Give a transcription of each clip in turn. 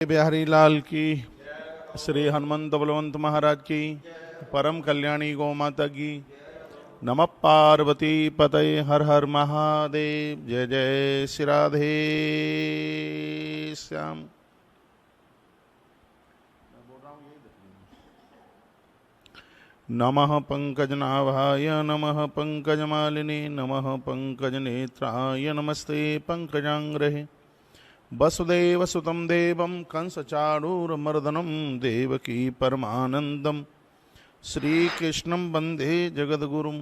बिहारी लाल की, श्री हनुमंत बलवंत महाराज की, परम कल्याणी गौ माता की। नमः पार्वती पतये, हर हर महादेव। जय जय श्री राधे श्याम। नमः पंकजनाभाय नमः पंकजमालिने नमः पंकजनेत्राय नमस्ते पंकजांग्रहे। वसुदेवसुतं देवं कंसचाणूरमर्दनं देवकी परमानन्दं श्रीकृष्णं वन्दे जगद्गुरुम्।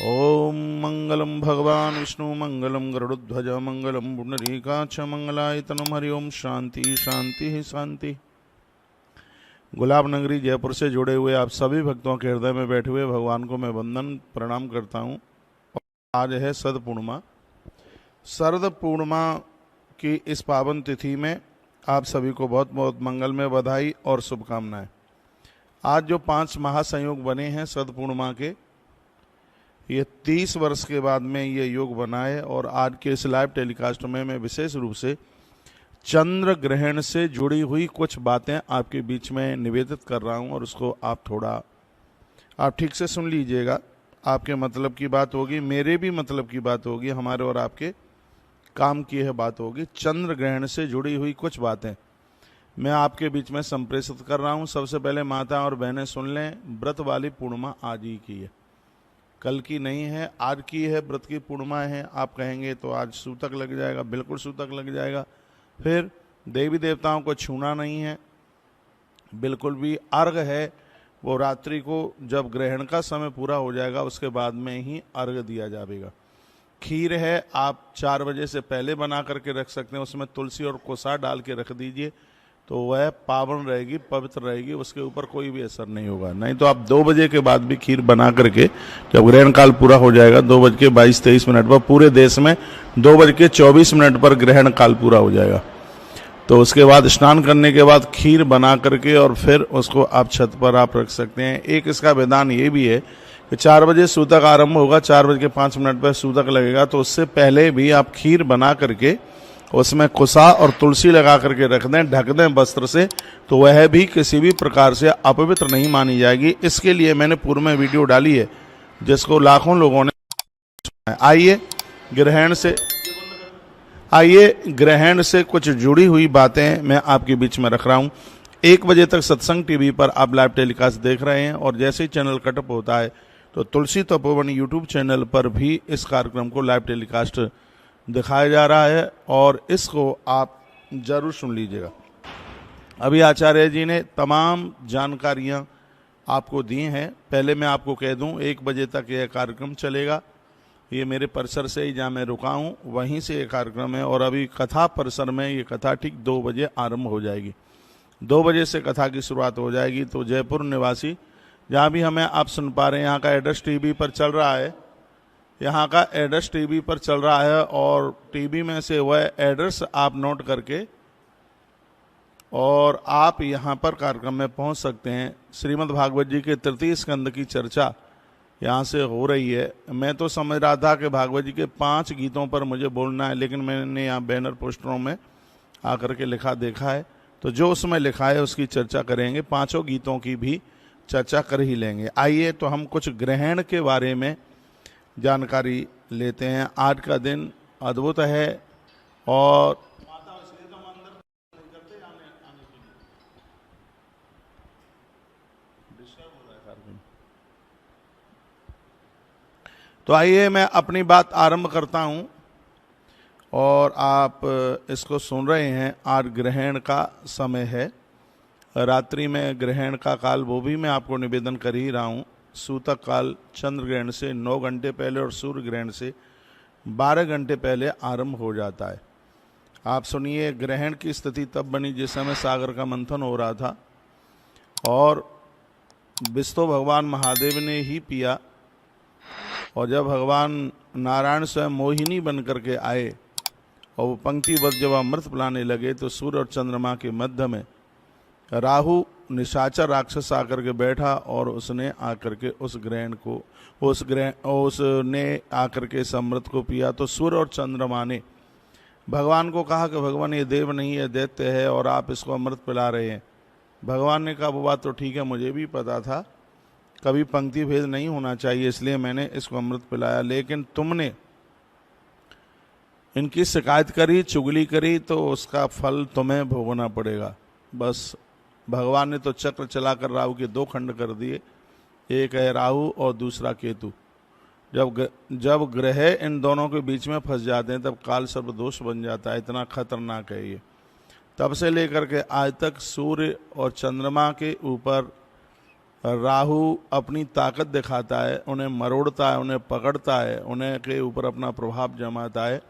ॐ मंगलं भगवान् विष्णु मंगलं गरुडध्वज मंगलं पुंडरीकाक्ष मंगलायतनं। हरि ओम। शांति शांति शांति। गुलाब नगरी जयपुर से जुड़े हुए आप सभी भक्तों के हृदय में बैठे हुए भगवान को मैं वंदन प्रणाम करता हूँ। आज है शरद पूर्णिमा। शरद पूर्णिमा की इस पावन तिथि में आप सभी को बहुत बहुत मंगलमय बधाई और शुभकामनाएं। आज जो 5 महासंयोग बने हैं शरद पूर्णिमा के, ये 30 वर्ष के बाद में ये योग बना है। और आज के इस लाइव टेलीकास्ट में मैं विशेष रूप से चंद्र ग्रहण से जुड़ी हुई कुछ बातें आपके बीच में निवेदित कर रहा हूं, और उसको आप ठीक से सुन लीजिएगा। आपके मतलब की बात होगी, मेरे भी मतलब की बात होगी, हमारे और आपके काम की है बात होगी। चंद्र ग्रहण से जुड़ी हुई कुछ बातें मैं आपके बीच में संप्रेषित कर रहा हूं। सबसे पहले माता और बहनें सुन लें, व्रत वाली पूर्णिमा आज ही की है, कल की नहीं है, आज की है। व्रत की पूर्णिमा है। आप कहेंगे तो आज सूतक लग जाएगा, बिल्कुल सूतक लग जाएगा। फिर देवी देवताओं को छूना नहीं है, बिल्कुल भी। अर्घ है वो रात्रि को, जब ग्रहण का समय पूरा हो जाएगा उसके बाद में ही अर्घ दिया जाएगा। खीर है, आप 4 बजे से पहले बना करके रख सकते हैं, उसमें तुलसी और कोसा डाल के रख दीजिए तो वह पावन रहेगी, पवित्र रहेगी, उसके ऊपर कोई भी असर नहीं होगा। नहीं तो आप 2 बजे के बाद भी खीर बना करके, जब ग्रहण काल पूरा हो जाएगा 2:22-23 पर, पूरे देश में 2:24 पर ग्रहण काल पूरा हो जाएगा, तो उसके बाद स्नान करने के बाद खीर बना करके और फिर उसको आप छत पर आप रख सकते हैं। एक इसका विधान ये भी है कि 4 बजे सूतक आरंभ होगा, 4:05 पर सूतक लगेगा, तो उससे पहले भी आप खीर बना करके उसमें कुसा और तुलसी लगा करके रख दें, ढक दें वस्त्र से, तो वह भी किसी भी प्रकार से अपवित्र नहीं मानी जाएगी। इसके लिए मैंने पूर्व में वीडियो डाली है जिसको लाखों लोगों ने। आइए ग्रहण से कुछ जुड़ी हुई बातें मैं आपके बीच में रख रहा हूं। 1 बजे तक सत्संग टीवी पर आप लाइव टेलीकास्ट देख रहे हैं, और जैसे ही चैनल कटअप होता है तो तुलसी तपोवन यूट्यूब चैनल पर भी इस कार्यक्रम को लाइव टेलीकास्ट दिखाया जा रहा है, और इसको आप जरूर सुन लीजिएगा। अभी आचार्य जी ने तमाम जानकारियां आपको दी हैं। पहले मैं आपको कह दूं, 1 बजे तक यह कार्यक्रम चलेगा। ये मेरे परिसर से ही जहाँ मैं रुका हूँ वहीं से ये कार्यक्रम है, और अभी कथा परिसर में ये कथा ठीक 2 बजे आरंभ हो जाएगी। 2 बजे से कथा की शुरुआत हो जाएगी। तो जयपुर निवासी जहाँ भी हमें आप सुन पा रहे हैं, यहाँ का एड्रेस टीवी पर चल रहा है, यहाँ का एड्रेस टीवी पर चल रहा है, और टीवी में से वह एड्रेस आप नोट करके और आप यहाँ पर कार्यक्रम में पहुँच सकते हैं। श्रीमद् भागवत जी के 3 स्कंद की चर्चा यहाँ से हो रही है। मैं तो समझ रहा था कि भागवत जी के 5 गीतों पर मुझे बोलना है, लेकिन मैंने यहाँ बैनर पोस्टरों में आकर के लिखा देखा है, तो जो उसमें लिखा है उसकी चर्चा करेंगे। 5 गीतों की भी चर्चा कर ही लेंगे। आइए तो हम कुछ ग्रहण के बारे में जानकारी लेते हैं। आज का दिन अद्भुत है, और तो आइए मैं अपनी बात आरंभ करता हूं, और आप इसको सुन रहे हैं। आज ग्रहण का समय है, रात्रि में ग्रहण का काल वो भी मैं आपको निवेदन कर ही रहा हूं। सूतक काल चंद्र ग्रहण से 9 घंटे पहले और सूर्य ग्रहण से 12 घंटे पहले आरंभ हो जाता है। आप सुनिए, ग्रहण की स्थिति तब बनी जिस समय सागर का मंथन हो रहा था, और विष तो भगवान महादेव ने ही पिया, और जब भगवान नारायण स्वयं मोहिनी बन करके आए और वो पंक्तिबद्ध जब अमृत पिलाने लगे, तो सूर्य और चंद्रमा के मध्य में राहु निशाचर राक्षस आकर के बैठा, और उसने आकर के उसने आकर के इस अमृत को पिया। तो सूर्य और चंद्रमा ने भगवान को कहा कि भगवान ये देव नहीं है, दैत्य है और आप इसको अमृत पिला रहे हैं। भगवान ने कहा वो बात तो ठीक है, मुझे भी पता था, कभी पंक्ति भेद नहीं होना चाहिए, इसलिए मैंने इसको अमृत पिलाया, लेकिन तुमने इनकी शिकायत करी, चुगली करी, तो उसका फल तुम्हें भोगना पड़ेगा। बस भगवान ने तो चक्र चलाकर राहु के 2 खंड कर दिए, एक है राहु और दूसरा केतु। जब ग्रह इन दोनों के बीच में फंस जाते हैं तब काल सर्प दोष बन जाता है। इतना खतरनाक है ये। तब से लेकर के आज तक सूर्य और चंद्रमा के ऊपर राहु अपनी ताकत दिखाता है, उन्हें मरोड़ता है, उन्हें पकड़ता है, उन्हें के ऊपर अपना प्रभाव जमाता है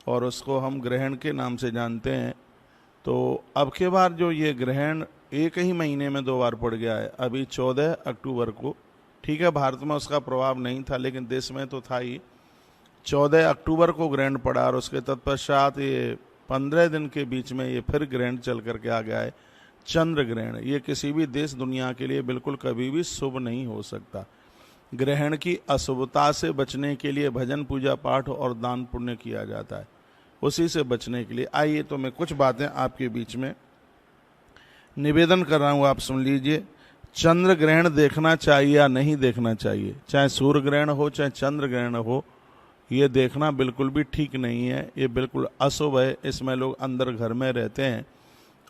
और उसको हम ग्रहण के नाम से जानते हैं। तो अब के बार जो ये ग्रहण एक ही महीने में 2 बार पड़ गया है, अभी 14 अक्टूबर को। ठीक है, भारत में उसका प्रभाव नहीं था लेकिन देश में तो था ही। 14 अक्टूबर को ग्रहण पड़ा और उसके तत्पश्चात ये 15 दिन के बीच में ये फिर ग्रहण चल करके आ गया है, चंद्र ग्रहण। ये किसी भी देश दुनिया के लिए बिल्कुल कभी भी शुभ नहीं हो सकता। ग्रहण की अशुभता से बचने के लिए भजन पूजा पाठ और दान पुण्य किया जाता है, उसी से बचने के लिए। आइए तो मैं कुछ बातें आपके बीच में निवेदन कर रहा हूँ, आप सुन लीजिए। चंद्र ग्रहण देखना चाहिए या नहीं देखना चाहिए, चाहे सूर्य ग्रहण हो चाहे चंद्र ग्रहण हो, ये देखना बिल्कुल भी ठीक नहीं है, ये बिल्कुल अशुभ है। इसमें लोग अंदर घर में रहते हैं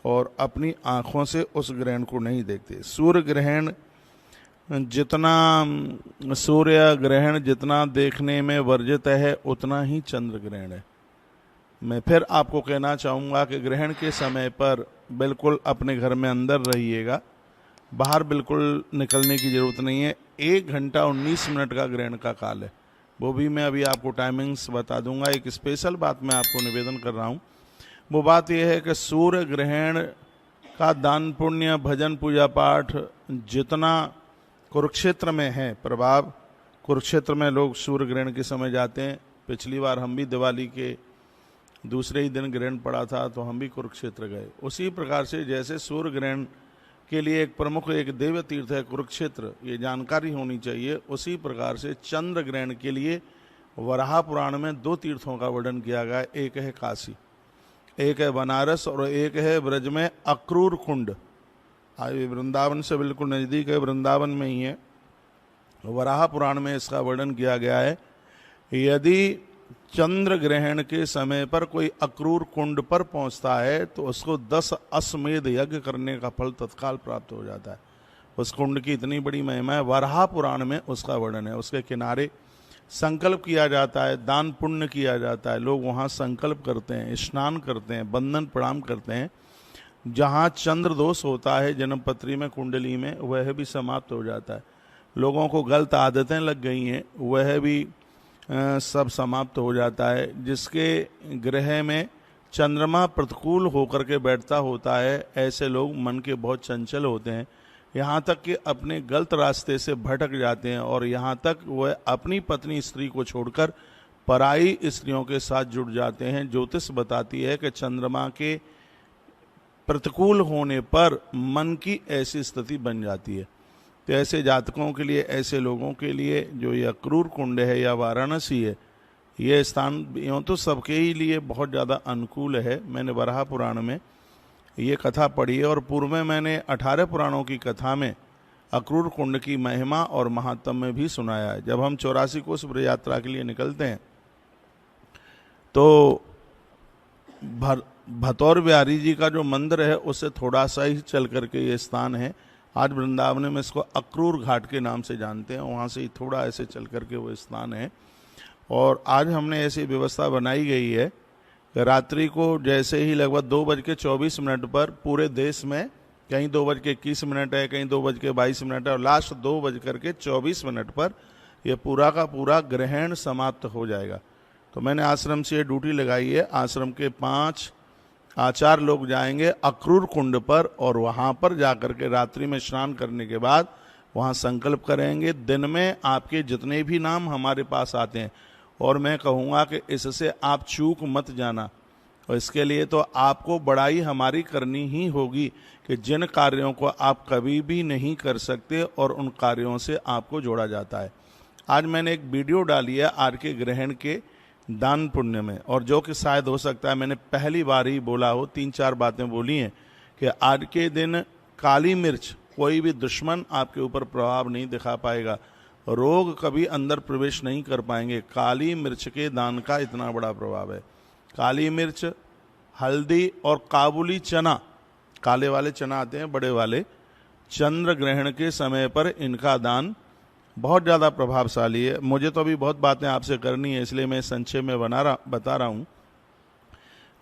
और अपनी आँखों से उस ग्रहण को नहीं देखते। सूर्य ग्रहण जितना देखने में वर्जित है उतना ही चंद्र ग्रहण है। मैं फिर आपको कहना चाहूँगा कि ग्रहण के समय पर बिल्कुल अपने घर में अंदर रहिएगा, बाहर बिल्कुल निकलने की ज़रूरत नहीं है। 1 घंटा 19 मिनट का ग्रहण का काल है, वो भी मैं अभी आपको टाइमिंग्स बता दूंगा। एक स्पेशल बात मैं आपको निवेदन कर रहा हूँ, वो बात यह है कि सूर्य ग्रहण का दान पुण्य भजन पूजा पाठ जितना कुरुक्षेत्र में है प्रभाव, कुरुक्षेत्र में लोग सूर्य ग्रहण के समय जाते हैं। पिछली बार हम भी दिवाली के दूसरे ही दिन ग्रहण पड़ा था तो हम भी कुरुक्षेत्र गए। उसी प्रकार से जैसे सूर्य ग्रहण के लिए एक प्रमुख एक देव तीर्थ है कुरुक्षेत्र, ये जानकारी होनी चाहिए, उसी प्रकार से चंद्र ग्रहण के लिए वराह पुराण में 2 तीर्थों का वर्णन किया गया है। एक है काशी, एक है बनारस और एक है ब्रज में अक्रूर कुंड। वृंदावन से बिल्कुल नज़दीक है, वृंदावन में ही है। वराह पुराण में इसका वर्णन किया गया है। यदि चंद्र ग्रहण के समय पर कोई अक्रूर कुंड पर पहुंचता है तो उसको 10 अश्वमेध यज्ञ करने का फल तत्काल प्राप्त हो जाता है। उस कुंड की इतनी बड़ी महिमा है, वराह पुराण में उसका वर्णन है। उसके किनारे संकल्प किया जाता है, दान पुण्य किया जाता है, लोग वहाँ संकल्प करते हैं, स्नान करते हैं, बंधन प्रणाम करते हैं। जहाँ चंद्र दोष होता है जन्मपत्री में कुंडली में, वह भी समाप्त हो जाता है। लोगों को गलत आदतें लग गई हैं, वह भी सब समाप्त हो जाता है। जिसके ग्रह में चंद्रमा प्रतिकूल होकर के बैठता होता है, ऐसे लोग मन के बहुत चंचल होते हैं, यहाँ तक कि अपने गलत रास्ते से भटक जाते हैं और यहाँ तक वह अपनी पत्नी स्त्री को छोड़कर पराई स्त्रियों के साथ जुड़ जाते हैं। ज्योतिष बताती है कि चंद्रमा के प्रतिकूल होने पर मन की ऐसी स्थिति बन जाती है। तो ऐसे जातकों के लिए, ऐसे लोगों के लिए जो ये अक्रूर कुंड है या वाराणसी है, ये स्थान यूँ तो सबके ही लिए बहुत ज़्यादा अनुकूल है। मैंने वराह पुराण में ये कथा पढ़ी है और पूर्व में मैंने 18 पुराणों की कथा में अक्रूर कुंड की महिमा और महात्म्य भी सुनाया है। जब हम 84 कोस ब्रज यात्रा के लिए निकलते हैं तो भतौर बिहारी जी का जो मंदिर है उससे थोड़ा सा ही चल करके ये स्थान है। आज वृंदावन में इसको अक्रूर घाट के नाम से जानते हैं, वहाँ से ही थोड़ा ऐसे चल करके वो स्थान है। और आज हमने ऐसी व्यवस्था बनाई गई है कि रात्रि को जैसे ही लगभग 2:24 पर पूरे देश में, कहीं 2:21 है, कहीं 2:22 है और लास्ट 2:24 पर यह पूरा का पूरा ग्रहण समाप्त हो जाएगा। तो मैंने आश्रम से ये ड्यूटी लगाई है, आश्रम के 5 आचार्य लोग जाएंगे अक्रूर कुंड पर और वहाँ पर जाकर के रात्रि में स्नान करने के बाद वहाँ संकल्प करेंगे। दिन में आपके जितने भी नाम हमारे पास आते हैं, और मैं कहूँगा कि इससे आप चूक मत जाना, और इसके लिए तो आपको बड़ाई हमारी करनी ही होगी कि जिन कार्यों को आप कभी भी नहीं कर सकते और उन कार्यों से आपको जोड़ा जाता है। आज मैंने एक वीडियो डाली है आर के ग्रहण के, दान पुण्य में। और जो कि शायद हो सकता है मैंने पहली बार ही बोला हो, 3-4 बातें बोली हैं कि आज के दिन काली मिर्च, कोई भी दुश्मन आपके ऊपर प्रभाव नहीं दिखा पाएगा, रोग कभी अंदर प्रवेश नहीं कर पाएंगे। काली मिर्च के दान का इतना बड़ा प्रभाव है। काली मिर्च, हल्दी और काबुली चना, काले वाले चना आते हैं बड़े वाले, चंद्र ग्रहण के समय पर इनका दान बहुत ज़्यादा प्रभावशाली है। मुझे तो अभी बहुत बातें आपसे करनी है, इसलिए मैं संक्षेप में बता रहा हूँ।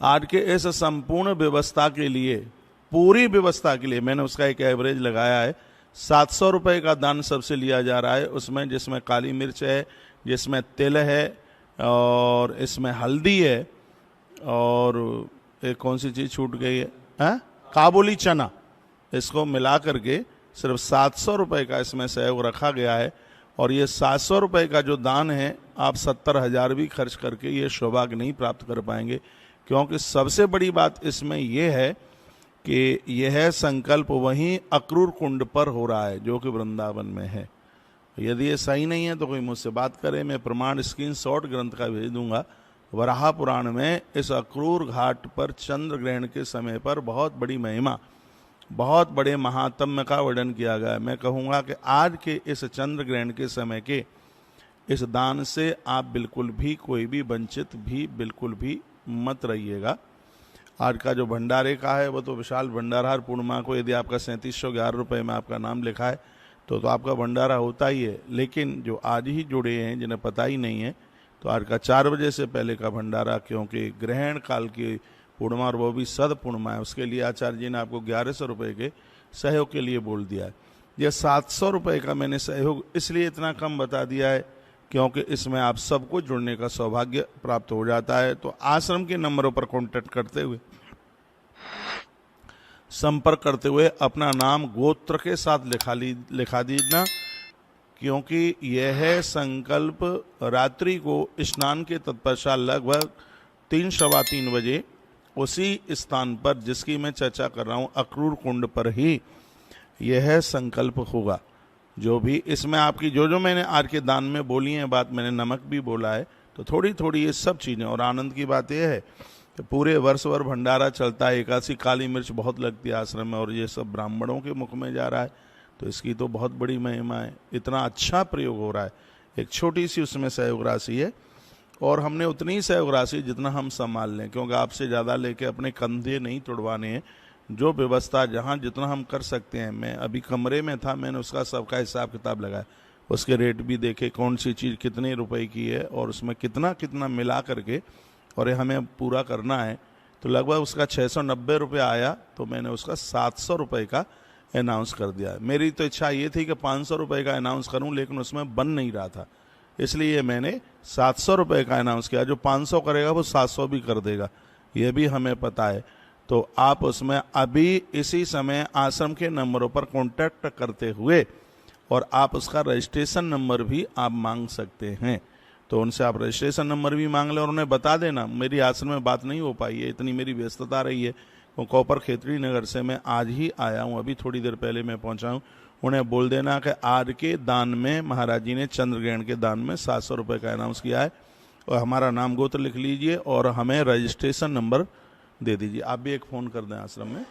आज के इस संपूर्ण व्यवस्था के लिए, पूरी व्यवस्था के लिए मैंने उसका एक एवरेज लगाया है। 700 रुपये का दान सबसे लिया जा रहा है, उसमें जिसमें काली मिर्च है, जिसमें तिल है, और इसमें हल्दी है, और एक कौन सी चीज़ छूट गई है, काबुली चना। इसको मिला करके सिर्फ 700 रुपये का इसमें सहयोग रखा गया है। और ये 700 रुपये का जो दान है, आप 70,000 भी खर्च करके ये सौभाग्य नहीं प्राप्त कर पाएंगे। क्योंकि सबसे बड़ी बात इसमें यह है कि यह संकल्प वहीं अक्रूर कुंड पर हो रहा है, जो कि वृंदावन में है। यदि ये सही नहीं है तो कोई मुझसे बात करे, मैं प्रमाण स्क्रीनशॉट ग्रंथ का भेज दूंगा। वराह पुराण में इस अक्रूर घाट पर चंद्र ग्रहण के समय पर बहुत बड़ी महिमा, बहुत बड़े महात्म्य का वर्णन किया गया है। मैं कहूँगा कि आज के इस चंद्र ग्रहण के समय के इस दान से आप बिल्कुल भी, कोई भी वंचित भी बिल्कुल भी मत रहिएगा। आज का जो भंडारे का है वो तो विशाल भंडारा, हर पूर्णिमा को यदि आपका 3711 रुपये में आपका नाम लिखा है तो आपका भंडारा होता ही है। लेकिन जो आज ही जुड़े हैं, जिन्हें पता ही नहीं है, तो आज का 4 बजे से पहले का भंडारा, क्योंकि ग्रहण काल की पूर्णिमा और वो भी सद पूर्णिमा है, उसके लिए आचार्य जी ने आपको 1100 रुपये के सहयोग के लिए बोल दिया है। यह 700 रुपये का मैंने सहयोग इसलिए इतना कम बता दिया है क्योंकि इसमें आप सबको जुड़ने का सौभाग्य प्राप्त हो जाता है। तो आश्रम के नंबरों पर कांटेक्ट करते हुए, संपर्क करते हुए अपना नाम गोत्र के साथ लिखा दीजिए, क्योंकि यह संकल्प रात्रि को स्नान के तत्पश्चात लगभग 3-3:15 बजे उसी स्थान पर जिसकी मैं चर्चा कर रहा हूँ, अक्रूर कुंड पर ही यह संकल्प होगा। जो भी इसमें आपकी जो मैंने आज के दान में बोली हैं बात, मैंने नमक भी बोला है, तो थोड़ी थोड़ी ये सब चीज़ें। और आनंद की बात यह है कि पूरे वर्ष भर भंडारा चलता है। एकादशी काली मिर्च बहुत लगती है आश्रम में, और ये सब ब्राह्मणों के मुख में जा रहा है, तो इसकी तो बहुत बड़ी महिमा है। इतना अच्छा प्रयोग हो रहा है। एक छोटी सी उसमें सहयोग राशि है, और हमने उतनी ही सहयोग राशि जितना हम संभाल लें, क्योंकि आपसे ज़्यादा लेके अपने कंधे नहीं तुड़वाने हैं। जो व्यवस्था जहाँ जितना हम कर सकते हैं, मैं अभी कमरे में था, मैंने उसका सबका हिसाब किताब लगाया, उसके रेट भी देखे, कौन सी चीज़ कितने रुपए की है और उसमें कितना कितना मिला करके और हमें पूरा करना है। तो लगभग उसका 690 रुपये आया, तो मैंने उसका 700 रुपये का अनाउंस कर दिया। मेरी तो इच्छा ये थी कि 500 रुपये का अनाउंस करूं, लेकिन उसमें बन नहीं रहा था, इसलिए मैंने 700 रुपये का अनाउंस किया। जो 500 करेगा वो 700 भी कर देगा, ये भी हमें पता है। तो आप उसमें अभी इसी समय आश्रम के नंबरों पर कांटेक्ट करते हुए, और आप उसका रजिस्ट्रेशन नंबर भी आप मांग सकते हैं। तो उनसे आप रजिस्ट्रेशन नंबर भी मांग लें और उन्हें बता देना मेरी आश्रम में बात नहीं हो पाई है, इतनी मेरी व्यस्तता रही है। तो कॉपर खेतड़ी नगर से मैं आज ही आया हूँ, अभी थोड़ी देर पहले मैं पहुँचा हूँ। उन्हें बोल देना कि आज के दान में महाराज जी ने चंद्र ग्रहण के दान में 700 रुपये का अनाउंस किया है, और हमारा नाम गोत्र लिख लीजिए और हमें रजिस्ट्रेशन नंबर दे दीजिए। आप भी एक फ़ोन कर दें आश्रम में,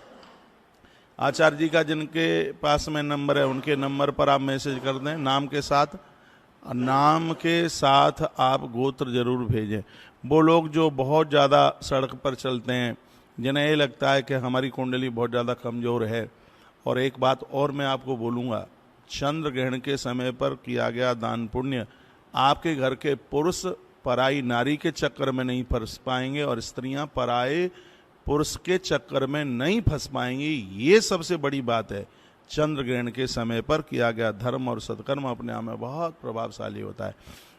आचार्य जी का जिनके पास में नंबर है उनके नंबर पर आप मैसेज कर दें, नाम के साथ आप गोत्र जरूर भेजें। वो लोग जो बहुत ज़्यादा सड़क पर चलते हैं, जिन्हें ये लगता है कि हमारी कुंडली बहुत ज़्यादा कमज़ोर है। और एक बात और मैं आपको बोलूँगा, चंद्र ग्रहण के समय पर किया गया दान पुण्य आपके घर के पुरुष पराई नारी के चक्कर में नहीं फंस पाएंगे, और स्त्रियां पराए पुरुष के चक्कर में नहीं फंस पाएंगी। ये सबसे बड़ी बात है। चंद्र ग्रहण के समय पर किया गया धर्म और सत्कर्म अपने आप में बहुत प्रभावशाली होता है।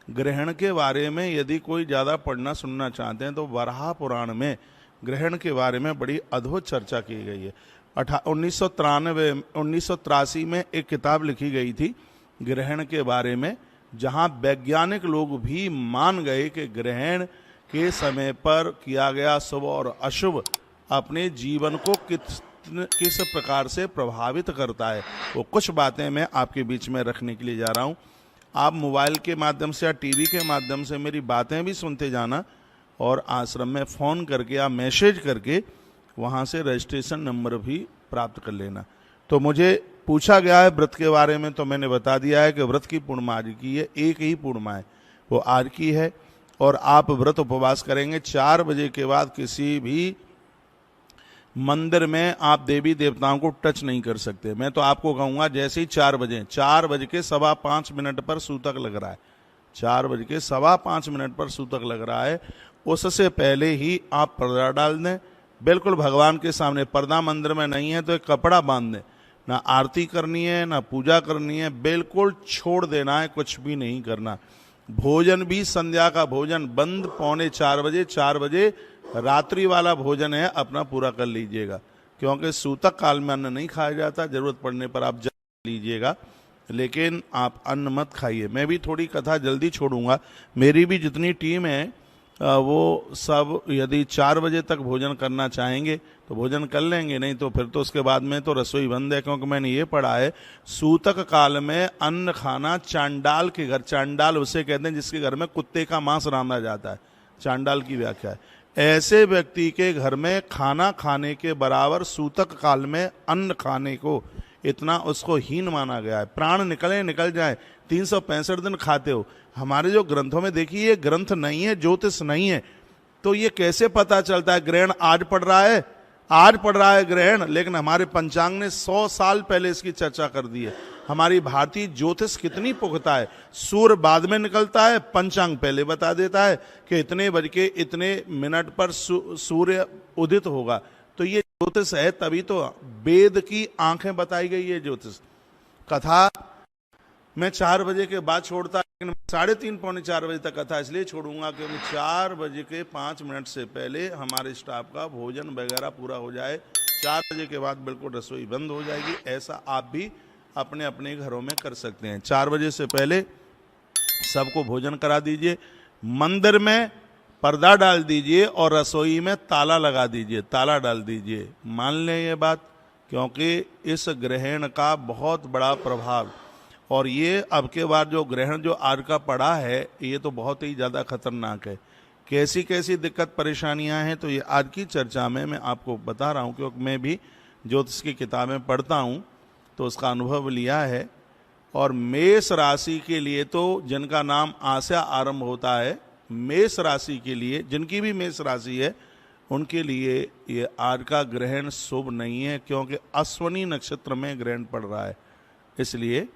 ग्रहण के बारे में यदि कोई ज़्यादा पढ़ना सुनना चाहते हैं तो वराह पुराण में ग्रहण के बारे में बड़ी अद्भुत चर्चा की गई है। 1983 में एक किताब लिखी गई थी ग्रहण के बारे में, जहां वैज्ञानिक लोग भी मान गए कि ग्रहण के समय पर किया गया शुभ और अशुभ अपने जीवन को किस प्रकार से प्रभावित करता है। वो कुछ बातें मैं आपके बीच में रखने के लिए जा रहा हूं। आप मोबाइल के माध्यम से या टीवी के माध्यम से मेरी बातें भी सुनते जाना और आश्रम में फ़ोन करके या मैसेज करके वहाँ से रजिस्ट्रेशन नंबर भी प्राप्त कर लेना। तो मुझे पूछा गया है व्रत के बारे में, तो मैंने बता दिया है कि व्रत की पूर्णिमा आज की है, एक ही पूर्णिमा है वो आज की है। और आप व्रत उपवास करेंगे 4 बजे के बाद किसी भी मंदिर में आप देवी देवताओं को टच नहीं कर सकते। मैं तो आपको कहूँगा जैसे ही 4 बज के 5:15 पर सूतक लग रहा है, 5:15 पर सूतक लग रहा है, उससे पहले ही आप पर्दा डाल दें। बिल्कुल भगवान के सामने, पर्दा मंदिर में नहीं है तो एक कपड़ा बांध दें, ना आरती करनी है ना पूजा करनी है, बिल्कुल छोड़ देना है, कुछ भी नहीं करना। भोजन भी संध्या का भोजन बंद 3:45 4 बजे रात्रि वाला भोजन है अपना पूरा कर लीजिएगा, क्योंकि सूतक काल में अन्न नहीं खाया जाता। जरूरत पड़ने पर आप जल लीजिएगा, लेकिन आप अन्न मत खाइए। मैं भी थोड़ी कथा जल्दी छोड़ूंगा, मेरी भी जितनी टीम है वो सब यदि 4 बजे तक भोजन करना चाहेंगे तो भोजन कर लेंगे, नहीं तो फिर तो उसके बाद में तो रसोई बंद है। क्योंकि मैंने ये पढ़ा है सूतक काल में अन्न खाना चांडाल के घर, चांडाल उसे कहते हैं जिसके घर में कुत्ते का मांस रांधा जाता है, चांडाल की व्याख्या है। ऐसे व्यक्ति के घर में खाना खाने के बराबर सूतक काल में अन्न खाने को इतना उसको हीन माना गया है। प्राण निकल जाए 365 दिन खाते हो। हमारे जो ग्रंथों में देखिए, ये ग्रंथ नहीं है, ज्योतिष नहीं है, तो ये कैसे पता चलता है? ग्रहण आज पड़ रहा है ग्रहण, लेकिन हमारे पंचांग ने 100 साल पहले इसकी चर्चा कर दी है। हमारी भारतीय ज्योतिष कितनी पुख्ता है। सूर्य बाद में निकलता है, पंचांग पहले बता देता है कि इतने बज के इतने मिनट पर सूर्य उदित होगा। तो ये ज्योतिष है, तभी तो वेद की आंखें बताई गई है ज्योतिष। कथा मैं 4 बजे के बाद छोड़ता, लेकिन 3:30 पौने 4 बजे तक कथा इसलिए छोड़ूंगा क्योंकि 4 बजे के 5 मिनट से पहले हमारे स्टाफ का भोजन वगैरह पूरा हो जाए। 4 बजे के बाद बिल्कुल रसोई बंद हो जाएगी। ऐसा आप भी अपने अपने घरों में कर सकते हैं। 4 बजे से पहले सबको भोजन करा दीजिए, मंदिर में पर्दा डाल दीजिए और रसोई में ताला लगा दीजिए, ताला डाल दीजिए। मान लें ये बात, क्योंकि इस ग्रहण का बहुत बड़ा प्रभाव, और ये अब के बाद जो ग्रहण जो आज का पड़ा है ये तो बहुत ही ज़्यादा खतरनाक है। कैसी कैसी दिक्कत परेशानियां हैं तो ये आज की चर्चा में मैं आपको बता रहा हूँ, क्योंकि मैं भी ज्योतिष की किताबें पढ़ता हूँ तो उसका अनुभव लिया है। और मेष राशि के लिए तो जिनका नाम आ से आरंभ होता है, मेष राशि के लिए, जिनकी भी मेष राशि है उनके लिए ये आज का ग्रहण शुभ नहीं है, क्योंकि अश्वनी नक्षत्र में ग्रहण पड़ रहा है, इसलिए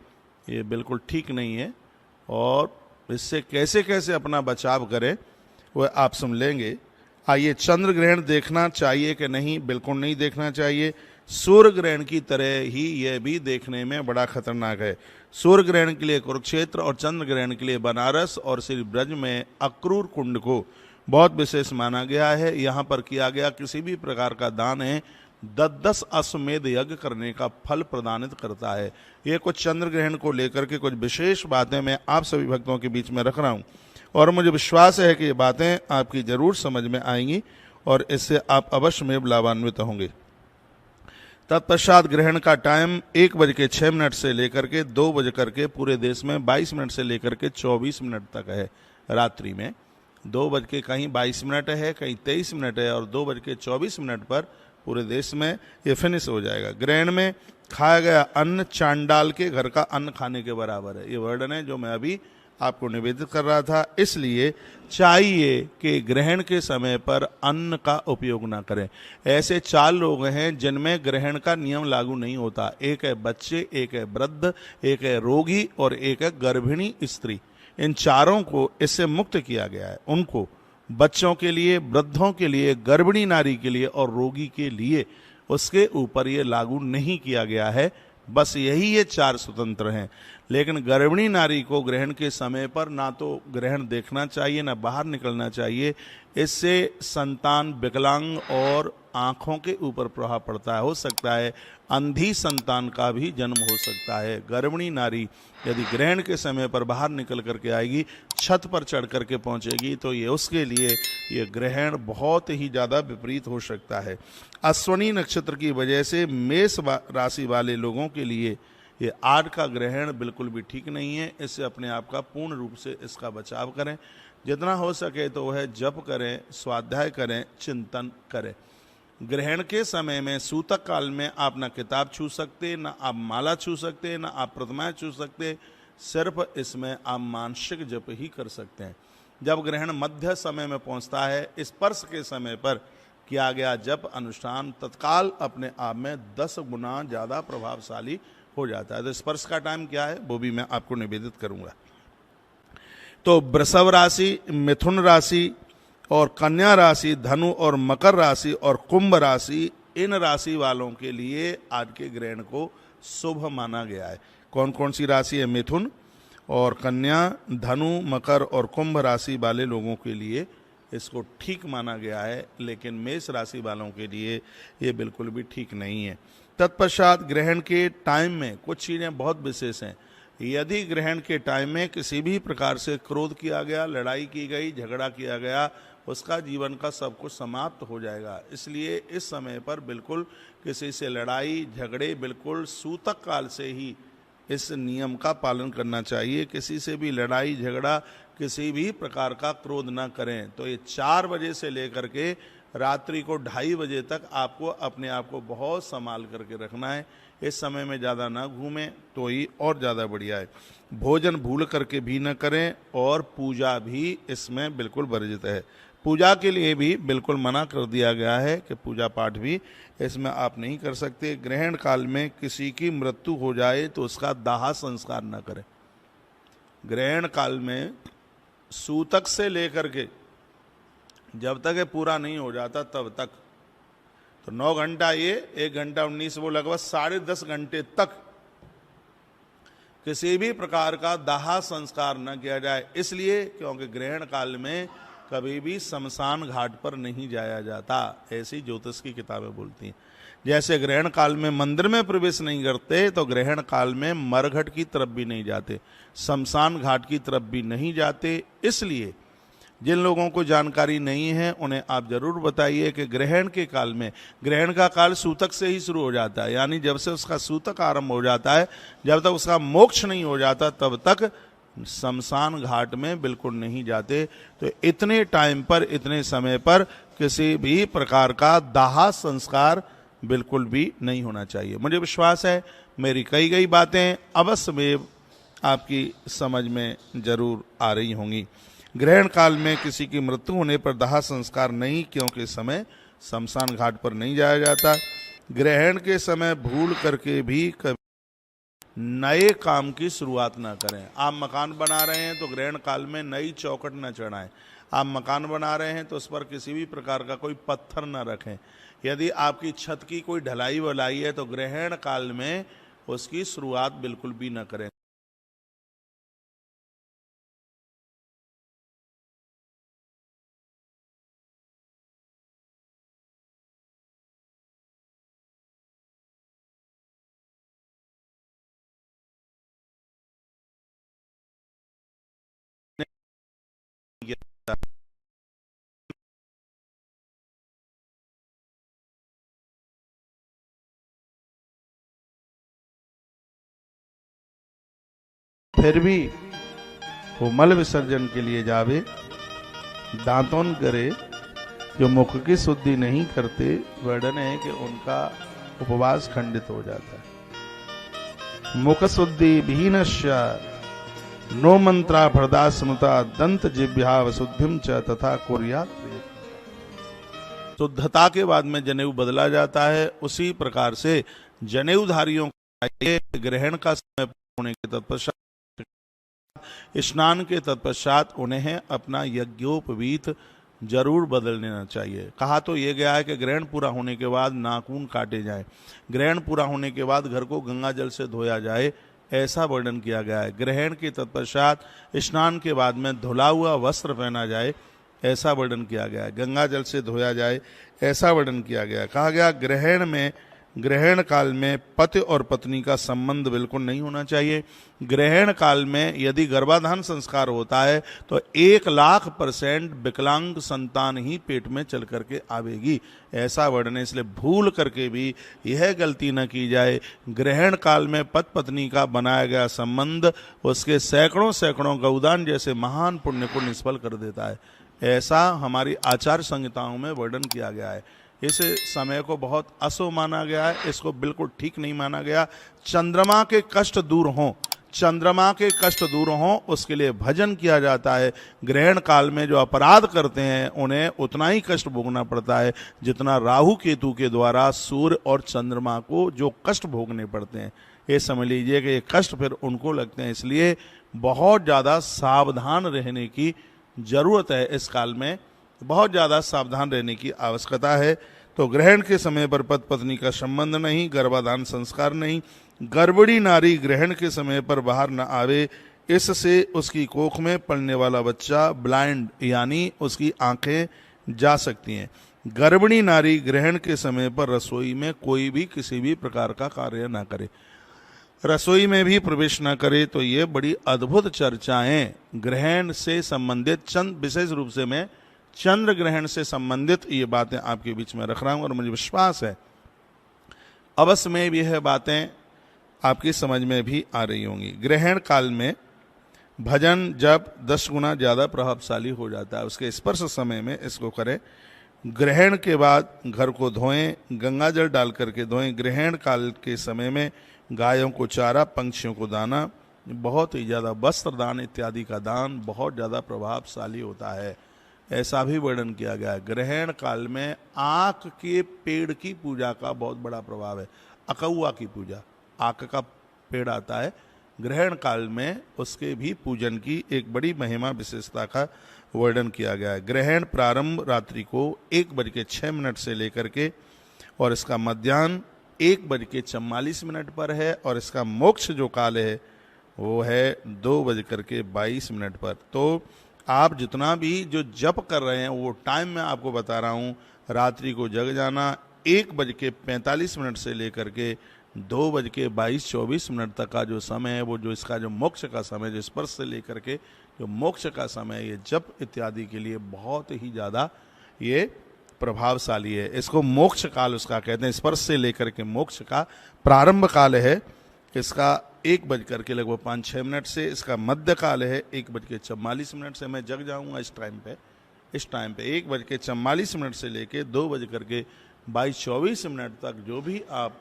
ये बिल्कुल ठीक नहीं है। और इससे कैसे कैसे अपना बचाव करें वह आप सुन लेंगे। आइए, चंद्र ग्रहण देखना चाहिए कि नहीं? बिल्कुल नहीं देखना चाहिए। सूर्य ग्रहण की तरह ही यह भी देखने में बड़ा खतरनाक है। सूर्य ग्रहण के लिए कुरुक्षेत्र और चंद्र ग्रहण के लिए बनारस और श्री ब्रज में अक्रूर कुंड को बहुत विशेष माना गया है। यहाँ पर किया गया किसी भी प्रकार का दान है 10 अश्वमेध यज्ञ करने का फल प्रदानित करता है। ये कुछ चंद्र ग्रहण को लेकर के कुछ विशेष बातें मैं आप सभी भक्तों के बीच में रख रहा हूँ, और मुझे विश्वास है कि ये बातें आपकी जरूर समझ में आएंगी और इससे आप अवश्य में लाभान्वित होंगे। तत्पश्चात ग्रहण का टाइम 1:06 से लेकर के 2 पूरे देश में 22 मिनट से लेकर के 24 मिनट तक है। रात्रि में 2:22 है, कहीं 23 मिनट है, और 2:24 पर पूरे देश में ये फिनिश हो जाएगा। ग्रहण में खाया गया अन्न चांडाल के घर का अन्न खाने के बराबर है। ये वर्णन है जो मैं अभी आपको निवेदित कर रहा था। इसलिए चाहिए कि ग्रहण के समय पर अन्न का उपयोग ना करें। ऐसे 4 लोग हैं जिनमें ग्रहण का नियम लागू नहीं होता। एक है बच्चे, एक है वृद्ध, एक है रोगी और एक है गर्भिणी स्त्री। इन चारों को इससे मुक्त किया गया है। उनको बच्चों के लिए, वृद्धों के लिए, गर्भिणी नारी के लिए और रोगी के लिए उसके ऊपर ये लागू नहीं किया गया है। बस यही ये 4 स्वतंत्र हैं। लेकिन गर्भिणी नारी को ग्रहण के समय पर ना तो ग्रहण देखना चाहिए, ना बाहर निकलना चाहिए। इससे संतान विकलांग और आंखों के ऊपर प्रभाव पड़ता है। हो सकता है अंधी संतान का भी जन्म हो सकता है। गर्भिणी नारी यदि ग्रहण के समय पर बाहर निकल करके आएगी, छत पर चढ़ करके पहुंचेगी, तो ये उसके लिए ये ग्रहण बहुत ही ज़्यादा विपरीत हो सकता है। अश्वनी नक्षत्र की वजह से मेष राशि वाले लोगों के लिए ये आज का ग्रहण बिल्कुल भी ठीक नहीं है। इससे अपने आप का पूर्ण रूप से इसका बचाव करें। जितना हो सके तो वह जप करें, स्वाध्याय करें, चिंतन करें। ग्रहण के समय में सूतक काल में आप ना किताब छू सकते, ना आप माला छू सकते, ना आप प्रतिमाएं छू सकते। सिर्फ इसमें आप मानसिक जप ही कर सकते हैं। जब ग्रहण मध्य समय में पहुंचता है, स्पर्श के समय पर किया गया जप अनुष्ठान तत्काल अपने आप में 10 गुना ज़्यादा प्रभावशाली हो जाता है। तो स्पर्श का टाइम क्या है वो भी मैं आपको निवेदित करूंगा। तो वृषभ राशि, मिथुन राशि और कन्या राशि, धनु और मकर राशि और कुंभ राशि, इन राशि वालों के लिए आज के ग्रहण को शुभ माना गया है। कौन कौन सी राशि है? मिथुन और कन्या, धनु, मकर और कुंभ राशि वाले लोगों के लिए इसको ठीक माना गया है, लेकिन मेष राशि वालों के लिए ये बिल्कुल भी ठीक नहीं है। तत्पश्चात ग्रहण के टाइम में कुछ चीज़ें बहुत विशेष हैं। यदि ग्रहण के टाइम में किसी भी प्रकार से क्रोध किया गया, लड़ाई की गई, झगड़ा किया गया, उसका जीवन का सब कुछ समाप्त हो जाएगा। इसलिए इस समय पर बिल्कुल किसी से लड़ाई झगड़े बिल्कुल सूतक काल से ही इस नियम का पालन करना चाहिए। किसी से भी लड़ाई झगड़ा, किसी भी प्रकार का क्रोध ना करें। तो ये 4 बजे से लेकर के रात्रि को 2:30 बजे तक आपको अपने आप को बहुत संभाल करके रखना है। इस समय में ज़्यादा ना घूमें तो ही और ज़्यादा बढ़िया है। भोजन भूल करके भी न करें और पूजा भी इसमें बिल्कुल वर्जित है। पूजा के लिए भी बिल्कुल मना कर दिया गया है कि पूजा पाठ भी इसमें आप नहीं कर सकते। ग्रहण काल में किसी की मृत्यु हो जाए तो उसका दाह संस्कार न करें। ग्रहण काल में सूतक से लेकर के जब तक ये पूरा नहीं हो जाता तब तक, तो 9 घंटा ये, 1 घंटा 19 वो, लगभग 10.5 घंटे तक किसी भी प्रकार का दाह संस्कार न किया जाए। इसलिए क्योंकि ग्रहण काल में कभी भी शमशान घाट पर नहीं जाया जाता, ऐसी ज्योतिष की किताबें बोलती हैं। जैसे ग्रहण काल में मंदिर में प्रवेश नहीं करते, तो ग्रहण काल में मरघट की तरफ भी नहीं जाते, शमशान घाट की तरफ भी नहीं जाते। इसलिए जिन लोगों को जानकारी नहीं है उन्हें आप जरूर बताइए कि ग्रहण के काल में, ग्रहण का काल सूतक से ही शुरू हो जाता है, यानी जब से उसका सूतक आरंभ हो जाता है, जब तक उसका मोक्ष नहीं हो जाता तब तक शमशान घाट में बिल्कुल नहीं जाते। तो इतने टाइम पर, इतने समय पर किसी भी प्रकार का दाह संस्कार बिल्कुल भी नहीं होना चाहिए। मुझे विश्वास है मेरी कही गई बातें अवश्य में आपकी समझ में जरूर आ रही होंगी। ग्रहण काल में किसी की मृत्यु होने पर दाह संस्कार नहीं, क्योंकि इस समय शमशान घाट पर नहीं जाया जाता। ग्रहण के समय भूल करके भी कभी नए काम की शुरुआत ना करें। आप मकान बना रहे हैं तो ग्रहण काल में नई चौखट न चढ़ाएं। आप मकान बना रहे हैं तो उस पर किसी भी प्रकार का कोई पत्थर न रखें। यदि आपकी छत की कोई ढलाई वलाई है तो ग्रहण काल में उसकी शुरुआत बिल्कुल भी न करें। फिर भी वो मल विसर्जन के लिए जावे, दांतों करे, जो मुख की शुद्धि नहीं करते, वर्णन है कि उनका उपवास खंडित हो जाता है। मुख शुद्धि विहीनस्य नो मंत्रा भरदा स्मृता दंत जिह्वा वशुद्धिम च तथा कुर्यात्। शुद्धता के बाद में जनेऊ बदला जाता है, उसी प्रकार से जनेऊधारियों को ग्रहण का समय होने के तत्पश्चात, स्नान के तत्पश्चात उन्हें अपना यज्ञोपवीत जरूर बदल लेना चाहिए। कहा तो ये गया है कि ग्रहण पूरा होने के बाद नाखून काटे जाएं, ग्रहण पूरा होने के बाद घर को गंगा जल से धोया जाए, ऐसा वर्णन किया गया है। ग्रहण के तत्पश्चात स्नान के बाद में धुला हुआ वस्त्र पहना जाए, ऐसा वर्णन किया गया है। गंगा जल से धोया जाए, ऐसा वर्णन किया गया। कहा गया ग्रहण में ग्रहण काल में पति और पत्नी का संबंध बिल्कुल नहीं होना चाहिए। ग्रहण काल में यदि गर्भाधान संस्कार होता है तो 1,00,000% विकलांग संतान ही पेट में चल करके आवेगी, ऐसा वर्णन है। इसलिए भूल करके भी यह गलती न की जाए। ग्रहण काल में पति पत्नी का बनाया गया संबंध उसके सैकड़ों सैकड़ों गौदान जैसे महान पुण्य को निष्फल कर देता है, ऐसा हमारी आचार संहिताओं में वर्णन किया गया है। इस समय को बहुत अशुभ माना गया है, इसको बिल्कुल ठीक नहीं माना गया। चंद्रमा के कष्ट दूर हों, चंद्रमा के कष्ट दूर हों, उसके लिए भजन किया जाता है। ग्रहण काल में जो अपराध करते हैं उन्हें उतना ही कष्ट भोगना पड़ता है जितना राहु केतु के द्वारा सूर्य और चंद्रमा को जो कष्ट भोगने पड़ते हैं। ये समझ लीजिए कि ये कष्ट फिर उनको लगते हैं, इसलिए बहुत ज़्यादा सावधान रहने की जरूरत है। इस काल में बहुत ज़्यादा सावधान रहने की आवश्यकता है। तो ग्रहण के समय पर पति पत्नी का संबंध नहीं, गर्भाधान संस्कार नहीं, गर्भवती नारी ग्रहण के समय पर बाहर न आवे, इससे उसकी कोख में पलने वाला बच्चा ब्लाइंड यानी उसकी आंखें जा सकती हैं। गर्भवती नारी ग्रहण के समय पर रसोई में कोई भी किसी भी प्रकार का कार्य ना करे, रसोई में भी प्रवेश न करे। तो ये बड़ी अद्भुत चर्चाएं ग्रहण से संबंधित विशेष रूप से मैं चंद्र ग्रहण से संबंधित ये बातें आपके बीच में रख रहा हूं और मुझे विश्वास है अवश्य में भी यह बातें आपकी समझ में भी आ रही होंगी। ग्रहण काल में भजन जब 10 गुना ज़्यादा प्रभावशाली हो जाता है। उसके स्पर्श समय में इसको करें। ग्रहण के बाद घर को धोएं, गंगा जल डाल करके धोएं। ग्रहण काल के समय में गायों को चारा, पंछियों को दाना, बहुत ही ज़्यादा वस्त्र दान इत्यादि का दान बहुत ज़्यादा प्रभावशाली होता है, ऐसा भी वर्णन किया गया है। ग्रहण काल में आक के पेड़ की पूजा का बहुत बड़ा प्रभाव है। अकौआ की पूजा, आक का पेड़ आता है, ग्रहण काल में उसके भी पूजन की एक बड़ी महिमा विशेषता का वर्णन किया गया है। ग्रहण प्रारंभ रात्रि को 1:06 से लेकर के और इसका मध्याह्न 1:44 पर है और इसका मोक्ष जो काल है वो है 2:22 पर। तो आप जितना भी जो जप कर रहे हैं वो टाइम मैं आपको बता रहा हूँ। रात्रि को जग जाना 1:45 से लेकर के 2:22 तक का जो समय है वो जो इसका जो मोक्ष का समय, जो स्पर्श से लेकर के जो मोक्ष का समय, ये जप इत्यादि के लिए बहुत ही ज़्यादा ये प्रभावशाली है। इसको मोक्ष काल उसका कहते हैं। स्पर्श से लेकर के मोक्ष का प्रारंभ काल है इसका 1:05 से, इसका मध्य काल है 1:44 से। मैं जग जाऊंगा इस टाइम पे 1:44 से लेके 2:22 तक जो भी आप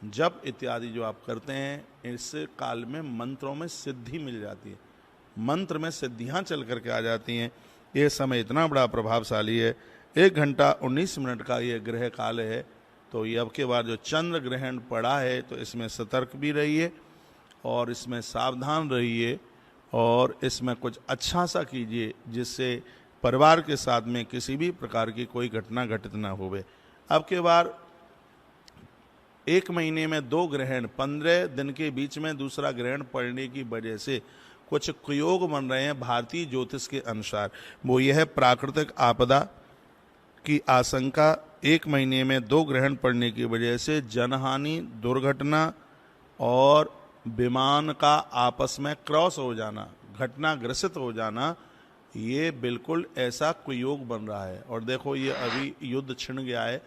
जप इत्यादि जो आप करते हैं, इस काल में मंत्रों में सिद्धि मिल जाती है, मंत्र में सिद्धियां चल करके आ जाती हैं। ये समय इतना बड़ा प्रभावशाली है। 1:19 का ये ग्रह काल है। तो ये अब के बाद जो चंद्र ग्रहण पड़ा है तो इसमें सतर्क भी रहिए और इसमें सावधान रहिए और इसमें कुछ अच्छा सा कीजिए जिससे परिवार के साथ में किसी भी प्रकार की कोई घटना घटित ना होवे। अब के बाद 1 महीने में 2 ग्रहण, 15 दिन के बीच में दूसरा ग्रहण पड़ने की वजह से कुछ कुयोग बन रहे हैं भारतीय ज्योतिष के अनुसार। वो यह है प्राकृतिक आपदा की आशंका, 1 महीने में 2 ग्रहण पड़ने की वजह से जनहानि, दुर्घटना और विमान का आपस में क्रॉस हो जाना, घटना ग्रसित हो जाना, ये बिल्कुल ऐसा कुयोग बन रहा है। और देखो ये अभी युद्ध छिड़ गया है,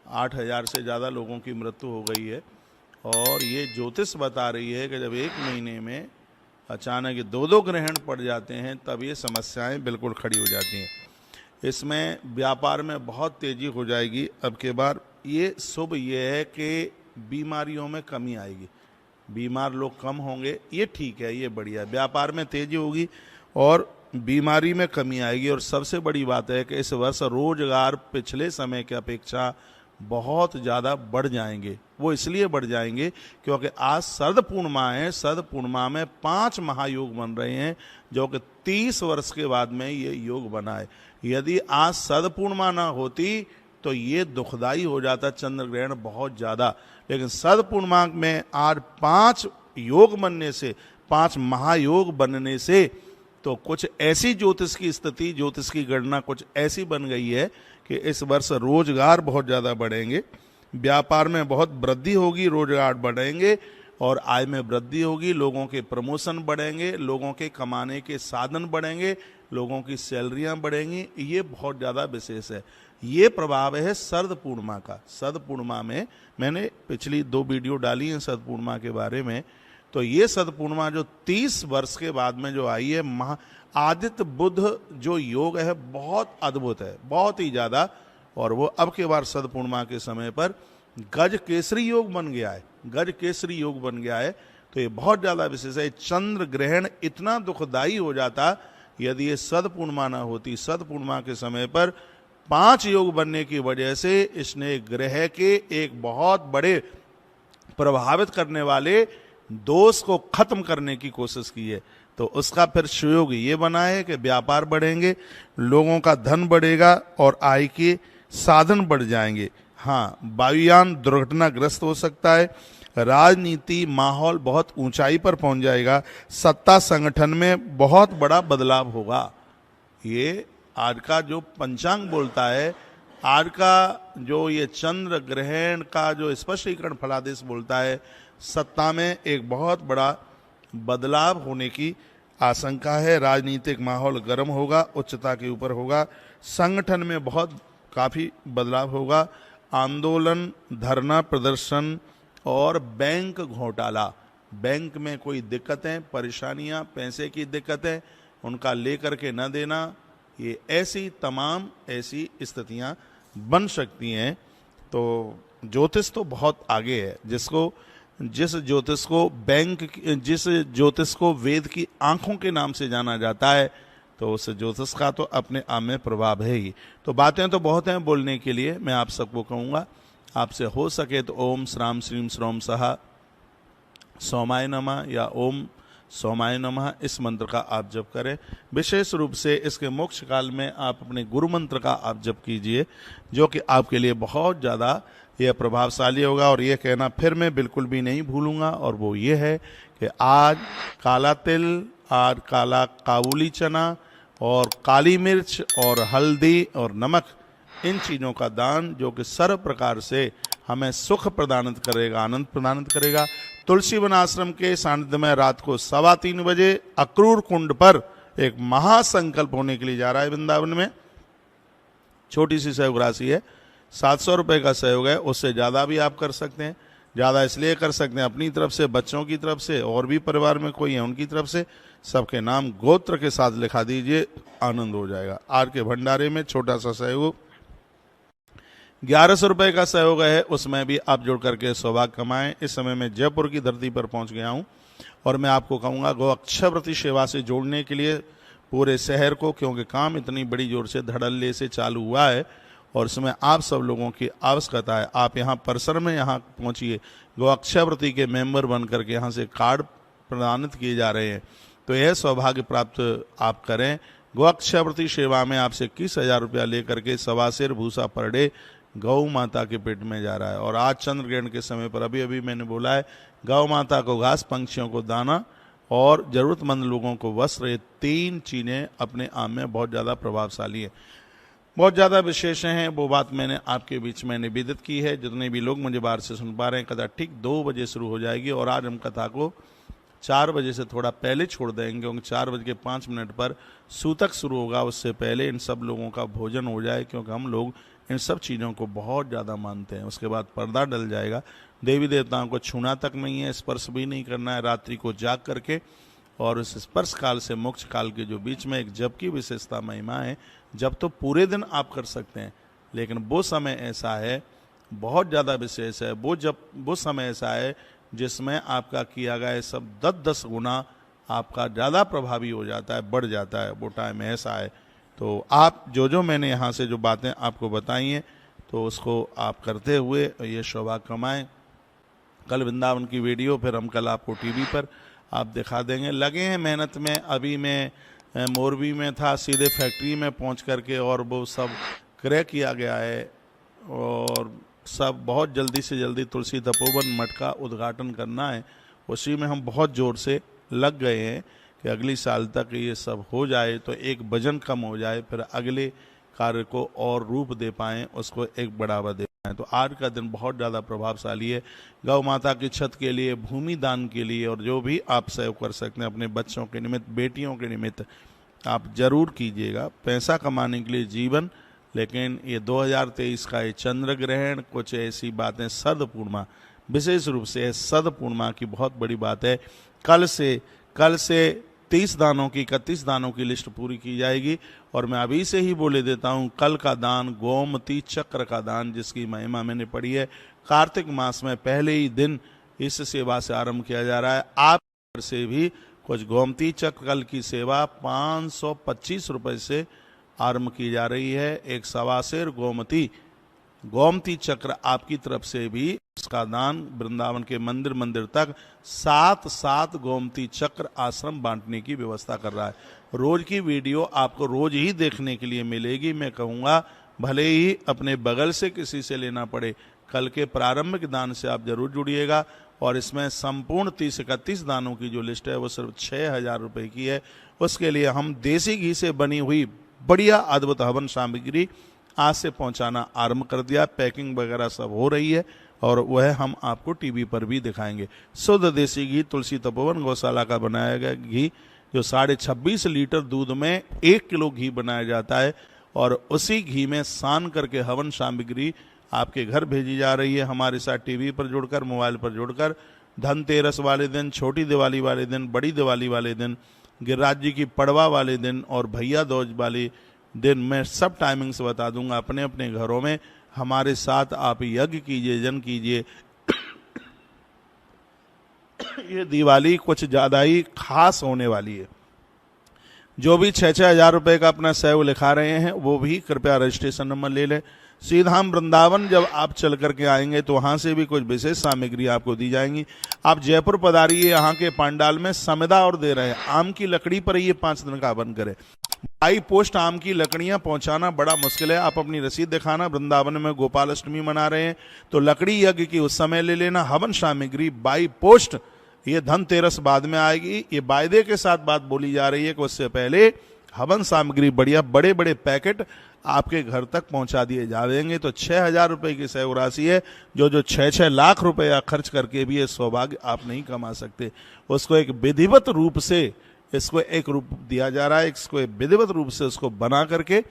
8,000 से ज़्यादा लोगों की मृत्यु हो गई है और ये ज्योतिष बता रही है कि जब 1 महीने में अचानक 2-2 ग्रहण पड़ जाते हैं तब ये समस्याएं बिल्कुल खड़ी हो जाती हैं। इसमें व्यापार में बहुत तेज़ी हो जाएगी। अब के बाद ये शुभ ये है कि बीमारियों में कमी आएगी, बीमार लोग कम होंगे, ये ठीक है, ये बढ़िया है। व्यापार में तेज़ी होगी और बीमारी में कमी आएगी। और सबसे बड़ी बात है कि इस वर्ष रोजगार पिछले समय की अपेक्षा बहुत ज़्यादा बढ़ जाएंगे। वो इसलिए बढ़ जाएंगे क्योंकि आज शरद पूर्णिमा है। शरद पूर्णिमा में 5 महायोग बन रहे हैं जो कि 30 वर्ष के बाद में ये योग बना है। यदि आज शरद पूर्णिमा ना होती तो ये दुखदाई हो जाता चंद्र ग्रहण बहुत ज़्यादा। लेकिन शरद पूर्णिमा में आज 5 योग बनने से, 5 महायोग बनने से तो कुछ ऐसी ज्योतिष की स्थिति, ज्योतिष की गणना कुछ ऐसी बन गई है कि इस वर्ष रोजगार बहुत ज़्यादा बढ़ेंगे। व्यापार में बहुत वृद्धि होगी, रोजगार बढ़ेंगे और आय में वृद्धि होगी, लोगों के प्रमोशन बढ़ेंगे, लोगों के कमाने के साधन बढ़ेंगे, लोगों की सैलरियां बढ़ेंगी। ये बहुत ज़्यादा विशेष है। ये प्रभाव है शरद पूर्णिमा का। शरद पूर्णिमा में मैंने पिछली 2 वीडियो डाली हैं शरद पूर्णिमा के बारे में। तो ये शरद पूर्णिमा जो 30 वर्ष के बाद में जो आई है, आदित्य बुध जो योग है बहुत अद्भुत है, बहुत ही ज़्यादा। और वो अब के बार शरद पूर्णिमा के समय पर गज केसरी योग बन गया है, गज केसरी योग बन गया है। तो ये बहुत ज़्यादा विशेष है। चंद्र ग्रहण इतना दुखदाई हो जाता यदि ये शरद पूर्णिमा ना होती। शरद पूर्णिमा के समय पर 5 योग बनने की वजह से इसने ग्रह के एक बहुत बड़े प्रभावित करने वाले दोष को खत्म करने की कोशिश की है। तो उसका फिर सुयोग ये बना है कि व्यापार बढ़ेंगे, लोगों का धन बढ़ेगा और आय के साधन बढ़ जाएंगे। हाँ, वायुयान दुर्घटनाग्रस्त हो सकता है, राजनीति माहौल बहुत ऊंचाई पर पहुंच जाएगा, सत्ता संगठन में बहुत बड़ा बदलाव होगा। ये आज का जो पंचांग बोलता है, आज का जो ये चंद्र ग्रहण का जो स्पष्टीकरण फलादेश बोलता है, सत्ता में एक बहुत बड़ा बदलाव होने की आशंका है। राजनीतिक माहौल गर्म होगा, उच्चता के ऊपर होगा, संगठन में बहुत काफ़ी बदलाव होगा। आंदोलन, धरना प्रदर्शन और बैंक घोटाला, बैंक में कोई दिक्कतें, परेशानियां, पैसे की दिक्कतें, उनका लेकर के न देना, ये ऐसी तमाम ऐसी स्थितियां बन सकती हैं। तो ज्योतिष तो बहुत आगे है। जिस ज्योतिष को वेद की आंखों के नाम से जाना जाता है, तो उस ज्योतिष का तो अपने आप में प्रभाव है ही। तो बातें तो बहुत हैं बोलने के लिए। मैं आप सबको कहूँगा, आपसे हो सके तो ओम श्राम श्रीम श्रोम सहा सोमाय नमः या ओम सोमाय नमः इस मंत्र का आप जप करें। विशेष रूप से इसके मोक्ष काल में आप अपने गुरु मंत्र का आप जप कीजिए, जो कि आपके लिए बहुत ज़्यादा यह प्रभावशाली होगा। और ये कहना फिर मैं बिल्कुल भी नहीं भूलूंगा, और वो ये है कि आज काला तिल, आज काला काबुली चना और काली मिर्च और हल्दी और नमक, इन चीज़ों का दान, जो कि सर्व प्रकार से हमें सुख प्रदान करेगा, आनंद प्रदान करेगा। तुलसी वन आश्रम के सानिध्य में रात को 3:15 बजे अक्रूर कुंड पर एक महासंकल्प होने के लिए जा रहा है वृंदावन में। छोटी सी सहयोग राशि है, 700 रुपये का सहयोग है। उससे ज़्यादा भी आप कर सकते हैं। ज़्यादा इसलिए कर सकते हैं अपनी तरफ से, बच्चों की तरफ से, और भी परिवार में कोई है उनकी तरफ से, सबके नाम गोत्र के साथ लिखा दीजिए, आनंद हो जाएगा। आज के भंडारे में छोटा सा सहयोग 1100 रुपये का सहयोग है, उसमें भी आप जुड़ करके सौभाग्य कमाएं। इस समय मैं जयपुर की धरती पर पहुंच गया हूं, और मैं आपको कहूँगा गौ अक्षयव्रती सेवा से जोड़ने के लिए पूरे शहर को, क्योंकि काम इतनी बड़ी जोर से धड़ल्ले से चालू हुआ है और इसमें आप सब लोगों की आवश्यकता है। आप यहाँ परिसर में यहाँ पहुँचिए, गौ अक्षयव्रती के मेंबर बन करके यहाँ से कार्ड प्रदानित किए जा रहे हैं। तो यह सौभाग्य प्राप्त आप करें। गौ अक्षयव्रती सेवा में आपसे 21,000 रुपया लेकर के 1.25 सेर भूसा पर डे गौ माता के पेट में जा रहा है। और आज चंद्र ग्रहण के समय पर अभी मैंने बोला है, गौ माता को घास, पंछियों को दाना और जरूरतमंद लोगों को वस्त्र, ये 3 चीज़ें अपने आप में बहुत ज़्यादा प्रभावशाली है, बहुत ज़्यादा विशेष हैं। वो बात मैंने आपके बीच में निवेदित की है। जितने भी लोग मुझे बाहर से सुन पा रहे हैं, कथा ठीक 2 बजे शुरू हो जाएगी, और आज हम कथा को 4 बजे से थोड़ा पहले छोड़ देंगे, क्योंकि 4:05 पर सूतक शुरू होगा। उससे पहले इन सब लोगों का भोजन हो जाए, क्योंकि हम लोग इन सब चीज़ों को बहुत ज़्यादा मानते हैं। उसके बाद पर्दा डल जाएगा। देवी देवताओं को छूना तक नहीं है, स्पर्श भी नहीं करना है। रात्रि को जाग करके, और उस स्पर्श काल से मोक्ष काल के जो बीच में एक जप की विशेषता महिमा है। जब तो पूरे दिन आप कर सकते हैं, लेकिन वो समय ऐसा है, बहुत ज़्यादा विशेष है। वो समय ऐसा है जिसमें आपका किया गया सब 10-10 गुना आपका ज़्यादा प्रभावी हो जाता है, बढ़ जाता है। वो टाइम ऐसा है। तो आप जो मैंने यहाँ से जो बातें आपको बताई हैं, तो उसको आप करते हुए ये सौभाग्य कमाएं। कल वृंदावन की वीडियो फिर हम कल आपको टीवी पर आप दिखा देंगे। लगे हैं मेहनत में। अभी मैं मोरबी में था, सीधे फैक्ट्री में पहुंच करके, और वो सब क्रय किया गया है, और सब बहुत जल्दी से जल्दी तुलसी तपोवन मठ का उद्घाटन करना है। उसी में हम बहुत ज़ोर से लग गए हैं कि अगली साल तक ये सब हो जाए, तो एक वजन कम हो जाए, फिर अगले कार्य को और रूप दे पाएँ, उसको एक बढ़ावा दे है। तो आज का दिन बहुत ज़्यादा प्रभावशाली है। गौ माता की छत के लिए, भूमि दान के लिए और जो भी आप सहयोग कर सकते हैं अपने बच्चों के निमित्त, बेटियों के निमित्त आप जरूर कीजिएगा। पैसा कमाने के लिए जीवन, लेकिन ये 2023 का ये चंद्र ग्रहण, कुछ ऐसी बातें, शरद पूर्णिमा, विशेष रूप से शरद पूर्णिमा की बहुत बड़ी बात है। कल से 30 दानों की, 31 दानों की लिस्ट पूरी की जाएगी। और मैं अभी से ही बोले देता हूँ, कल का दान गोमती चक्र का दान, जिसकी महिमा मैंने पढ़ी है। कार्तिक मास में पहले ही दिन इस सेवा से आरंभ किया जा रहा है। आप से भी कुछ गोमती चक्र कल की सेवा 525 रुपये से आरंभ की जा रही है। एक सवासेर गोमती चक्र आपकी तरफ से भी इसका दान वृंदावन के मंदिर तक 7 गोमती चक्र आश्रम बांटने की व्यवस्था कर रहा है। रोज की वीडियो आपको रोज ही देखने के लिए मिलेगी। मैं कहूँगा भले ही अपने बगल से किसी से लेना पड़े, कल के प्रारंभिक दान से आप जरूर जुड़िएगा। और इसमें संपूर्ण 30-31 दानों की जो लिस्ट है वो सिर्फ 6,000 रुपये की है। उसके लिए हम देसी घी से बनी हुई बढ़िया अद्भुत हवन सामग्री आज से पहुंचाना आरंभ कर दिया। पैकिंग वगैरह सब हो रही है और वह हम आपको टीवी पर भी दिखाएंगे। शुद्ध देसी घी, तुलसी तपोवन गौशाला का बनाया गया घी, जो 26.5 लीटर दूध में 1 किलो घी बनाया जाता है और उसी घी में सान करके हवन सामग्री आपके घर भेजी जा रही है। हमारे साथ टीवी पर जुड़कर, मोबाइल पर जुड़कर धनतेरस वाले दिन, छोटी दिवाली वाले दिन, बड़ी दिवाली वाले दिन, गिरिराज जी की पड़वा वाले दिन और भैया दूज वाले दिन, मैं सब टाइमिंग्स बता दूंगा। अपने अपने घरों में हमारे साथ आप यज्ञ कीजिए, जन कीजिए। ये दिवाली कुछ ज़्यादा ही खास होने वाली है। जो भी 6-6 हज़ार रुपये का अपना सहयोग लिखा रहे हैं वो भी कृपया रजिस्ट्रेशन नंबर ले लें। सीधाम वृंदावन जब आप चल करके आएंगे तो वहाँ से भी कुछ विशेष सामग्री आपको दी जाएंगी। आप जयपुर पधारिए, यहाँ के पंडाल में समिधा और दे रहे हैं। आम की लकड़ी पर ये 5 दिन का हवन करें। बाई पोस्ट आम की लकड़ियां पहुंचाना बड़ा मुश्किल है। आप अपनी रसीद दिखाना। वृंदावन में गोपाल अष्टमी मना रहे हैं तो लकड़ी यज्ञ की उस समय ले लेना। हवन सामग्री बाई पोस्ट, ये धनतेरस बाद में आएगी। ये वायदे के साथ बात बोली जा रही है कि उससे पहले हवन सामग्री बढ़िया बड़े बड़े पैकेट आपके घर तक पहुंचा दिए जाएंगे। तो 6,000 रुपये की सहयोग राशि है। जो 6-6 लाख रुपया खर्च करके भी ये सौभाग्य आप नहीं कमा सकते। उसको एक विधिवत रूप से इसको एक रूप दिया जा रहा है, इसको एक विधिवत रूप से उसको बना करके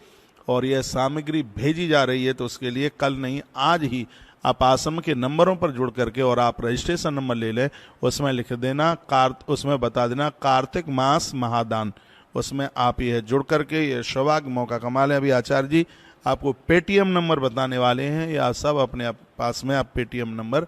और यह सामग्री भेजी जा रही है। तो उसके लिए कल नहीं आज ही आप आश्रम के नंबरों पर जुड़ करके और आप रजिस्ट्रेशन नंबर ले लें, उसमें लिख देना उसमें बता देना कार्तिक मास महादान। उसमें आप यह जुड़ करके ये सौभाग्य मौका कमा लें। अभी आचार्य जी आपको पेटीएम नंबर बताने वाले हैं, या सब अपने पास में आप पेटीएम नंबर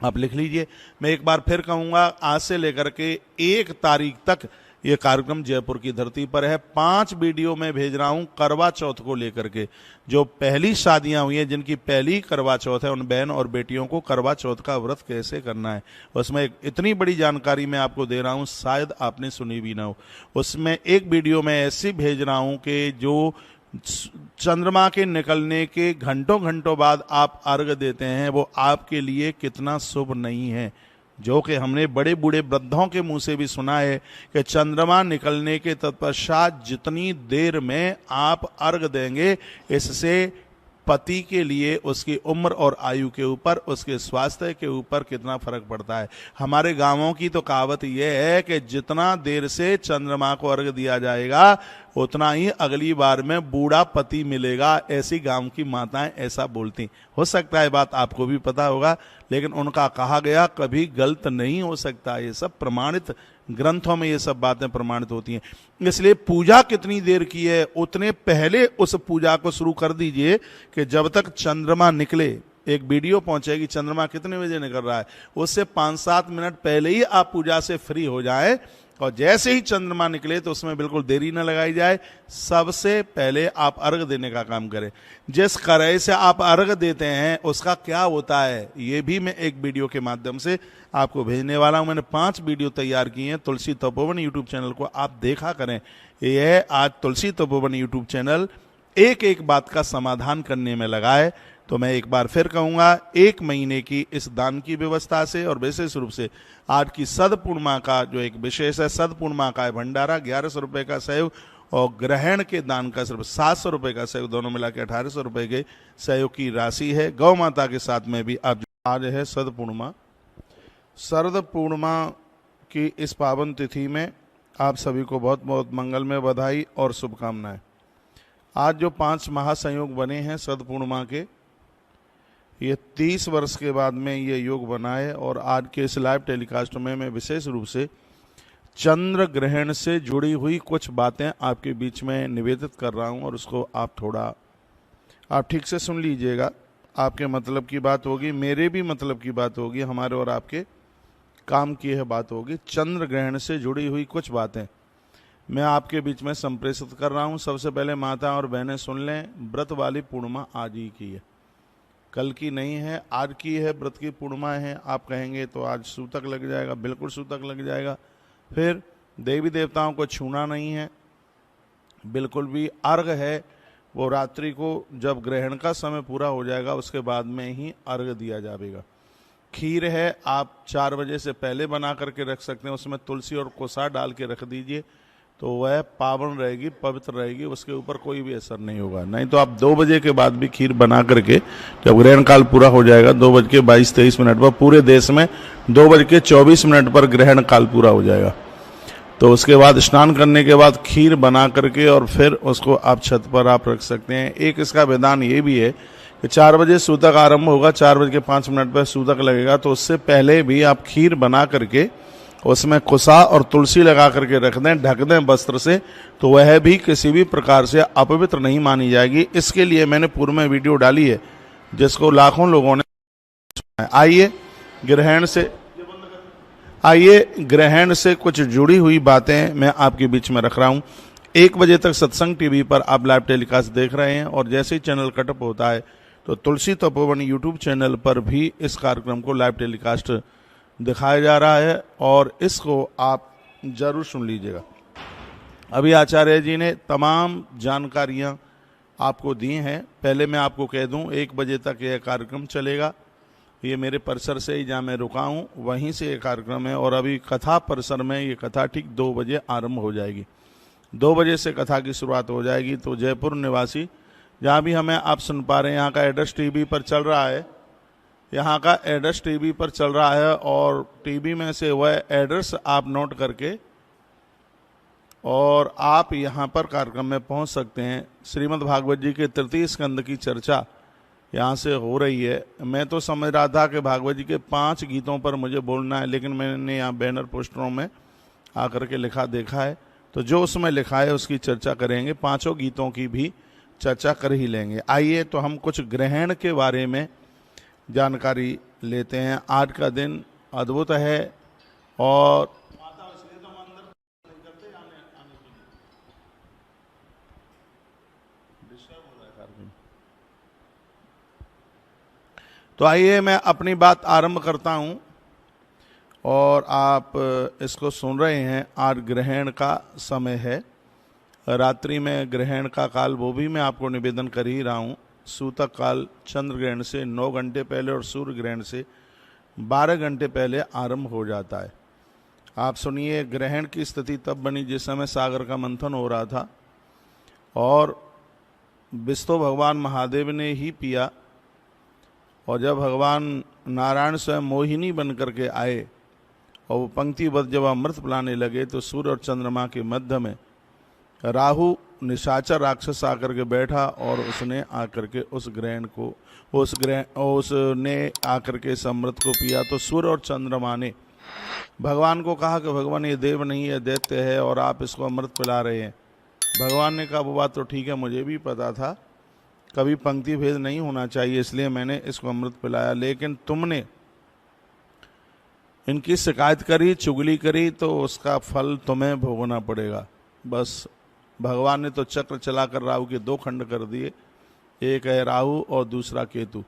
आप लिख लीजिए। मैं एक बार फिर कहूँगा, आज से लेकर के 1 तारीख तक ये कार्यक्रम जयपुर की धरती पर है। 5 वीडियो में भेज रहा हूँ करवा चौथ को लेकर के। जो पहली शादियां हुई हैं, जिनकी पहली करवा चौथ है, उन बहन और बेटियों को करवा चौथ का व्रत कैसे करना है, उसमें इतनी बड़ी जानकारी मैं आपको दे रहा हूँ, शायद आपने सुनी भी ना हो। उसमें एक वीडियो में ऐसी भेज रहा हूँ कि जो चंद्रमा के निकलने के घंटों बाद आप अर्घ देते हैं, वो आपके लिए कितना शुभ नहीं है। जो कि हमने बड़े बूढ़े वृद्धों के मुंह से भी सुना है कि चंद्रमा निकलने के तत्पश्चात जितनी देर में आप अर्घ देंगे, इससे पति के लिए उसकी उम्र और आयु के ऊपर, उसके स्वास्थ्य के ऊपर कितना फर्क पड़ता है। हमारे गांवों की तो कहावत यह है कि जितना देर से चंद्रमा को अर्घ दिया जाएगा उतना ही अगली बार में बूढ़ा पति मिलेगा। ऐसी गांव की माताएं ऐसा बोलती। हो सकता है बात आपको भी पता होगा, लेकिन उनका कहा गया कभी गलत नहीं हो सकता। ये सब प्रमाणित ग्रंथों में ये सब बातें प्रमाणित होती हैं। इसलिए पूजा कितनी देर की है, उतने पहले उस पूजा को शुरू कर दीजिए कि जब तक चंद्रमा निकले। एक वीडियो पहुंचेगी चंद्रमा कितने बजे निकल रहा है, उससे 5-7 मिनट पहले ही आप पूजा से फ्री हो जाए। और जैसे ही चंद्रमा निकले तो उसमें बिल्कुल देरी न लगाई जाए, सबसे पहले आप अर्घ देने का काम करें। जिस कड़ाई से आप अर्घ देते हैं उसका क्या होता है, ये भी मैं एक वीडियो के माध्यम से आपको भेजने वाला हूं। मैंने 5 वीडियो तैयार किए हैं। तुलसी तपोवन यूट्यूब चैनल को आप देखा करें। यह आज तुलसी तपोवन यूट्यूब चैनल एक एक बात का समाधान करने में लगा है। तो मैं एक बार फिर कहूँगा, 1 महीने की इस दान की व्यवस्था से और विशेष रूप से आज की शरद पूर्णिमा का जो एक विशेष है, शरद पूर्णिमा का भंडारा 1100 रुपये का सहयोग और ग्रहण के दान का सिर्फ 700 रुपये का सहयोग, दोनों मिला के 1800 रुपये के सहयोग की राशि है। गौ माता के साथ में भी आप, आज है शरद पूर्णिमा। शरद पूर्णिमा की इस पावन तिथि में आप सभी को बहुत बहुत मंगलमय बधाई और शुभकामनाएं। आज जो 5 महासंयोग बने हैं शरद पूर्णिमा के, ये 30 वर्ष के बाद में ये योग बना है। और आज के इस लाइव टेलीकास्ट में मैं विशेष रूप से चंद्र ग्रहण से जुड़ी हुई कुछ बातें आपके बीच में निवेदित कर रहा हूं, और उसको आप ठीक से सुन लीजिएगा। आपके मतलब की बात होगी, मेरे भी मतलब की बात होगी, हमारे और आपके काम की है बात होगी। चंद्र ग्रहण से जुड़ी हुई कुछ बातें मैं आपके बीच में संप्रेषित कर रहा हूं। सबसे पहले माता और बहनें सुन लें, व्रत वाली पूर्णिमा आज ही की है, कल की नहीं है, आज की है, व्रत की पूर्णिमा है। आप कहेंगे तो आज सूतक लग जाएगा, बिल्कुल सूतक लग जाएगा। फिर देवी देवताओं को छूना नहीं है, बिल्कुल भी। अर्घ है वो रात्रि को जब ग्रहण का समय पूरा हो जाएगा उसके बाद में ही अर्घ दिया जाएगा। खीर है, आप 4 बजे से पहले बना करके रख सकते हैं, उसमें तुलसी और कोसा डाल के रख दीजिए तो वह पावन रहेगी, पवित्र रहेगी, उसके ऊपर कोई भी असर नहीं होगा। नहीं तो आप 2 बजे के बाद भी खीर बना करके, जब ग्रहण काल पूरा हो जाएगा 2:22-23 पर, पूरे देश में 2:24 पर ग्रहण काल पूरा हो जाएगा, तो उसके बाद स्नान करने के बाद खीर बना करके और फिर उसको आप छत पर आप रख सकते हैं। एक इसका विधान ये भी है कि 4 बजे सूतक आरंभ होगा, 4:05 पर सूतक लगेगा, तो उससे पहले भी आप खीर बना करके उसमें कुसा और तुलसी लगा करके रख दें, ढक दें वस्त्र से, तो वह भी किसी भी प्रकार से अपवित्र नहीं मानी जाएगी। इसके लिए मैंने पूर्व में वीडियो डाली है जिसको लाखों लोगों ने। आइए ग्रहण से कुछ जुड़ी हुई बातें मैं आपके बीच में रख रहा हूं। 1 बजे तक सत्संग टीवी पर आप लाइव टेलीकास्ट देख रहे हैं, और जैसे ही चैनल कटअप होता है तो तुलसी तपोवन यूट्यूब चैनल पर भी इस कार्यक्रम को लाइव टेलीकास्ट दिखाया जा रहा है, और इसको आप जरूर सुन लीजिएगा। अभी आचार्य जी ने तमाम जानकारियां आपको दी हैं। पहले मैं आपको कह दूं, 1 बजे तक यह कार्यक्रम चलेगा। ये मेरे परिसर से ही जहाँ मैं रुका हूँ वहीं से ये कार्यक्रम है, और अभी कथा परिसर में ये कथा ठीक 2 बजे आरंभ हो जाएगी। 2 बजे से कथा की शुरुआत हो जाएगी। तो जयपुर निवासी जहाँ भी हमें आप सुन पा रहे हैं, यहाँ का एड्रेस टीवी पर चल रहा है, यहाँ का एड्रेस टीवी पर चल रहा है, और टीवी में से वह एड्रेस आप नोट करके और आप यहाँ पर कार्यक्रम में पहुँच सकते हैं। श्रीमद् भागवत जी के 3य स्कंद की चर्चा यहाँ से हो रही है। मैं तो समझ रहा था कि भागवत जी के 5 गीतों पर मुझे बोलना है, लेकिन मैंने यहाँ बैनर पोस्टरों में आकर के लिखा देखा है, तो जो उसमें लिखा है उसकी चर्चा करेंगे, 5 गीतों की भी चर्चा कर ही लेंगे। आइए तो हम कुछ ग्रहण के बारे में जानकारी लेते हैं। आज का दिन अद्भुत है, और तो आइए मैं अपनी बात आरंभ करता हूं, और आप इसको सुन रहे हैं। आज ग्रहण का समय है, रात्रि में ग्रहण का काल वो भी मैं आपको निवेदन कर ही रहा हूं। सूतक काल चंद्र ग्रहण से 9 घंटे पहले और सूर्य ग्रहण से 12 घंटे पहले आरंभ हो जाता है। आप सुनिए, ग्रहण की स्थिति तब बनी जिस समय सागर का मंथन हो रहा था, और विष्णु भगवान महादेव ने ही पिया, और जब भगवान नारायण स्वयं मोहिनी बन करके आए और वो पंक्तिबद्ध जब अमृत पिलाने लगे, तो सूर्य और चंद्रमा के मध्य में राहु निशाचर राक्षस आकर के बैठा, और उसने आकर के उसने आकर के इस अमृत को पिया। तो सूर्य और चंद्रमा ने भगवान को कहा कि भगवान ये देव नहीं है, दैत्य है, और आप इसको अमृत पिला रहे हैं। भगवान ने कहा वो बात तो ठीक है, मुझे भी पता था, कभी पंक्ति भेद नहीं होना चाहिए, इसलिए मैंने इसको अमृत पिलाया, लेकिन तुमने इनकी शिकायत करी, चुगली करी, तो उसका फल तुम्हें भोगना पड़ेगा। बस भगवान ने तो चक्र चलाकर राहु के 2 खंड कर दिए, एक है राहु और दूसरा केतु।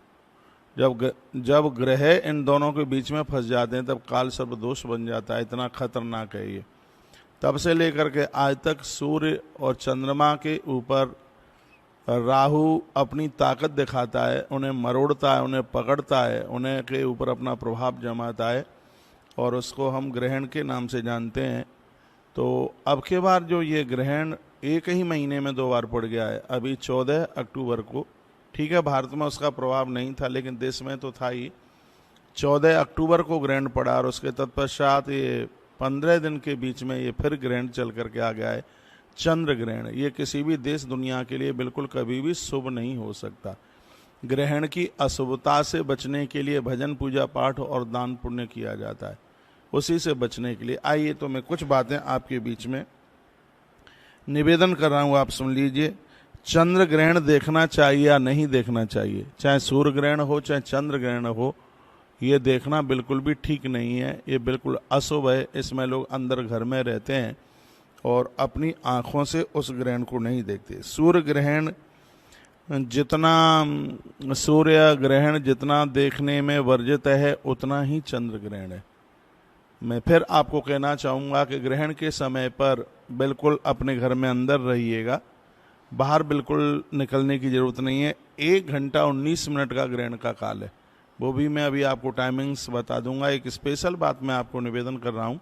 जब ग्रह इन दोनों के बीच में फंस जाते हैं तब काल सर्प दोष बन जाता है, इतना खतरनाक है ये। तब से लेकर के आज तक सूर्य और चंद्रमा के ऊपर राहु अपनी ताकत दिखाता है, उन्हें मरोड़ता है, उन्हें पकड़ता है, उन्हें के ऊपर अपना प्रभाव जमाता है, और उसको हम ग्रहण के नाम से जानते हैं। तो अब के बार जो ये ग्रहण एक ही महीने में 2 बार पड़ गया है। अभी 14 अक्टूबर को, ठीक है भारत में उसका प्रभाव नहीं था लेकिन देश में तो था ही, 14 अक्टूबर को ग्रहण पड़ा और उसके तत्पश्चात ये 15 दिन के बीच में ये फिर ग्रहण चल करके आ गया है, चंद्र ग्रहण। ये किसी भी देश दुनिया के लिए बिल्कुल कभी भी शुभ नहीं हो सकता। ग्रहण की अशुभता से बचने के लिए भजन पूजा पाठ और दान पुण्य किया जाता है, उसी से बचने के लिए। आइए तो मैं कुछ बातें आपके बीच में निवेदन कर रहा हूँ, आप सुन लीजिए। चंद्र ग्रहण देखना चाहिए या नहीं देखना चाहिए, चाहे सूर्य ग्रहण हो चाहे चंद्र ग्रहण हो, ये देखना बिल्कुल भी ठीक नहीं है, ये बिल्कुल अशुभ है। इसमें लोग अंदर घर में रहते हैं और अपनी आंखों से उस ग्रहण को नहीं देखते। सूर्य ग्रहण जितना देखने में वर्जित है उतना ही चंद्र ग्रहण है। मैं फिर आपको कहना चाहूँगा कि ग्रहण के समय पर बिल्कुल अपने घर में अंदर रहिएगा, बाहर बिल्कुल निकलने की ज़रूरत नहीं है। 1 घंटा 19 मिनट का ग्रहण का काल है, वो भी मैं अभी आपको टाइमिंग्स बता दूंगा। एक स्पेशल बात मैं आपको निवेदन कर रहा हूँ,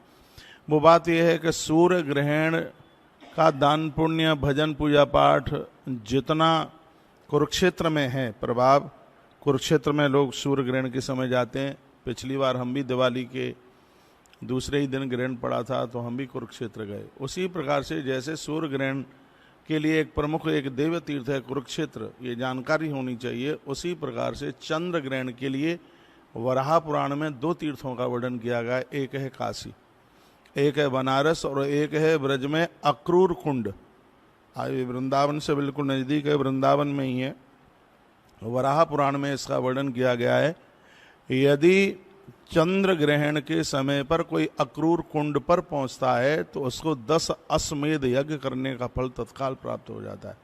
वो बात यह है कि सूर्य ग्रहण का दान पुण्य भजन पूजा पाठ जितना कुरुक्षेत्र में है प्रभाव, कुरुक्षेत्र में लोग सूर्य ग्रहण के समय जाते हैं। पिछली बार हम भी दिवाली के दूसरे ही दिन ग्रहण पड़ा था तो हम भी कुरुक्षेत्र गए। उसी प्रकार से जैसे सूर्य ग्रहण के लिए एक प्रमुख एक देव तीर्थ है कुरुक्षेत्र, ये जानकारी होनी चाहिए, उसी प्रकार से चंद्र ग्रहण के लिए वराह पुराण में 2 तीर्थों का वर्णन किया गया है। एक है काशी, एक है बनारस और एक है ब्रज में अक्रूर कुंड। वृंदावन से बिल्कुल नज़दीक है, वृंदावन में ही है। वराह पुराण में इसका वर्णन किया गया है। यदि चंद्र ग्रहण के समय पर कोई अक्रूर कुंड पर पहुंचता है तो उसको 10 अश्वमेध यज्ञ करने का फल तत्काल प्राप्त हो जाता है।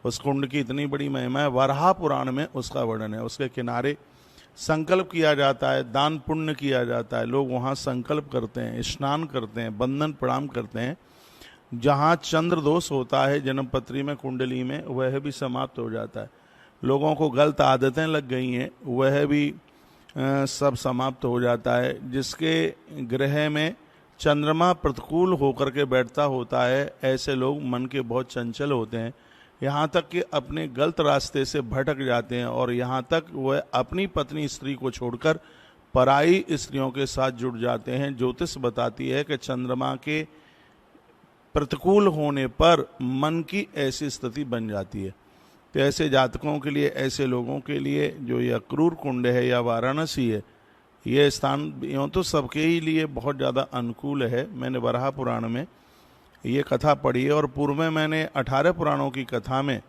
उस कुंड की इतनी बड़ी महिमा है, वराह पुराण में उसका वर्णन है। उसके किनारे संकल्प किया जाता है, दान पुण्य किया जाता है, लोग वहाँ संकल्प करते हैं, स्नान करते हैं, बंदन प्रणाम करते हैं। जहाँ चंद्र दोष होता है जन्मपत्री में कुंडली में, वह भी समाप्त हो जाता है। लोगों को गलत आदतें लग गई हैं, वह भी सब समाप्त हो जाता है। जिसके ग्रह में चंद्रमा प्रतिकूल होकर के बैठता होता है, ऐसे लोग मन के बहुत चंचल होते हैं, यहाँ तक कि अपने गलत रास्ते से भटक जाते हैं और यहाँ तक वह अपनी पत्नी स्त्री को छोड़कर पराई स्त्रियों के साथ जुड़ जाते हैं। ज्योतिष बताती है कि चंद्रमा के प्रतिकूल होने पर मन की ऐसी स्थिति बन जाती है। तो ऐसे जातकों के लिए, ऐसे लोगों के लिए जो ये अक्रूर कुंड है या वाराणसी है, ये स्थान यूँ तो सबके ही लिए बहुत ज़्यादा अनुकूल है। मैंने वराह पुराण में ये कथा पढ़ी है और पूर्व में मैंने 18 पुराणों की कथा में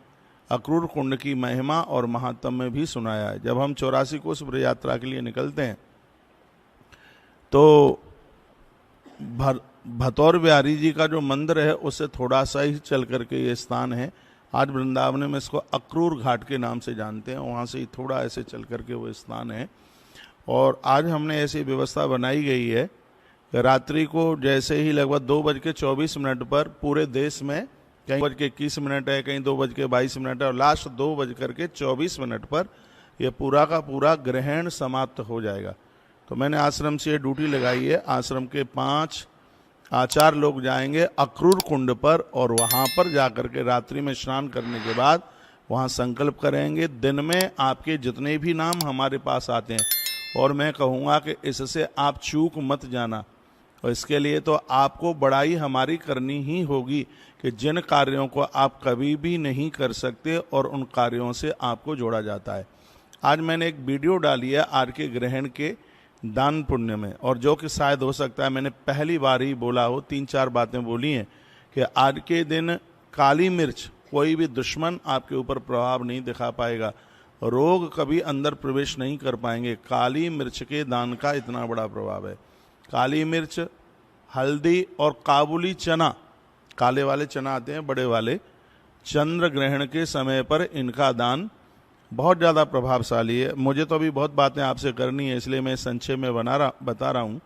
अक्रूर कुंड की महिमा और महात्म्य भी सुनाया है। जब हम 84 कोस ब्रज यात्रा के लिए निकलते हैं तो भतौर बिहारी जी का जो मंदिर है उससे थोड़ा सा ही चल करके ये स्थान है। आज वृंदावन में इसको अक्रूर घाट के नाम से जानते हैं, वहाँ से ही थोड़ा ऐसे चल करके वो स्थान है। और आज हमने ऐसी व्यवस्था बनाई गई है कि रात्रि को जैसे ही लगभग 2:24 पर पूरे देश में, कहीं 2:21 है, कहीं 2:22 है और लास्ट 2:24 पर यह पूरा का पूरा ग्रहण समाप्त हो जाएगा। तो मैंने आश्रम से ये ड्यूटी लगाई है, आश्रम के 5 आचार्य लोग जाएंगे अक्रूर कुंड पर और वहाँ पर जाकर के रात्रि में स्नान करने के बाद वहाँ संकल्प करेंगे। दिन में आपके जितने भी नाम हमारे पास आते हैं, और मैं कहूँगा कि इससे आप चूक मत जाना, और इसके लिए तो आपको बड़ाई हमारी करनी ही होगी कि जिन कार्यों को आप कभी भी नहीं कर सकते और उन कार्यों से आपको जोड़ा जाता है। आज मैंने एक वीडियो डाली है आज के ग्रहण के दान पुण्य में, और जो कि शायद हो सकता है मैंने पहली बार ही बोला हो, 3-4 बातें बोली हैं कि आज के दिन काली मिर्च, कोई भी दुश्मन आपके ऊपर प्रभाव नहीं दिखा पाएगा, रोग कभी अंदर प्रवेश नहीं कर पाएंगे। काली मिर्च के दान का इतना बड़ा प्रभाव है। काली मिर्च, हल्दी और काबुली चना, काले वाले चना आते हैं बड़े वाले, चंद्र ग्रहण के समय पर इनका दान बहुत ज़्यादा प्रभावशाली है। मुझे तो अभी बहुत बातें आपसे करनी है, इसलिए मैं संक्षेप में बता रहा हूँ।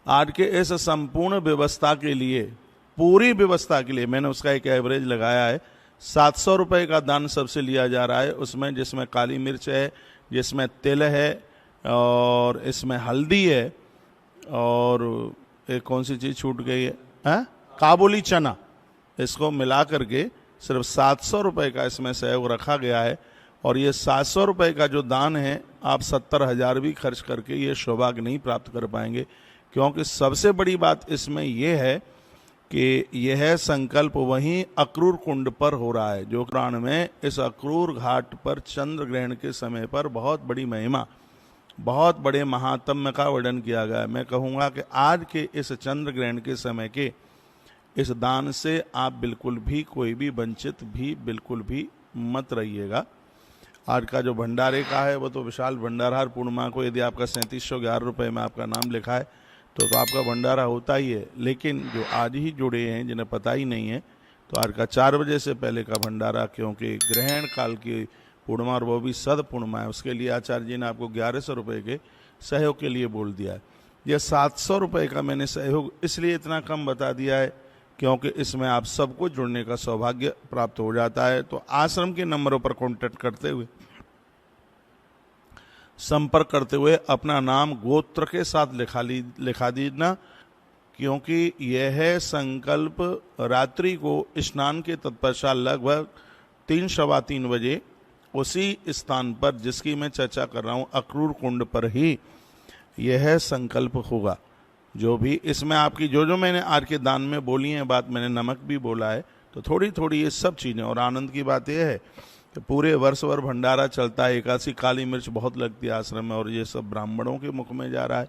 आज के इस संपूर्ण व्यवस्था के लिए, पूरी व्यवस्था के लिए मैंने उसका एक एवरेज लगाया है। 700 रुपये का दान सबसे लिया जा रहा है, उसमें जिसमें काली मिर्च है, जिसमें तिल है और इसमें हल्दी है और एक कौन सी चीज़ छूट गई है, काबुली चना, इसको मिला करके सिर्फ 700 रुपये का इसमें सहयोग रखा गया है। और ये 700 रुपये का जो दान है, आप 70,000 भी खर्च करके ये सौभाग्य नहीं प्राप्त कर पाएंगे, क्योंकि सबसे बड़ी बात इसमें यह है कि यह संकल्प वहीं अक्रूर कुंड पर हो रहा है, जो पुराण में इस अक्रूर घाट पर चंद्र ग्रहण के समय पर बहुत बड़ी महिमा, बहुत बड़े महात्म्य का वर्णन किया गया है। मैं कहूँगा कि आज के इस चंद्र ग्रहण के समय के इस दान से आप बिल्कुल भी कोई भी वंचित भी बिल्कुल भी मत रहिएगा। आज का जो भंडारे का है वो तो विशाल भंडारा, हर पूर्णिमा को यदि आपका 3711 रुपये में आपका नाम लिखा है तो आपका भंडारा होता ही है। लेकिन जो आज ही जुड़े हैं, जिन्हें पता ही नहीं है, तो आज का 4 बजे से पहले का भंडारा, क्योंकि ग्रहण काल की पूर्णिमा और वो भी सद पूर्णिमा है, उसके लिए आचार्य जी ने आपको 1100 रुपये के सहयोग के लिए बोल दिया है। यह 700 रुपये का मैंने सहयोग इसलिए इतना कम बता दिया है क्योंकि इसमें आप सबको जुड़ने का सौभाग्य प्राप्त हो जाता है। तो आश्रम के नंबरों पर कांटेक्ट करते हुए, संपर्क करते हुए अपना नाम गोत्र के साथ लिखा दीजिए, क्योंकि यह संकल्प रात्रि को स्नान के तत्पश्चात लगभग 3-3:15 बजे उसी स्थान पर जिसकी मैं चर्चा कर रहा हूँ, अक्रूर कुंड पर ही यह संकल्प होगा। जो भी इसमें आपकी जो मैंने आज के दान में बोली है बात, मैंने नमक भी बोला है, तो थोड़ी थोड़ी ये सब चीज़ें। और आनंद की बात यह है कि पूरे वर्ष भर भंडारा चलता है, एकादशी काली मिर्च बहुत लगती है आश्रम में, और ये सब ब्राह्मणों के मुख में जा रहा है,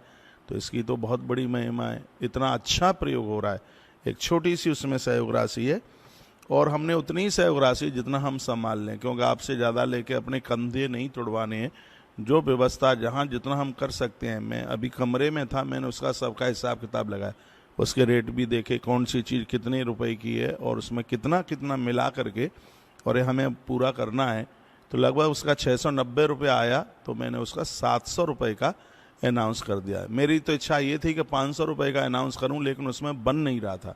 तो इसकी तो बहुत बड़ी महिमा है। इतना अच्छा प्रयोग हो रहा है। एक छोटी सी उसमें सहयोग राशि है, और हमने उतनी ही सहयोग राशि जितना हम संभाल लें, क्योंकि आपसे ज़्यादा लेके अपने कंधे नहीं तुड़वाने हैं। जो व्यवस्था जहाँ जितना हम कर सकते हैं, मैं अभी कमरे में था, मैंने उसका सबका हिसाब किताब लगाया, उसके रेट भी देखे, कौन सी चीज़ कितने रुपए की है और उसमें कितना कितना मिला करके और ये हमें पूरा करना है। तो लगभग उसका 690 रुपये आया, तो मैंने उसका 700 रुपये का अनाउंस कर दिया। मेरी तो इच्छा ये थी कि 500 रुपये का अनाउंस करूं, लेकिन उसमें बन नहीं रहा था,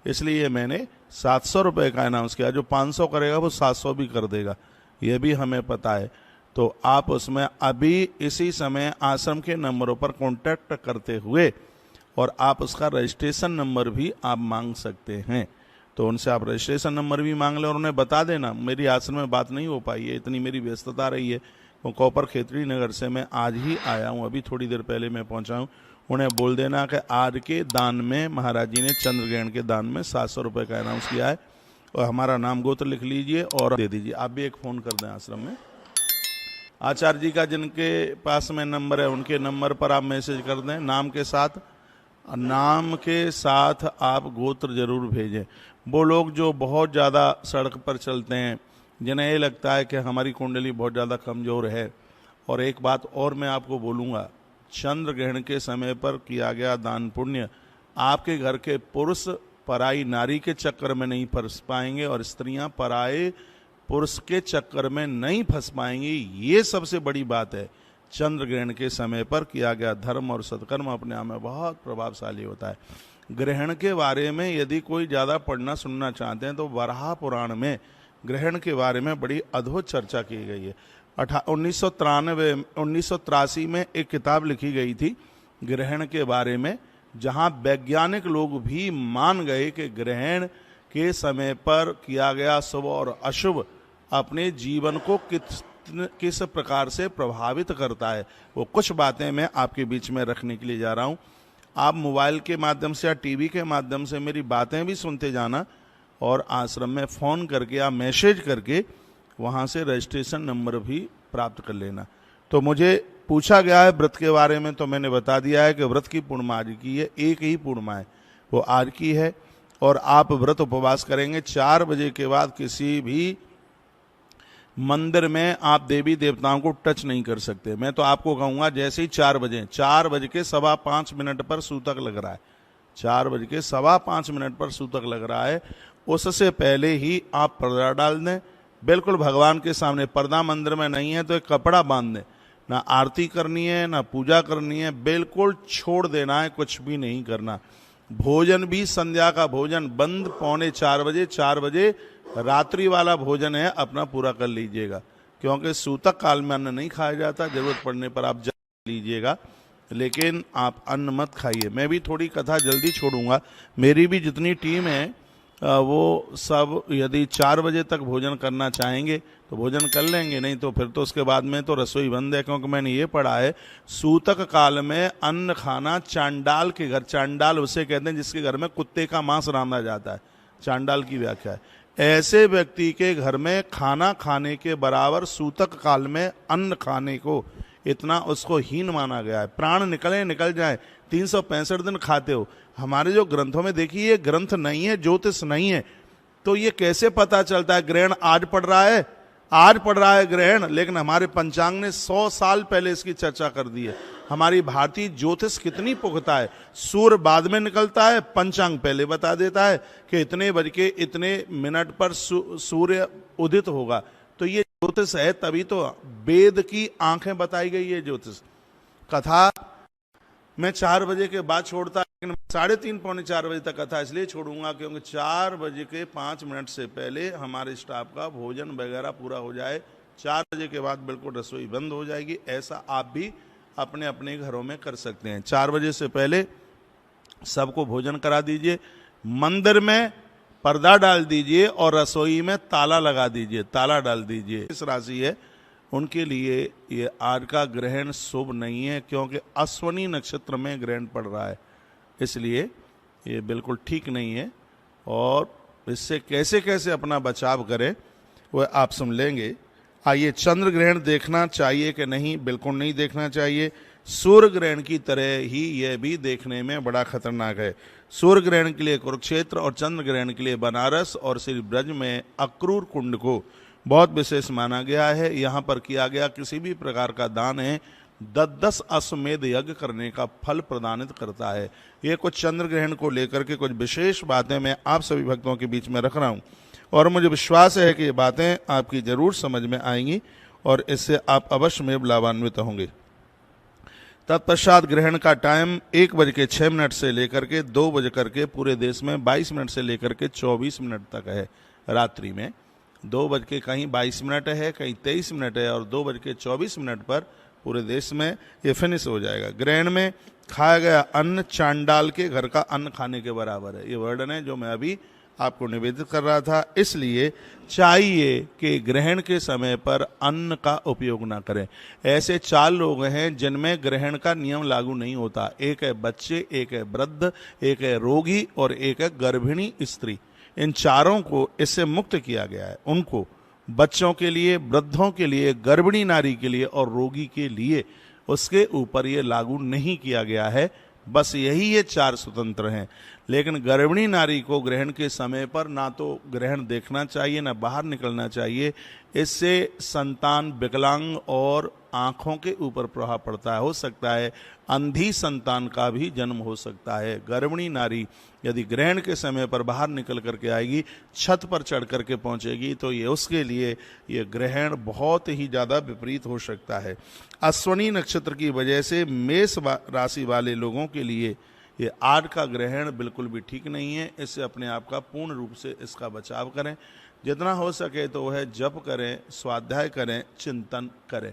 इसलिए मैंने 700 रुपये का अनाउंस किया। जो 500 करेगा वो 700 भी कर देगा, ये भी हमें पता है। तो आप उसमें अभी इसी समय आश्रम के नंबरों पर कांटेक्ट करते हुए, और आप उसका रजिस्ट्रेशन नंबर भी आप मांग सकते हैं। तो उनसे आप रजिस्ट्रेशन नंबर भी मांग लें और उन्हें बता देना मेरी आश्रम में बात नहीं हो पाई है, इतनी मेरी व्यस्तता रही है। तो कॉपर खेतड़ी नगर से मैं आज ही आया हूँ, अभी थोड़ी देर पहले मैं पहुँचा हूँ। उन्हें बोल देना कि आज के दान में महाराज जी ने चंद्र ग्रहण के दान में 700 रुपये का अनाउंस किया है, और हमारा नाम गोत्र लिख लीजिए और दे दीजिए। आप भी एक फ़ोन कर दें आश्रम में, आचार्य जी का जिनके पास में नंबर है उनके नंबर पर आप मैसेज कर दें, नाम के साथ आप गोत्र जरूर भेजें। वो लोग जो बहुत ज़्यादा सड़क पर चलते हैं, जिन्हें ये लगता है कि हमारी कुंडली बहुत ज़्यादा कमज़ोर है। और एक बात और मैं आपको बोलूँगा, चंद्र ग्रहण के समय पर किया गया दान पुण्य आपके घर के पुरुष पराई नारी के चक्कर में नहीं फंस पाएंगे, और स्त्रियां पराए पुरुष के चक्कर में नहीं फंस पाएंगी। ये सबसे बड़ी बात है। चंद्र ग्रहण के समय पर किया गया धर्म और सत्कर्म अपने आप में बहुत प्रभावशाली होता है। ग्रहण के बारे में यदि कोई ज़्यादा पढ़ना सुनना चाहते हैं तो वराह पुराण में ग्रहण के बारे में बड़ी अद्भुत चर्चा की गई है। 1983 में एक किताब लिखी गई थी ग्रहण के बारे में, जहां वैज्ञानिक लोग भी मान गए कि ग्रहण के समय पर किया गया शुभ और अशुभ अपने जीवन को किस प्रकार से प्रभावित करता है। वो कुछ बातें मैं आपके बीच में रखने के लिए जा रहा हूं। आप मोबाइल के माध्यम से या टीवी के माध्यम से मेरी बातें भी सुनते जाना, और आश्रम में फ़ोन करके या मैसेज करके वहाँ से रजिस्ट्रेशन नंबर भी प्राप्त कर लेना। तो मुझे पूछा गया है व्रत के बारे में, तो मैंने बता दिया है कि व्रत की पूर्णिमा आज की है, एक ही पूर्णिमा है वो आज की है। और आप व्रत उपवास करेंगे 4 बजे के बाद किसी भी मंदिर में आप देवी देवताओं को टच नहीं कर सकते। मैं तो आपको कहूँगा जैसे ही 4 बजे 4:05 पर सूतक लग रहा है, 4:05 पर सूतक लग रहा है, उससे पहले ही आप पर्दा डाल दें। बिल्कुल भगवान के सामने, पर्दा मंदिर में नहीं है तो एक कपड़ा बांध दें, ना आरती करनी है ना पूजा करनी है, बिल्कुल छोड़ देना है, कुछ भी नहीं करना। भोजन भी संध्या का भोजन बंद 3:45 बजे, 4 बजे रात्रि वाला भोजन है अपना पूरा कर लीजिएगा, क्योंकि सूतक काल में अन्न नहीं खाया जाता। जरूरत पड़ने पर आप जल लीजिएगा, लेकिन आप अन्न मत खाइए। मैं भी थोड़ी कथा जल्दी छोड़ूंगा, मेरी भी जितनी टीम है वो सब यदि 4 बजे तक भोजन करना चाहेंगे तो भोजन कर लेंगे, नहीं तो फिर तो उसके बाद में तो रसोई बंद है। क्योंकि मैंने ये पढ़ा है सूतक काल में अन्न खाना चांडाल के घर, चांडाल उसे कहते हैं जिसके घर में कुत्ते का मांस रांधा जाता है, चांडाल की व्याख्या है। ऐसे व्यक्ति के घर में खाना खाने के बराबर सूतक काल में अन्न खाने को इतना उसको हीन माना गया है। प्राण निकले निकल जाए, 365 दिन खाते हो। हमारे जो ग्रंथों में देखिए, ये ग्रंथ नहीं है, ज्योतिष नहीं है, तो ये कैसे पता चलता है? ग्रहण आज पड़ रहा है, आज पड़ रहा है ग्रहण, लेकिन हमारे पंचांग ने 100 साल पहले इसकी चर्चा कर दी है। हमारी भारतीय ज्योतिष कितनी पुख्ता है। सूर्य बाद में निकलता है, पंचांग पहले बता देता है कि इतने बज के इतने मिनट पर सूर्य उदित होगा। तो ये ज्योतिष है, तभी तो वेद की आंखें बताई गई है ज्योतिष। कथा मैं 4 बजे के बाद छोड़ता, लेकिन 3:30 पौने 4 बजे तक कथा इसलिए छोड़ूंगा क्योंकि 4 बजे के 5 मिनट से पहले हमारे स्टाफ का भोजन वगैरह पूरा हो जाए। 4 बजे के बाद बिल्कुल रसोई बंद हो जाएगी। ऐसा आप भी अपने अपने घरों में कर सकते हैं। 4 बजे से पहले सबको भोजन करा दीजिए, मंदिर में पर्दा डाल दीजिए और रसोई में ताला लगा दीजिए, ताला डाल दीजिए। इस राशि है उनके लिए ये आज का ग्रहण शुभ नहीं है, क्योंकि अश्वनी नक्षत्र में ग्रहण पड़ रहा है, इसलिए ये बिल्कुल ठीक नहीं है। और इससे कैसे कैसे अपना बचाव करें वह आप सुन लेंगे। आइए, चंद्र ग्रहण देखना चाहिए कि नहीं? बिल्कुल नहीं देखना चाहिए। सूर्य ग्रहण की तरह ही यह भी देखने में बड़ा खतरनाक है। सूर्य ग्रहण के लिए कुरुक्षेत्र और चंद्र ग्रहण के लिए बनारस और श्री ब्रज में अक्रूर कुंड को बहुत विशेष माना गया है। यहाँ पर किया गया किसी भी प्रकार का दान है 10 अश्वमेध यज्ञ करने का फल प्रदानित करता है। ये कुछ चंद्र ग्रहण को लेकर के कुछ विशेष बातें मैं आप सभी भक्तों के बीच में रख रहा हूँ, और मुझे विश्वास है कि ये बातें आपकी जरूर समझ में आएंगी और इससे आप अवश्य में लाभान्वित होंगे। तत्पश्चात ग्रहण का टाइम 1:06 से लेकर के 2 के पूरे देश में 22 मिनट से लेकर के 24 मिनट तक है। रात्रि में 2 कहीं 22 मिनट है, कहीं 23 मिनट है, और 2:24 पर पूरे देश में ये फिनिश हो जाएगा। ग्रहण में खाया गया अन्न चांडाल के घर का अन्न खाने के बराबर है। ये वर्णन है जो मैं अभी आपको निवेदित कर रहा था। इसलिए चाहिए कि ग्रहण के समय पर अन्न का उपयोग ना करें। ऐसे 4 लोग हैं जिनमें ग्रहण का नियम लागू नहीं होता। एक है बच्चे, एक है वृद्ध, एक है रोगी और एक है गर्भिणी स्त्री। इन चारों को इससे मुक्त किया गया है। उनको बच्चों के लिए, वृद्धों के लिए, गर्भिणी नारी के लिए और रोगी के लिए उसके ऊपर ये लागू नहीं किया गया है। बस यही ये 4 स्वतंत्र हैं। लेकिन गर्भिणी नारी को ग्रहण के समय पर ना तो ग्रहण देखना चाहिए, ना बाहर निकलना चाहिए। इससे संतान विकलांग और आंखों के ऊपर प्रभाव पड़ता है। हो सकता है अंधी संतान का भी जन्म हो सकता है। गर्भिणी नारी यदि ग्रहण के समय पर बाहर निकल करके आएगी, छत पर चढ़ करके पहुंचेगी, तो ये उसके लिए ये ग्रहण बहुत ही ज़्यादा विपरीत हो सकता है। अश्वनी नक्षत्र की वजह से मेष राशि वाले लोगों के लिए ये आज का ग्रहण बिल्कुल भी ठीक नहीं है। इससे अपने आप का पूर्ण रूप से इसका बचाव करें। जितना हो सके तो वह जप करें, स्वाध्याय करें, चिंतन करें।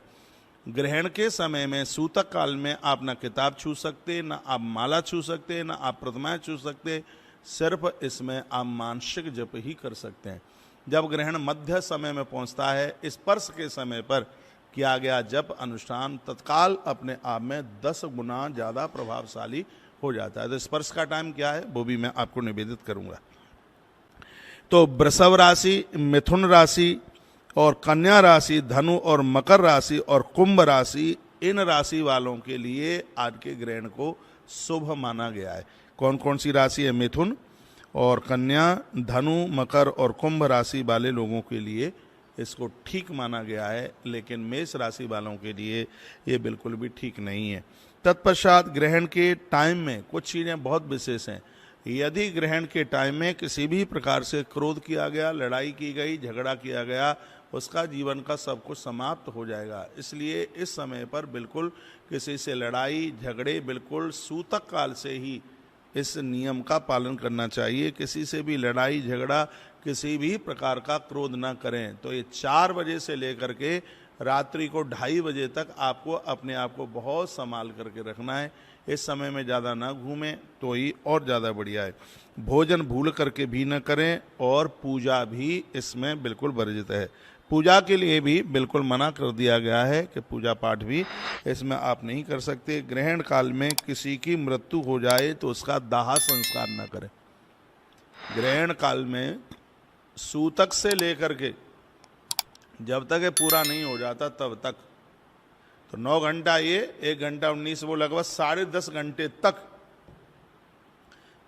ग्रहण के समय में सूतक काल में आप ना किताब छू सकते, ना आप माला छू सकते, ना आप प्रतिमाएं छू सकते। सिर्फ इसमें आप मानसिक जप ही कर सकते हैं। जब ग्रहण मध्य समय में पहुंचता है, स्पर्श के समय पर किया गया जप अनुष्ठान तत्काल अपने आप में 10 गुना ज़्यादा प्रभावशाली हो जाता है। तो स्पर्श का टाइम क्या है वो भी मैं आपको निवेदित करूंगा। तो वृषभ राशि, मिथुन राशि और कन्या राशि, धनु और मकर राशि और कुंभ राशि, इन राशि वालों के लिए आज के ग्रहण को शुभ माना गया है। कौन कौन सी राशि है? मिथुन और कन्या, धनु, मकर और कुंभ राशि वाले लोगों के लिए इसको ठीक माना गया है, लेकिन मेष राशि वालों के लिए ये बिल्कुल भी ठीक नहीं है। तत्पश्चात ग्रहण के टाइम में कुछ चीज़ें बहुत विशेष हैं। यदि ग्रहण के टाइम में किसी भी प्रकार से क्रोध किया गया, लड़ाई की गई, झगड़ा किया गया, उसका जीवन का सब कुछ समाप्त हो जाएगा। इसलिए इस समय पर बिल्कुल किसी से लड़ाई झगड़े बिल्कुल सूतक काल से ही इस नियम का पालन करना चाहिए। किसी से भी लड़ाई झगड़ा, किसी भी प्रकार का क्रोध ना करें। तो ये 4 बजे से लेकर के रात्रि को 2:30 बजे तक आपको अपने आप को बहुत संभाल करके रखना है। इस समय में ज़्यादा ना घूमें तो ही और ज़्यादा बढ़िया है। भोजन भूल करके भी न करें और पूजा भी इसमें बिल्कुल वर्जित है। पूजा के लिए भी बिल्कुल मना कर दिया गया है कि पूजा पाठ भी इसमें आप नहीं कर सकते। ग्रहण काल में किसी की मृत्यु हो जाए तो उसका दाह संस्कार न करें। ग्रहण काल में सूतक से लेकर के जब तक ये पूरा नहीं हो जाता तब तक, तो 9 घंटा ये, 1 घंटा 19, वो लगभग 10.5 घंटे तक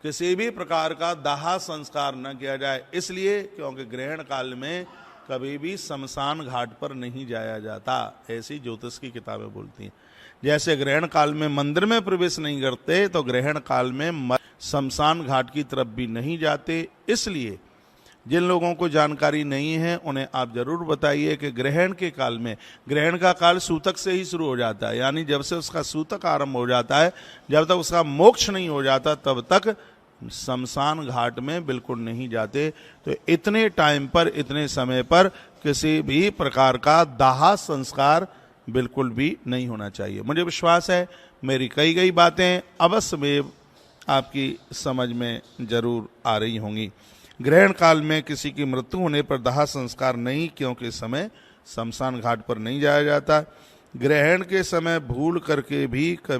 किसी भी प्रकार का दाह संस्कार न किया जाए। इसलिए क्योंकि ग्रहण काल में कभी भी शमशान घाट पर नहीं जाया जाता, ऐसी ज्योतिष की किताबें बोलती हैं। जैसे ग्रहण काल में मंदिर में प्रवेश नहीं करते, तो ग्रहण काल में शमशान घाट की तरफ भी नहीं जाते। इसलिए जिन लोगों को जानकारी नहीं है उन्हें आप जरूर बताइए कि ग्रहण के काल में, ग्रहण का काल सूतक से ही शुरू हो जाता है, यानी जब से उसका सूतक आरंभ हो जाता है, जब तक उसका मोक्ष नहीं हो जाता तब तक शमशान घाट में बिल्कुल नहीं जाते। तो इतने टाइम पर, इतने समय पर किसी भी प्रकार का दाह संस्कार बिल्कुल भी नहीं होना चाहिए। मुझे विश्वास है मेरी कही गई बातें अवश्य में आपकी समझ में जरूर आ रही होंगी। ग्रहण काल में किसी की मृत्यु होने पर दाह संस्कार नहीं, क्योंकि इस समय शमशान घाट पर नहीं जाया जाता। ग्रहण के समय भूल करके भी कभी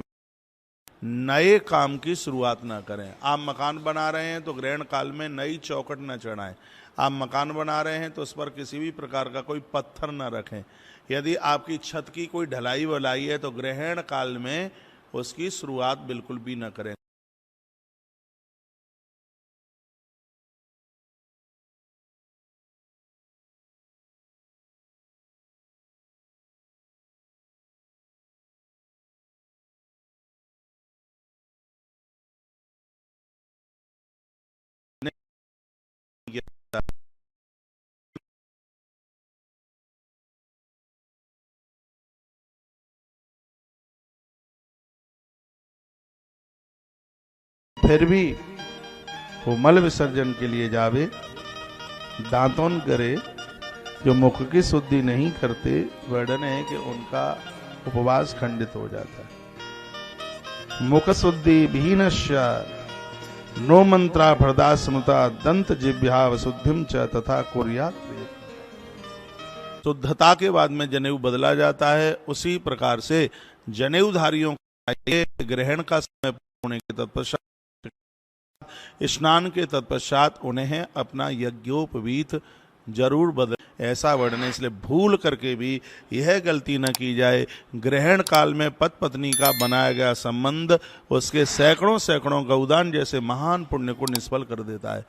नए काम की शुरुआत ना करें। आप मकान बना रहे हैं तो ग्रहण काल में नई चौखट न चढ़ाएं। आप मकान बना रहे हैं तो उस पर किसी भी प्रकार का कोई पत्थर न रखें। यदि आपकी छत की कोई ढलाई वलाई है तो ग्रहण काल में उसकी शुरुआत बिल्कुल भी न करें। फिर भी वो मल विसर्जन के लिए जावे, दांतोन करे, जो मुख की शुद्धि नहीं करते, वर्णन है कि उनका उपवास खंडित हो जाता है। मुख शुद्धि विहीनस्य नो मंत्रा भरदा स्मृता दंत जिह्वा शुद्धिम च तथा कुर्यात्। शुद्धता के बाद में जनेऊ बदला जाता है, उसी प्रकार से जनेऊधारियों को ग्रहण का समय होने के तत्पश्चात, स्नान के तत्पश्चात उन्हें अपना यज्ञोपवीत जरूर बदल। ऐसा वर्णन, इसलिए भूल करके भी यह गलती न की जाए। ग्रहण काल में पति पत्नी का बनाया गया संबंध उसके सैकड़ों सैकड़ों गौदान जैसे महान पुण्य को निष्फल कर देता है।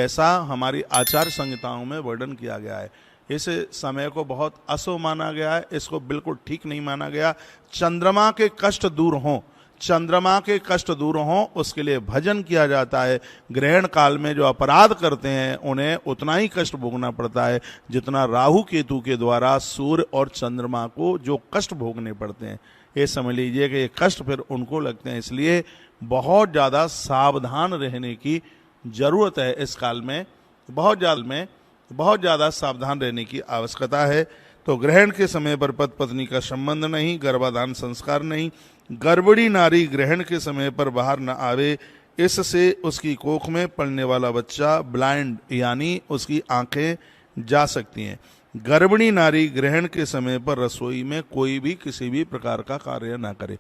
ऐसा हमारी आचार संहिताओं में वर्णन किया गया है। इस समय को बहुत अशुभ माना गया है, इसको बिल्कुल ठीक नहीं माना गया। चंद्रमा के कष्ट दूर हों, चंद्रमा के कष्ट दूर हों, उसके लिए भजन किया जाता है। ग्रहण काल में जो अपराध करते हैं उन्हें उतना ही कष्ट भोगना पड़ता है जितना राहु केतु के द्वारा सूर्य और चंद्रमा को जो कष्ट भोगने पड़ते हैं। ये समझ लीजिए कि ये कष्ट फिर उनको लगते हैं, इसलिए बहुत ज़्यादा सावधान रहने की जरूरत है। इस काल में बहुत ज़्यादा सावधान रहने की आवश्यकता है। तो ग्रहण के समय पर पति पत्नी का संबंध नहीं, गर्भाधान संस्कार नहीं, गर्भवती नारी ग्रहण के समय पर बाहर न आवे, इससे उसकी कोख में पलने वाला बच्चा ब्लाइंड यानी उसकी आंखें जा सकती हैं। गर्भवती नारी ग्रहण के समय पर रसोई में कोई भी किसी भी प्रकार का कार्य ना करे,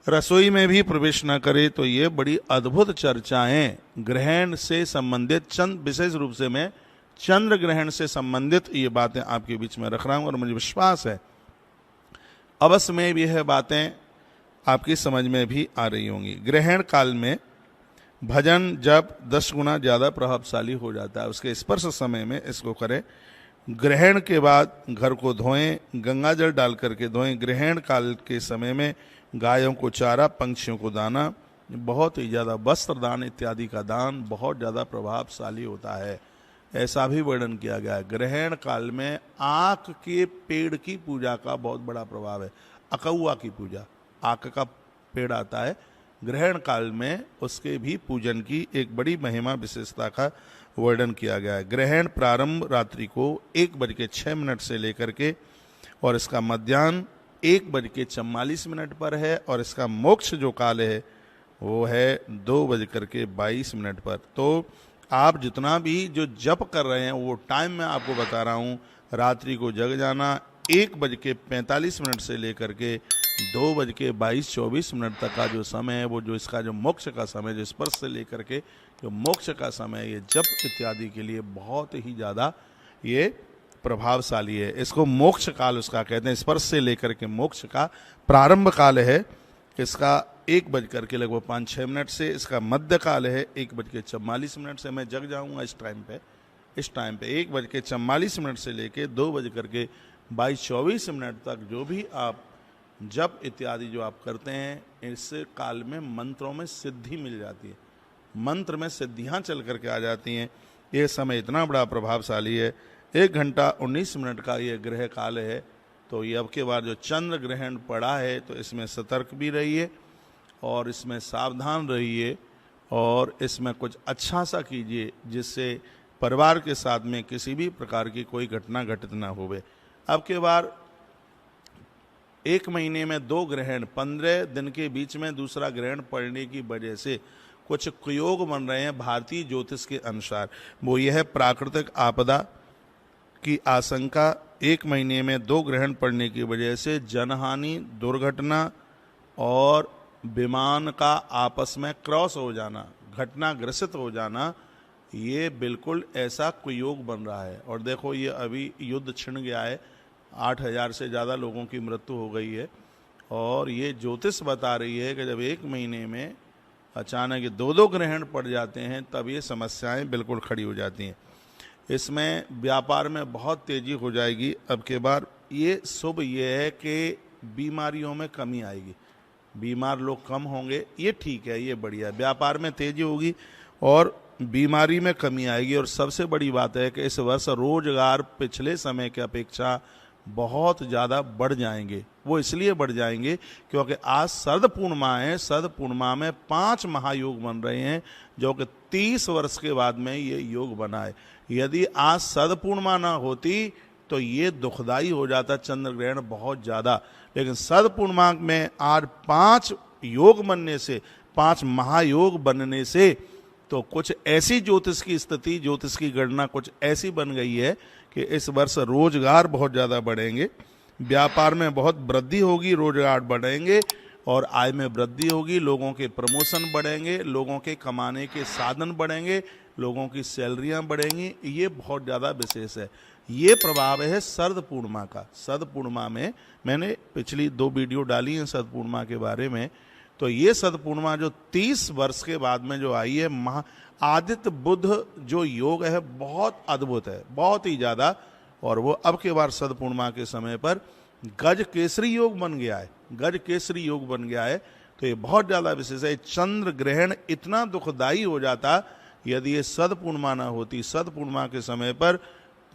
रसोई में भी प्रवेश न करे। तो ये बड़ी अद्भुत चर्चाएं ग्रहण से संबंधित, विशेष रूप से मैं चंद्र ग्रहण से संबंधित ये बातें आपके बीच में रख रहा हूं और मुझे विश्वास है अवश्य में भी यह बातें आपकी समझ में भी आ रही होंगी। ग्रहण काल में भजन जब 10 गुना ज़्यादा प्रभावशाली हो जाता है। उसके स्पर्श समय में इसको करें। ग्रहण के बाद घर को धोएं, गंगा जल डाल करके धोएं। ग्रहण काल के समय में गायों को चारा, पंछियों को दाना, बहुत ही ज़्यादा वस्त्र दान इत्यादि का दान बहुत ज़्यादा प्रभावशाली होता है। ऐसा भी वर्णन किया गया है। ग्रहण काल में आक के पेड़ की पूजा का बहुत बड़ा प्रभाव है। अकौआ की पूजा, आक का पेड़ आता है, ग्रहण काल में उसके भी पूजन की एक बड़ी महिमा विशेषता का वर्णन किया गया है। ग्रहण प्रारंभ रात्रि को 1:06 से लेकर के और इसका मध्याह्न 1:44 पर है और इसका मोक्ष जो काल है वो है 2:22 पर। तो आप जितना भी जो जप कर रहे हैं वो टाइम मैं आपको बता रहा हूँ, रात्रि को जग जाना 1:45 से लेकर के 2:22-24 तक का जो समय है, वो जो इसका जो मोक्ष का समय, जो स्पर्श से लेकर के जो मोक्ष का समय, ये जप इत्यादि के लिए बहुत ही ज़्यादा ये प्रभावशाली है। इसको मोक्ष काल उसका कहते हैं, स्पर्श से लेकर के मोक्ष का प्रारंभ काल है इसका 1:05 से, इसका मध्य काल है 1:44 से। मैं जग जाऊंगा इस टाइम पे 1:44 से लेके 2:22-24 तक जो भी आप जप इत्यादि जो आप करते हैं, इस काल में मंत्रों में सिद्धि मिल जाती है, मंत्र में सिद्धियां चल करके आ जाती हैं। ये समय इतना बड़ा प्रभावशाली है। 1:19 का ये ग्रह काल है। तो ये अब के बाद जो चंद्र ग्रहण पड़ा है, तो इसमें सतर्क भी रहिए और इसमें सावधान रहिए और इसमें कुछ अच्छा सा कीजिए जिससे परिवार के साथ में किसी भी प्रकार की कोई घटना घटित ना होवे। अब के बार 1 महीने में 2 ग्रहण, 15 दिन के बीच में दूसरा ग्रहण पड़ने की वजह से कुछ कुयोग बन रहे हैं भारतीय ज्योतिष के अनुसार। वो यह है प्राकृतिक आपदा की आशंका, 1 महीने में 2 ग्रहण पड़ने की वजह से जनहानि, दुर्घटना और विमान का आपस में क्रॉस हो जाना, घटना ग्रसित हो जाना, ये बिल्कुल ऐसा कुयोग बन रहा है। और देखो ये अभी युद्ध छिड़ गया है, 8,000 से ज़्यादा लोगों की मृत्यु हो गई है। और ये ज्योतिष बता रही है कि जब 1 महीने में अचानक 2-2 ग्रहण पड़ जाते हैं तब ये समस्याएं बिल्कुल खड़ी हो जाती हैं। इसमें व्यापार में बहुत तेज़ी हो जाएगी। अब के बार ये शुभ ये है कि बीमारियों में कमी आएगी, बीमार लोग कम होंगे, ये ठीक है, ये बढ़िया। व्यापार में तेज़ी होगी और बीमारी में कमी आएगी। और सबसे बड़ी बात है कि इस वर्ष रोजगार पिछले समय की अपेक्षा बहुत ज़्यादा बढ़ जाएंगे। वो इसलिए बढ़ जाएंगे क्योंकि आज शरद पूर्णिमा है। शरद पूर्णिमा में 5 महायोग बन रहे हैं जो कि 30 वर्ष के बाद में ये योग बना है। यदि आज शरद पूर्णिमा ना होती तो ये दुखदाई हो जाता चंद्र ग्रहण बहुत ज़्यादा। लेकिन शरद पूर्णिमा में आज 5 योग बनने से, 5 महायोग बनने से तो कुछ ऐसी ज्योतिष की स्थिति, ज्योतिष की गणना कुछ ऐसी बन गई है कि इस वर्ष रोजगार बहुत ज़्यादा बढ़ेंगे, व्यापार में बहुत वृद्धि होगी, रोजगार बढ़ेंगे और आय में वृद्धि होगी, लोगों के प्रमोशन बढ़ेंगे, लोगों के कमाने के साधन बढ़ेंगे, लोगों की सैलरियां बढ़ेंगी। ये बहुत ज़्यादा विशेष है। ये प्रभाव है शरद पूर्णिमा का। शरद पूर्णिमा में मैंने पिछली 2 वीडियो डाली हैं शरद पूर्णिमा के बारे में। तो ये शरद पूर्णिमा जो 30 वर्ष के बाद में जो आई है, आदित्य बुध जो योग है बहुत अद्भुत है, बहुत ही ज़्यादा। और वो अब के बार शरद पूर्णिमा के समय पर गज केसरी योग बन गया है, गज केसरी योग बन गया है। तो ये बहुत ज़्यादा विशेष है। चंद्र ग्रहण इतना दुखदाई हो जाता यदि ये शरद पूर्णिमा ना होती। शरद पूर्णिमा के समय पर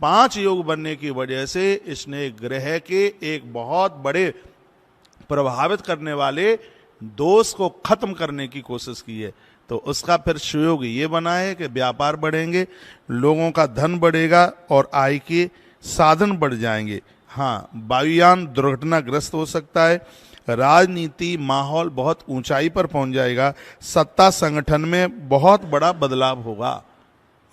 5 योग बनने की वजह से इसने ग्रह के एक बहुत बड़े प्रभावित करने वाले दोष को खत्म करने की कोशिश की है। तो उसका फिर सुयोग ये बना है कि व्यापार बढ़ेंगे, लोगों का धन बढ़ेगा और आय के साधन बढ़ जाएंगे। हाँ, वायुयान दुर्घटनाग्रस्त हो सकता है, राजनीति माहौल बहुत ऊंचाई पर पहुंच जाएगा, सत्ता संगठन में बहुत बड़ा बदलाव होगा।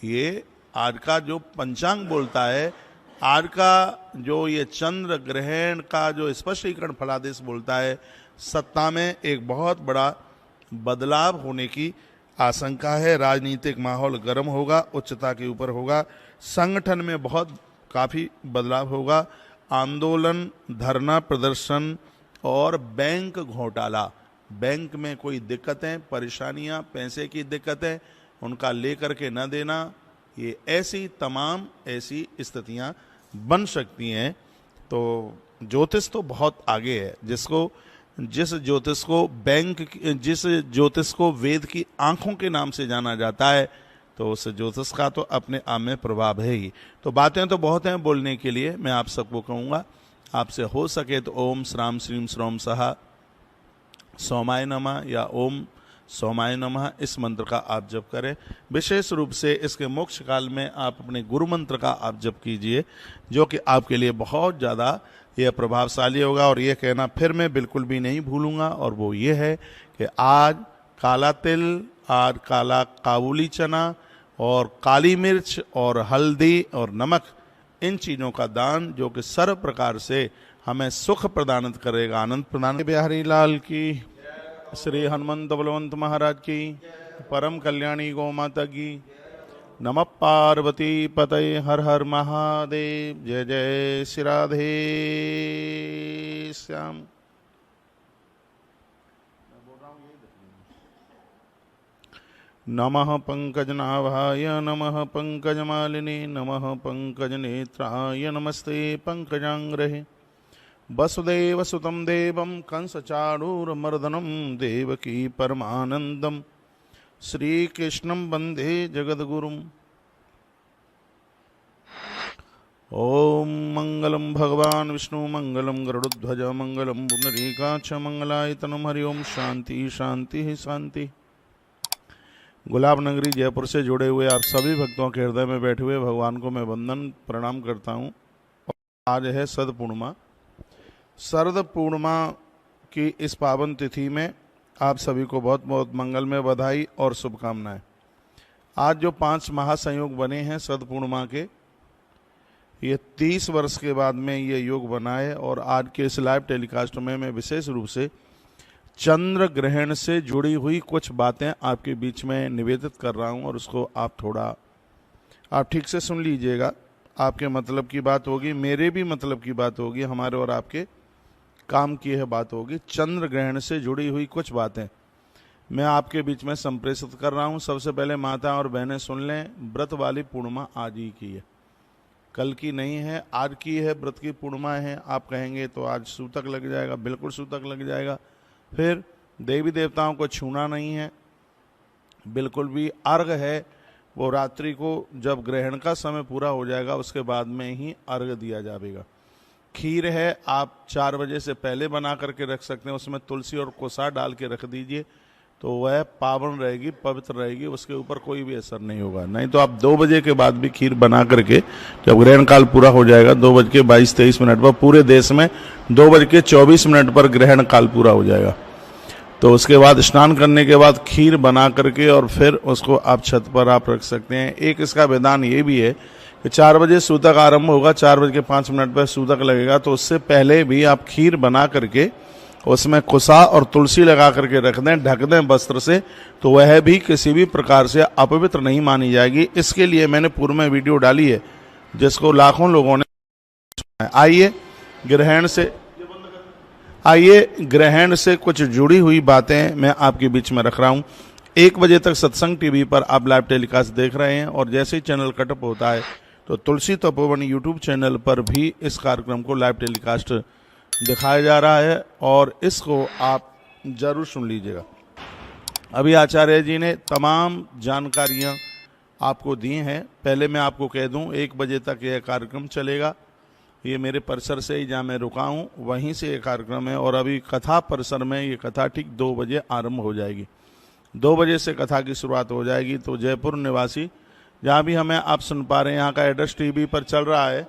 ये आज का जो पंचांग बोलता है, आज का जो ये चंद्र ग्रहण का जो स्पष्टीकरण फलादेश बोलता है, सत्ता में एक बहुत बड़ा बदलाव होने की आशंका है। राजनीतिक माहौल गर्म होगा, उच्चता के ऊपर होगा, संगठन में बहुत काफ़ी बदलाव होगा। आंदोलन, धरना प्रदर्शन और बैंक घोटाला, बैंक में कोई दिक्कतें, परेशानियां, पैसे की दिक्कतें, उनका लेकर के न देना, ये ऐसी तमाम ऐसी स्थितियां बन सकती हैं। तो ज्योतिष तो बहुत आगे है। जिस ज्योतिष को वेद की आंखों के नाम से जाना जाता है, तो उस ज्योतिष का तो अपने आप में प्रभाव है ही। तो बातें तो बहुत हैं बोलने के लिए। मैं आप सबको कहूँगा, आपसे हो सके तो ओम श्राम श्रीम श्रोम सहा सोमाय नमः या ओम सोमाय नमः, इस मंत्र का आप जप करें। विशेष रूप से इसके मोक्ष काल में आप अपने गुरु मंत्र का आप जप कीजिए, जो कि आपके लिए बहुत ज़्यादा यह प्रभावशाली होगा। और ये कहना फिर मैं बिल्कुल भी नहीं भूलूंगा, और वो ये है कि आज काला तिल, आज काला काबुली चना और काली मिर्च और हल्दी और नमक, इन चीज़ों का दान जो कि सर्व प्रकार से हमें सुख प्रदान करेगा, आनंद प्रदान। बिहारी लाल की, श्री हनुमंत बलवंत महाराज की, परम कल्याणी गौ माता की। नमः पार्वती पतये, हर हर महादेव। जय जय श्री राधे श्याम। नमः पंकजनाभाय, नमः पंकजमालिने, नमः पंकजनेत्राय, नमस्ते पंकजांग्रहे। वसुदेवसुतं देवं कंसचाणूरमर्दनं, देवकी परमानन्दं, श्रीकृष्णं वन्दे जगद्गुरुम्। ओम मंगलम भगवान विष्णु, मंगलम गरुड़ध्वज, मंगलम पुंडरीकाक्ष, मंगलायतनं, हरि ओम। शांति शांति शांति। गुलाब नगरी जयपुर से जुड़े हुए आप सभी भक्तों के हृदय में बैठे हुए भगवान को मैं वंदन प्रणाम करता हूँ। आज है शरद पूर्णिमा। शरद पूर्णिमा की इस पावन तिथि में आप सभी को बहुत बहुत मंगलमय बधाई और शुभकामनाएं। आज जो 5 महासंयोग बने हैं शरद पूर्णिमा के, ये 30 वर्ष के बाद में ये योग बना है। और आज के इस लाइव टेलीकास्ट में मैं विशेष रूप से चंद्र ग्रहण से जुड़ी हुई कुछ बातें आपके बीच में निवेदित कर रहा हूं, और उसको आप ठीक से सुन लीजिएगा। आपके मतलब की बात होगी, मेरे भी मतलब की बात होगी, हमारे और आपके काम की यह बात होगी। चंद्र ग्रहण से जुड़ी हुई कुछ बातें मैं आपके बीच में संप्रेषित कर रहा हूं। सबसे पहले माता और बहनें सुन लें, व्रत वाली पूर्णिमा आज ही की है, कल की नहीं है, आज की है। व्रत की पूर्णिमा है। आप कहेंगे तो आज सूतक लग जाएगा, बिल्कुल सूतक लग जाएगा। फिर देवी देवताओं को छूना नहीं है, बिल्कुल भी। अर्घ है वो रात्रि को, जब ग्रहण का समय पूरा हो जाएगा उसके बाद में ही अर्घ दिया जाएगा। खीर है, आप 4 बजे से पहले बना करके रख सकते हैं, उसमें तुलसी और कोसा डाल के रख दीजिए तो वह पावन रहेगी, पवित्र रहेगी, उसके ऊपर कोई भी असर नहीं होगा। नहीं तो आप 2 बजे के बाद भी खीर बना करके, जब ग्रहण काल पूरा हो जाएगा 2:22-23 पर, पूरे देश में 2:24 पर ग्रहण काल पूरा हो जाएगा, तो उसके बाद स्नान करने के बाद खीर बना करके और फिर उसको आप छत पर आप रख सकते हैं। एक इसका विधान ये भी है कि 4 बजे सूतक आरंभ होगा, 4:05 पर सूतक लगेगा, तो उससे पहले भी आप खीर बना करके उसमें कुसा और तुलसी लगा करके रख दें, ढक दें वस्त्र से, तो वह भी किसी भी प्रकार से अपवित्र नहीं मानी जाएगी। इसके लिए मैंने पूर्व में वीडियो डाली है जिसको लाखों लोगों ने। आइए ग्रहण से कुछ जुड़ी हुई बातें मैं आपके बीच में रख रहा हूं। 1 बजे तक सत्संग टीवी पर आप लाइव टेलीकास्ट देख रहे हैं, और जैसे ही चैनल कटअप होता है तो तुलसी तपोवन यूट्यूब चैनल पर भी इस कार्यक्रम को लाइव टेलीकास्ट दिखाया जा रहा है, और इसको आप जरूर सुन लीजिएगा। अभी आचार्य जी ने तमाम जानकारियां आपको दी हैं। पहले मैं आपको कह दूं, 1 बजे तक यह कार्यक्रम चलेगा। ये मेरे परिसर से ही जहाँ मैं रुका हूँ वहीं से ये कार्यक्रम है, और अभी कथा परिसर में ये कथा ठीक 2 बजे आरंभ हो जाएगी। 2 बजे से कथा की शुरुआत हो जाएगी। तो जयपुर निवासी जहाँ भी हमें आप सुन पा रहे हैं, यहाँ का एड्रेस टीवी पर चल रहा है,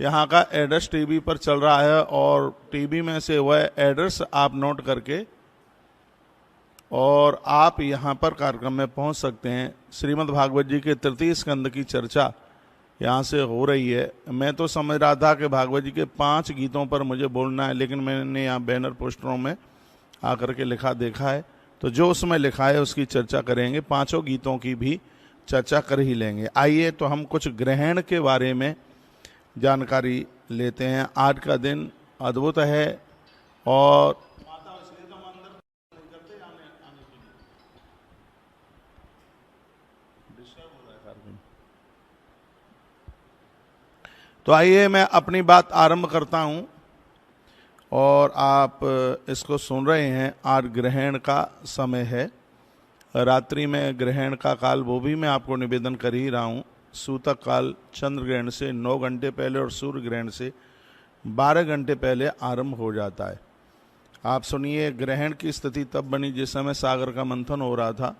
यहाँ का एड्रेस टीवी पर चल रहा है, और टीवी में से वह एड्रेस आप नोट करके और आप यहाँ पर कार्यक्रम में पहुँच सकते हैं। श्रीमद् भागवत जी के 3य स्कंद की चर्चा यहाँ से हो रही है। मैं तो समझ रहा था कि भागवत जी के 5 गीतों पर मुझे बोलना है, लेकिन मैंने यहाँ बैनर पोस्टरों में आकर के लिखा देखा है, तो जो उसमें लिखा है उसकी चर्चा करेंगे, 5 गीतों की भी चर्चा कर ही लेंगे। आइए तो हम कुछ ग्रहण के बारे में जानकारी लेते हैं। आज का दिन अद्भुत है, और तो आइए मैं अपनी बात आरंभ करता हूं, और आप इसको सुन रहे हैं। आज ग्रहण का समय है, रात्रि में ग्रहण का काल वो भी मैं आपको निवेदन कर ही रहा हूं। सूतक काल चंद्र ग्रहण से 9 घंटे पहले और सूर्य ग्रहण से 12 घंटे पहले आरंभ हो जाता है। आप सुनिए, ग्रहण की स्थिति तब बनी जिस समय सागर का मंथन हो रहा था,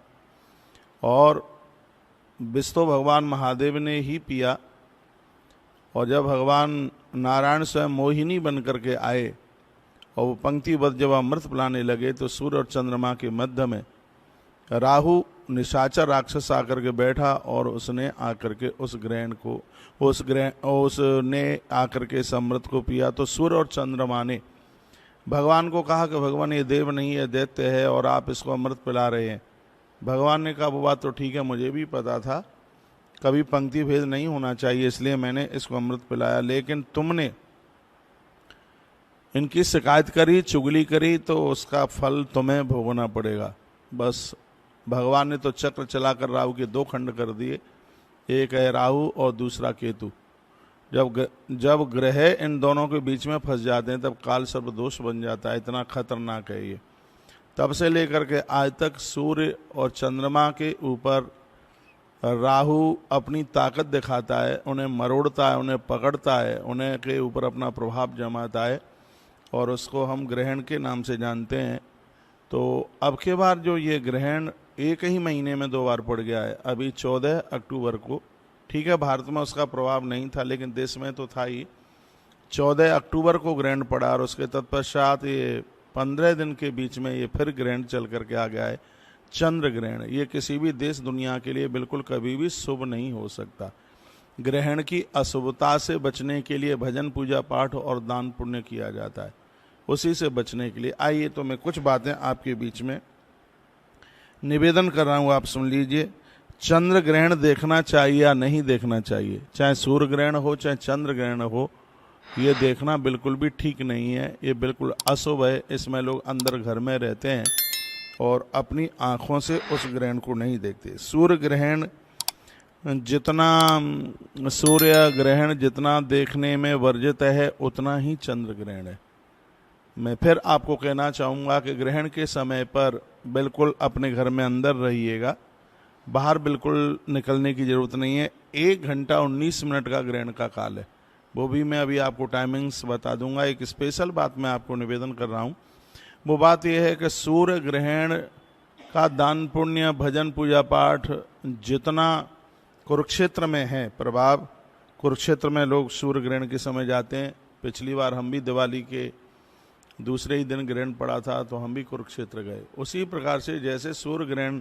और विष तो भगवान महादेव ने ही पिया, और जब भगवान नारायण स्वयं मोहिनी बन करके आए और वो पंक्तिबद्ध जब अमृत पिलाने लगे तो सूर्य और चंद्रमा के मध्य में राहु निशाचर राक्षस आकर के बैठा और उसने आकर के उसने आकर के इस अमृत को पिया। तो सूर्य और चंद्रमा ने भगवान को कहा कि भगवान ये देव नहीं है, दैत्य है और आप इसको अमृत पिला रहे हैं। भगवान ने कहा वो बात तो ठीक है, मुझे भी पता था, कभी पंक्ति भेद नहीं होना चाहिए, इसलिए मैंने इसको अमृत पिलाया, लेकिन तुमने इनकी शिकायत करी, चुगली करी, तो उसका फल तुम्हें भोगना पड़ेगा। बस भगवान ने तो चक्र चलाकर राहु के 2 खंड कर दिए, एक है राहु और दूसरा केतु। जब ग्रह इन दोनों के बीच में फंस जाते हैं तब काल सर्प दोष बन जाता है, इतना खतरनाक है ये। तब से लेकर के आज तक सूर्य और चंद्रमा के ऊपर राहु अपनी ताकत दिखाता है, उन्हें मरोड़ता है, उन्हें पकड़ता है, उन्हें के ऊपर अपना प्रभाव जमाता है और उसको हम ग्रहण के नाम से जानते हैं। तो अब के बार जो ये ग्रहण एक ही महीने में 2 बार पड़ गया है, अभी 14 अक्टूबर को, ठीक है भारत में उसका प्रभाव नहीं था लेकिन देश में तो था ही। 14 अक्टूबर को ग्रहण पड़ा और उसके तत्पश्चात ये 15 दिन के बीच में ये फिर ग्रहण चल करके आ गया है, चंद्र ग्रहण। ये किसी भी देश दुनिया के लिए बिल्कुल कभी भी शुभ नहीं हो सकता। ग्रहण की अशुभता से बचने के लिए भजन पूजा पाठ और दान पुण्य किया जाता है, उसी से बचने के लिए। आइए तो मैं कुछ बातें आपके बीच में निवेदन कर रहा हूँ, आप सुन लीजिए। चंद्र ग्रहण देखना चाहिए या नहीं देखना चाहिए, चाहे सूर्य ग्रहण हो चाहे चंद्र ग्रहण हो, ये देखना बिल्कुल भी ठीक नहीं है, ये बिल्कुल अशुभ है। इसमें लोग अंदर घर में रहते हैं और अपनी आँखों से उस ग्रहण को नहीं देखते। सूर्य ग्रहण जितना देखने में वर्जित है उतना ही चंद्र ग्रहण है। मैं फिर आपको कहना चाहूँगा कि ग्रहण के समय पर बिल्कुल अपने घर में अंदर रहिएगा, बाहर बिल्कुल निकलने की ज़रूरत नहीं है। 1 घंटा 19 मिनट का ग्रहण का काल है, वो भी मैं अभी आपको टाइमिंग्स बता दूंगा। एक स्पेशल बात मैं आपको निवेदन कर रहा हूँ, वो बात यह है कि सूर्य ग्रहण का दान पुण्य भजन पूजा पाठ जितना कुरुक्षेत्र में है प्रभाव, कुरुक्षेत्र में लोग सूर्य ग्रहण के समय जाते हैं। पिछली बार हम भी दिवाली के दूसरे ही दिन ग्रहण पड़ा था तो हम भी कुरुक्षेत्र गए। उसी प्रकार से जैसे सूर्य ग्रहण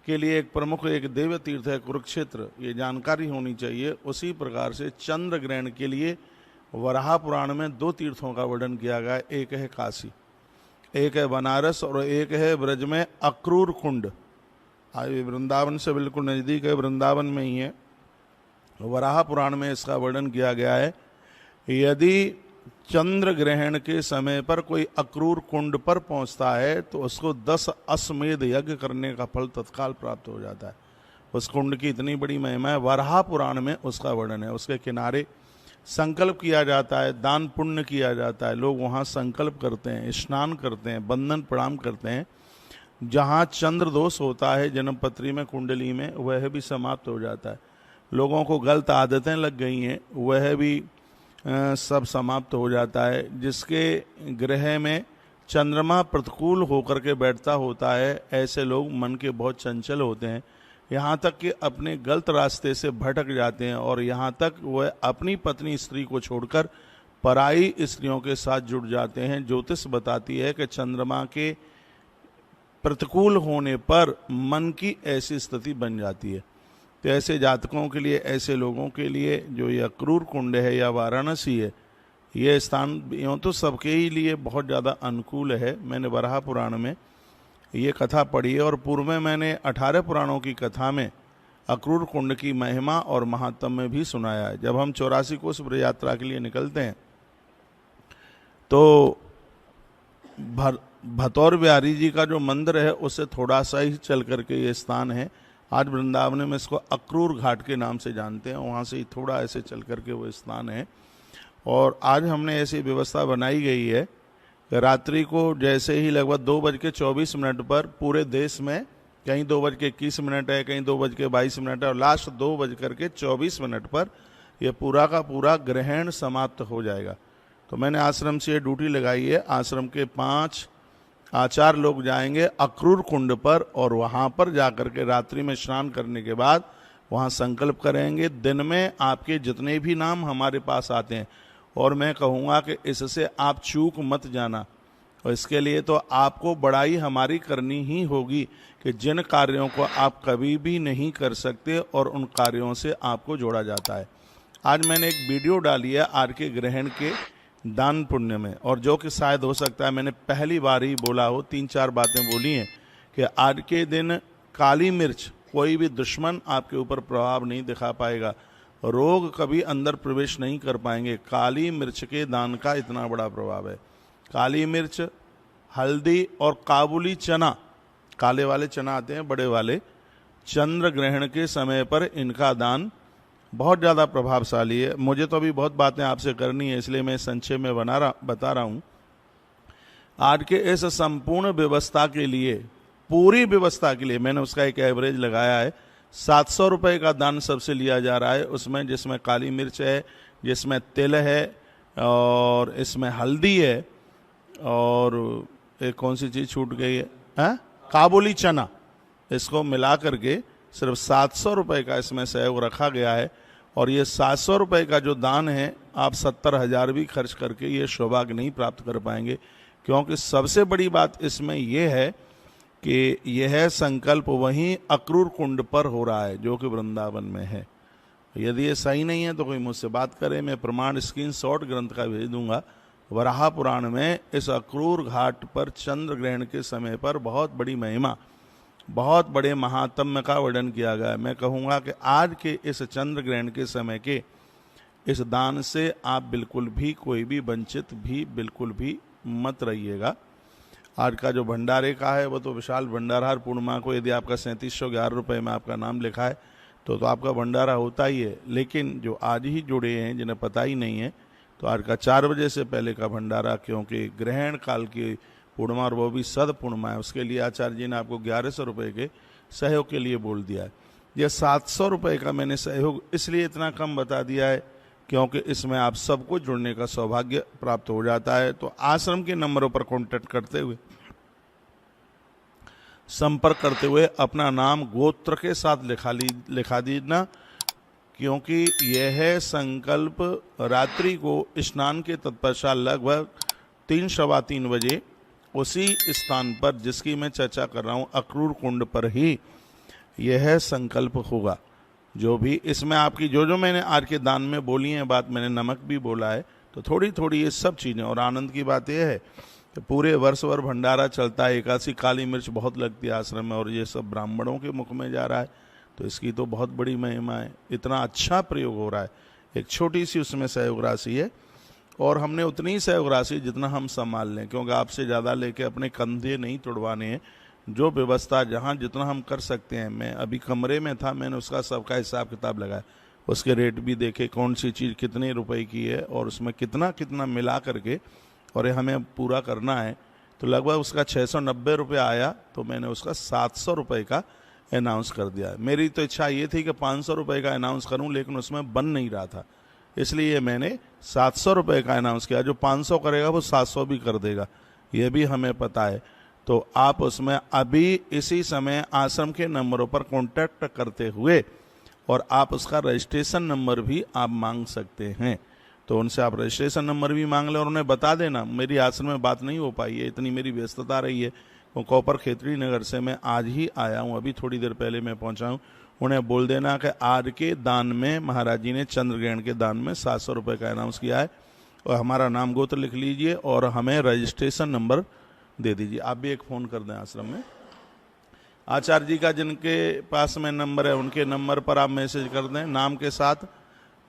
के लिए एक प्रमुख एक देव तीर्थ है कुरुक्षेत्र, ये जानकारी होनी चाहिए, उसी प्रकार से चंद्र ग्रहण के लिए वराह पुराण में 2 तीर्थों का वर्णन किया गया है। एक है काशी, एक है बनारस और एक है ब्रज में अक्रूर कुंड। वृंदावन से बिल्कुल नज़दीक है, वृंदावन में ही है। वराह पुराण में इसका वर्णन किया गया है। यदि चंद्र ग्रहण के समय पर कोई अक्रूर कुंड पर पहुंचता है तो उसको 10 अश्वमेध यज्ञ करने का फल तत्काल प्राप्त हो जाता है। उस कुंड की इतनी बड़ी महिमा है, वराह पुराण में उसका वर्णन है। उसके किनारे संकल्प किया जाता है, दान पुण्य किया जाता है, लोग वहाँ संकल्प करते हैं, स्नान करते हैं, बंधन प्रणाम करते हैं। जहाँ चंद्र दोष होता है जन्मपत्री में कुंडली में, वह भी समाप्त हो जाता है। लोगों को गलत आदतें लग गई हैं, वह भी सब समाप्त हो जाता है। जिसके ग्रह में चंद्रमा प्रतिकूल होकर के बैठता होता है, ऐसे लोग मन के बहुत चंचल होते हैं, यहाँ तक कि अपने गलत रास्ते से भटक जाते हैं और यहाँ तक वह अपनी पत्नी स्त्री को छोड़कर पराई स्त्रियों के साथ जुड़ जाते हैं। ज्योतिष बताती है कि चंद्रमा के प्रतिकूल होने पर मन की ऐसी स्थिति बन जाती है। तो ऐसे जातकों के लिए, ऐसे लोगों के लिए जो ये अक्रूर कुंड है या वाराणसी है, ये स्थान यूँ तो सबके ही लिए बहुत ज़्यादा अनुकूल है। मैंने वराह पुराण में ये कथा पढ़ी है और पूर्व में मैंने 18 पुराणों की कथा में अक्रूर कुंड की महिमा और महात्म्य भी सुनाया है। जब हम 84 कोस ब्रज यात्रा के लिए निकलते हैं तो भतौर बिहारी जी का जो मंदिर है उससे थोड़ा सा ही चल करके ये स्थान है। आज वृंदावन में इसको अक्रूर घाट के नाम से जानते हैं, वहाँ से ही थोड़ा ऐसे चल करके वो स्थान है। और आज हमने ऐसी व्यवस्था बनाई गई है कि रात्रि को जैसे ही लगभग 2:24 पर पूरे देश में कहीं 2:21 है, कहीं 2:22 है और लास्ट 2:24 पर यह पूरा का पूरा ग्रहण समाप्त हो जाएगा। तो मैंने आश्रम से ये ड्यूटी लगाई है, आश्रम के 5 आचार्य लोग जाएंगे अक्रूर कुंड पर और वहाँ पर जाकर के रात्रि में स्नान करने के बाद वहाँ संकल्प करेंगे। दिन में आपके जितने भी नाम हमारे पास आते हैं और मैं कहूँगा कि इससे आप चूक मत जाना। और इसके लिए तो आपको बड़ाई हमारी करनी ही होगी कि जिन कार्यों को आप कभी भी नहीं कर सकते और उन कार्यों से आपको जोड़ा जाता है। आज मैंने एक वीडियो डाली है आज के ग्रहण के दान पुण्य में, और जो कि शायद हो सकता है मैंने पहली बार ही बोला हो, 3-4 बातें बोली हैं कि आज के दिन काली मिर्च, कोई भी दुश्मन आपके ऊपर प्रभाव नहीं दिखा पाएगा, रोग कभी अंदर प्रवेश नहीं कर पाएंगे। काली मिर्च के दान का इतना बड़ा प्रभाव है। काली मिर्च, हल्दी और काबुली चना, काले वाले चना आते हैं बड़े वाले, चंद्र ग्रहण के समय पर इनका दान बहुत ज़्यादा प्रभावशाली है। मुझे तो अभी बहुत बातें आपसे करनी है, इसलिए मैं संक्षेप में बता रहा हूँ। आज के इस संपूर्ण व्यवस्था के लिए, पूरी व्यवस्था के लिए मैंने उसका एक एवरेज लगाया है। 700 रुपये का दान सबसे लिया जा रहा है, उसमें जिसमें काली मिर्च है, जिसमें तिल है, और इसमें हल्दी है, और एक कौन सी चीज़ छूट गई है, काबुली चना। इसको मिला करके सिर्फ 700 रुपये का इसमें सहयोग रखा गया है। और ये 700 रुपये का जो दान है, आप 70,000 भी खर्च करके ये सौभाग्य नहीं प्राप्त कर पाएंगे। क्योंकि सबसे बड़ी बात इसमें यह है कि यह संकल्प वहीं अक्रूर कुंड पर हो रहा है, जो कि वृंदावन में है। यदि ये सही नहीं है तो कोई मुझसे बात करे, मैं प्रमाण स्क्रीनशॉट ग्रंथ का भेज दूंगा। वराह पुराण में इस अक्रूर घाट पर चंद्र ग्रहण के समय पर बहुत बड़ी महिमा, बहुत बड़े महात्म्य का वर्णन किया गया है। मैं कहूँगा कि आज के इस चंद्र ग्रहण के समय के इस दान से आप बिल्कुल भी, कोई भी वंचित भी बिल्कुल भी मत रहिएगा। आज का जो भंडारे का है वो तो विशाल भंडारा, हर पूर्णिमा को यदि आपका 3711 रुपये में आपका नाम लिखा है तो आपका भंडारा होता ही है। लेकिन जो आज ही जुड़े हैं, जिन्हें पता ही नहीं है, तो आज का 4 बजे से पहले का भंडारा, क्योंकि ग्रहण काल की पूर्णिमा और वो भी सद पूर्णिमा है, उसके लिए आचार्य जी ने आपको 1100 रुपये के सहयोग के लिए बोल दिया है। यह 700 रुपये का मैंने सहयोग इसलिए इतना कम बता दिया है क्योंकि इसमें आप सबको जुड़ने का सौभाग्य प्राप्त हो जाता है। तो आश्रम के नंबरों पर कांटेक्ट करते हुए, संपर्क करते हुए अपना नाम गोत्र के साथ लिखा दीजिए, क्योंकि यह संकल्प रात्रि को स्नान के तत्पश्चात लगभग 3-3:15 बजे उसी स्थान पर जिसकी मैं चर्चा कर रहा हूँ, अक्रूर कुंड पर ही यह संकल्प होगा। जो भी इसमें आपकी जो मैंने आज के दान में बोली हैं बात, मैंने नमक भी बोला है, तो थोड़ी थोड़ी ये सब चीज़ें। और आनंद की बात यह है कि पूरे वर्ष भर भंडारा चलता है। 81 काली मिर्च बहुत लगती है आश्रम में, और ये सब ब्राह्मणों के मुख में जा रहा है, तो इसकी तो बहुत बड़ी महिमा है। इतना अच्छा प्रयोग हो रहा है। एक छोटी सी उसमें सहयोग राशि है, और हमने उतनी ही सहयोग राशि जितना हम संभाल लें, क्योंकि आपसे ज़्यादा लेके अपने कंधे नहीं तुड़वाने हैं। जो व्यवस्था जहाँ जितना हम कर सकते हैं, मैं अभी कमरे में था, मैंने उसका सबका हिसाब किताब लगाया, उसके रेट भी देखे, कौन सी चीज़ कितने रुपए की है और उसमें कितना कितना मिला करके और हमें पूरा करना है। तो लगभग उसका 690 रुपये आया, तो मैंने उसका 700 रुपये का अनाउंस कर दिया। मेरी तो इच्छा ये थी कि 500 रुपये का अनाउंस करूं, लेकिन उसमें बन नहीं रहा था, इसलिए मैंने 700 रुपये का अनाउंस किया। जो 500 करेगा वो 700 भी कर देगा, ये भी हमें पता है। तो आप उसमें अभी इसी समय आश्रम के नंबरों पर कांटेक्ट करते हुए, और आप उसका रजिस्ट्रेशन नंबर भी आप मांग सकते हैं। तो उनसे आप रजिस्ट्रेशन नंबर भी मांग लें और उन्हें बता देना मेरी आश्रम में बात नहीं हो पाई है, इतनी मेरी व्यस्तता रही है। वो कॉपर खेतड़ी नगर से मैं आज ही आया हूँ, अभी थोड़ी देर पहले मैं पहुँचा हूँ। उन्हें बोल देना कि आज के दान में महाराज जी ने चंद्र ग्रहण के दान में 700 रुपये का अनाउंस किया है, और हमारा नाम गोत्र लिख लीजिए और हमें रजिस्ट्रेशन नंबर दे दीजिए। आप भी एक फ़ोन कर दें आश्रम में, आचार्य जी का जिनके पास में नंबर है उनके नंबर पर आप मैसेज कर दें,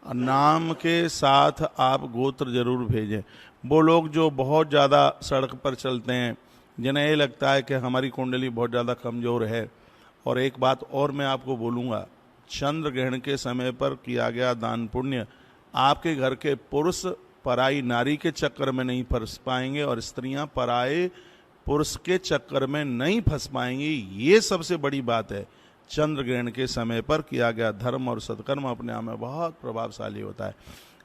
नाम के साथ आप गोत्र जरूर भेजें। वो लोग जो बहुत ज़्यादा सड़क पर चलते हैं, जिन्हें ये लगता है कि हमारी कुंडली बहुत ज़्यादा कमज़ोर है। और एक बात और मैं आपको बोलूँगा, चंद्र ग्रहण के समय पर किया गया दान पुण्य आपके घर के पुरुष पराई नारी के चक्कर में नहीं फंस पाएंगे, और स्त्रियां पराए पुरुष के चक्कर में नहीं फंस पाएंगी। ये सबसे बड़ी बात है। चंद्र ग्रहण के समय पर किया गया धर्म और सत्कर्म अपने आप में बहुत प्रभावशाली होता है।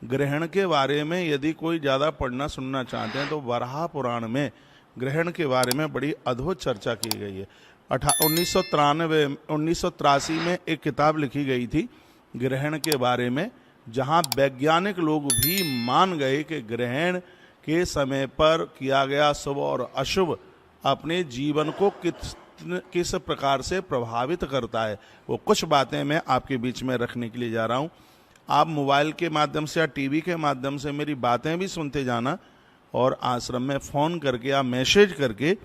ग्रहण के बारे में यदि कोई ज़्यादा पढ़ना सुनना चाहते हैं तो वराह पुराण में ग्रहण के बारे में बड़ी अद्भुत चर्चा की गई है। 1983 में एक किताब लिखी गई थी ग्रहण के बारे में, जहां वैज्ञानिक लोग भी मान गए कि ग्रहण के समय पर किया गया शुभ और अशुभ अपने जीवन को किस प्रकार से प्रभावित करता है। वो कुछ बातें मैं आपके बीच में रखने के लिए जा रहा हूं। आप मोबाइल के माध्यम से या टीवी के माध्यम से मेरी बातें भी सुनते जाना और आश्रम में फ़ोन करके या मैसेज करके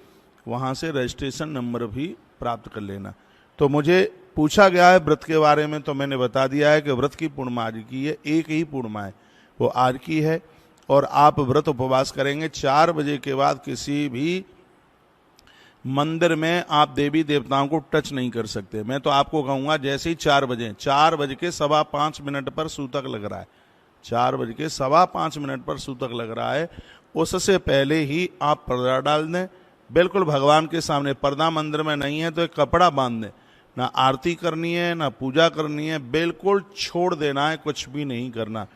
वहाँ से रजिस्ट्रेशन नंबर भी प्राप्त कर लेना। तो मुझे पूछा गया है व्रत के बारे में, तो मैंने बता दिया है कि व्रत की पूर्णिमा आज की है, एक ही पूर्णिमा है, वो आज की है। और आप व्रत उपवास करेंगे 4 बजे के बाद किसी भी मंदिर में आप देवी देवताओं को टच नहीं कर सकते। मैं तो आपको कहूँगा जैसे ही 4 बज के 5:15 पर सूतक लग रहा है, 5:15 पर सूतक लग रहा है, उससे पहले ही आप पर्दा डाल दें। बिल्कुल भगवान के सामने, पर्दा मंदिर में नहीं है तो एक कपड़ा बांध दें, ना आरती करनी है ना पूजा करनी है, बिल्कुल छोड़ देना है, कुछ भी नहीं करना।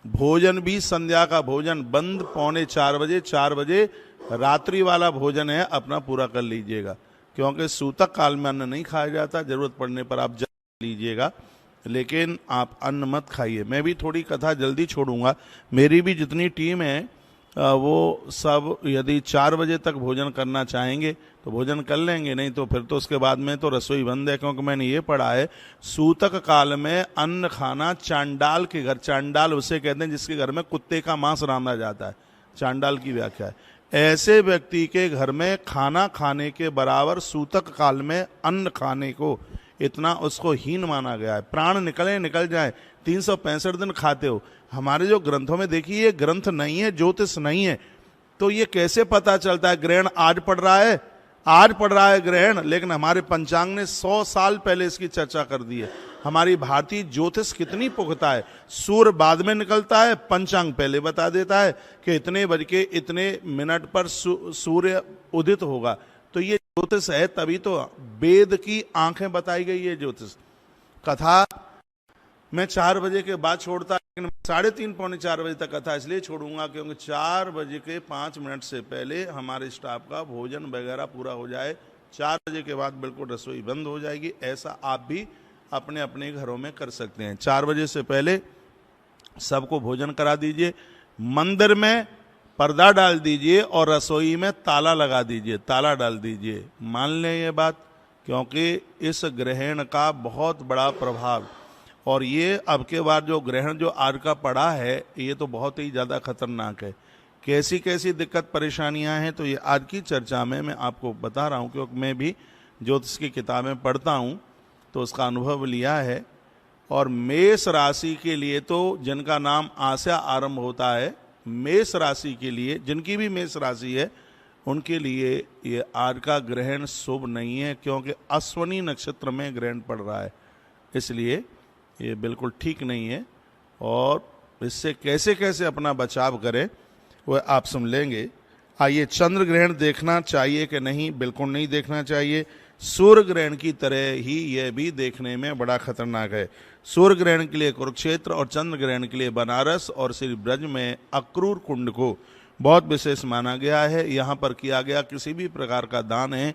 भोजन भी संध्या का भोजन बंद 3:45 4 बजे रात्रि वाला भोजन है, अपना पूरा कर लीजिएगा, क्योंकि सूतक काल में अन्न नहीं खाया जाता। जरूरत पड़ने पर आप जल लीजिएगा, लेकिन आप अन्न मत खाइए। मैं भी थोड़ी कथा जल्दी छोड़ूंगा, मेरी भी जितनी टीम है वो सब यदि 4 बजे तक भोजन करना चाहेंगे तो भोजन कर लेंगे, नहीं तो फिर तो उसके बाद में तो रसोई बंद है। क्योंकि मैंने ये पढ़ा है सूतक काल में अन्न खाना चांडाल के घर, चांडाल उसे कहते हैं जिसके घर में कुत्ते का मांस रांधा जाता है, चांडाल की व्याख्या है। ऐसे व्यक्ति के घर में खाना खाने के बराबर सूतक काल में अन्न खाने को इतना उसको हीन माना गया है। प्राण निकल जाए 365 दिन खाते हो। हमारे जो ग्रंथों में देखिए, ये ग्रंथ नहीं है, ज्योतिष नहीं है, तो ये कैसे पता चलता है ग्रहण आज पड़ रहा है ग्रहण, लेकिन हमारे पंचांग ने 100 साल पहले इसकी चर्चा कर दी है। हमारी भारतीय ज्योतिष कितनी पुख्ता है, सूर्य बाद में निकलता है, पंचांग पहले बता देता है कि इतने बज के इतने मिनट पर सूर्य उदित होगा। तो ये ज्योतिष है, तभी तो वेद की आंखें बताई गई है ज्योतिष। कथा मैं 4 बजे के बाद छोड़ता, लेकिन 3:30 पौने 4 बजे तक कथा इसलिए छोड़ूंगा क्योंकि 4 बजे के 5 मिनट से पहले हमारे स्टाफ का भोजन वगैरह पूरा हो जाए। 4 बजे के बाद बिल्कुल रसोई बंद हो जाएगी। ऐसा आप भी अपने अपने घरों में कर सकते हैं। 4 बजे से पहले सबको भोजन करा दीजिए, मंदिर में पर्दा डाल दीजिए और रसोई में ताला लगा दीजिए, ताला डाल दीजिए। मान लें ये बात, क्योंकि इस ग्रहण का बहुत बड़ा प्रभाव, और ये अब के बाद जो ग्रहण जो आज का पड़ा है ये तो बहुत ही ज़्यादा खतरनाक है। कैसी कैसी दिक्कत परेशानियां हैं तो ये आज की चर्चा में मैं आपको बता रहा हूँ, क्योंकि मैं भी ज्योतिष की किताबें पढ़ता हूँ तो उसका अनुभव लिया है। और मेष राशि के लिए तो जिनका नाम आ से आरंभ होता है, मेष राशि के लिए, जिनकी भी मेष राशि है उनके लिए ये आज का ग्रहण शुभ नहीं है, क्योंकि अश्वनी नक्षत्र में ग्रहण पड़ रहा है, इसलिए ये बिल्कुल ठीक नहीं है। और इससे कैसे कैसे अपना बचाव करें वह आप सुन लेंगे। आइए, चंद्र ग्रहण देखना चाहिए कि नहीं? बिल्कुल नहीं देखना चाहिए। सूर्य ग्रहण की तरह ही यह भी देखने में बड़ा खतरनाक है। सूर्य ग्रहण के लिए कुरुक्षेत्र और चंद्र ग्रहण के लिए बनारस और श्री ब्रज में अक्रूर कुंड को बहुत विशेष माना गया है। यहाँ पर किया गया किसी भी प्रकार का दान है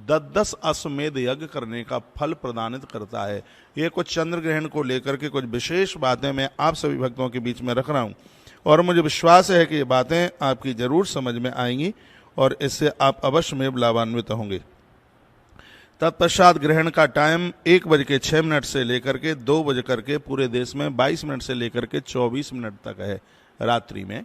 10 अश्वमेध यज्ञ करने का फल प्रदानित करता है। ये कुछ चंद्र ग्रहण को लेकर के कुछ विशेष बातें मैं आप सभी भक्तों के बीच में रख रहा हूँ, और मुझे विश्वास है कि ये बातें आपकी जरूर समझ में आएंगी और इससे आप अवश्य में लाभान्वित होंगे। तत्पश्चात ग्रहण का टाइम 1:06 से लेकर के 2 पूरे देश में 22 मिनट से लेकर के 24 मिनट तक है। रात्रि में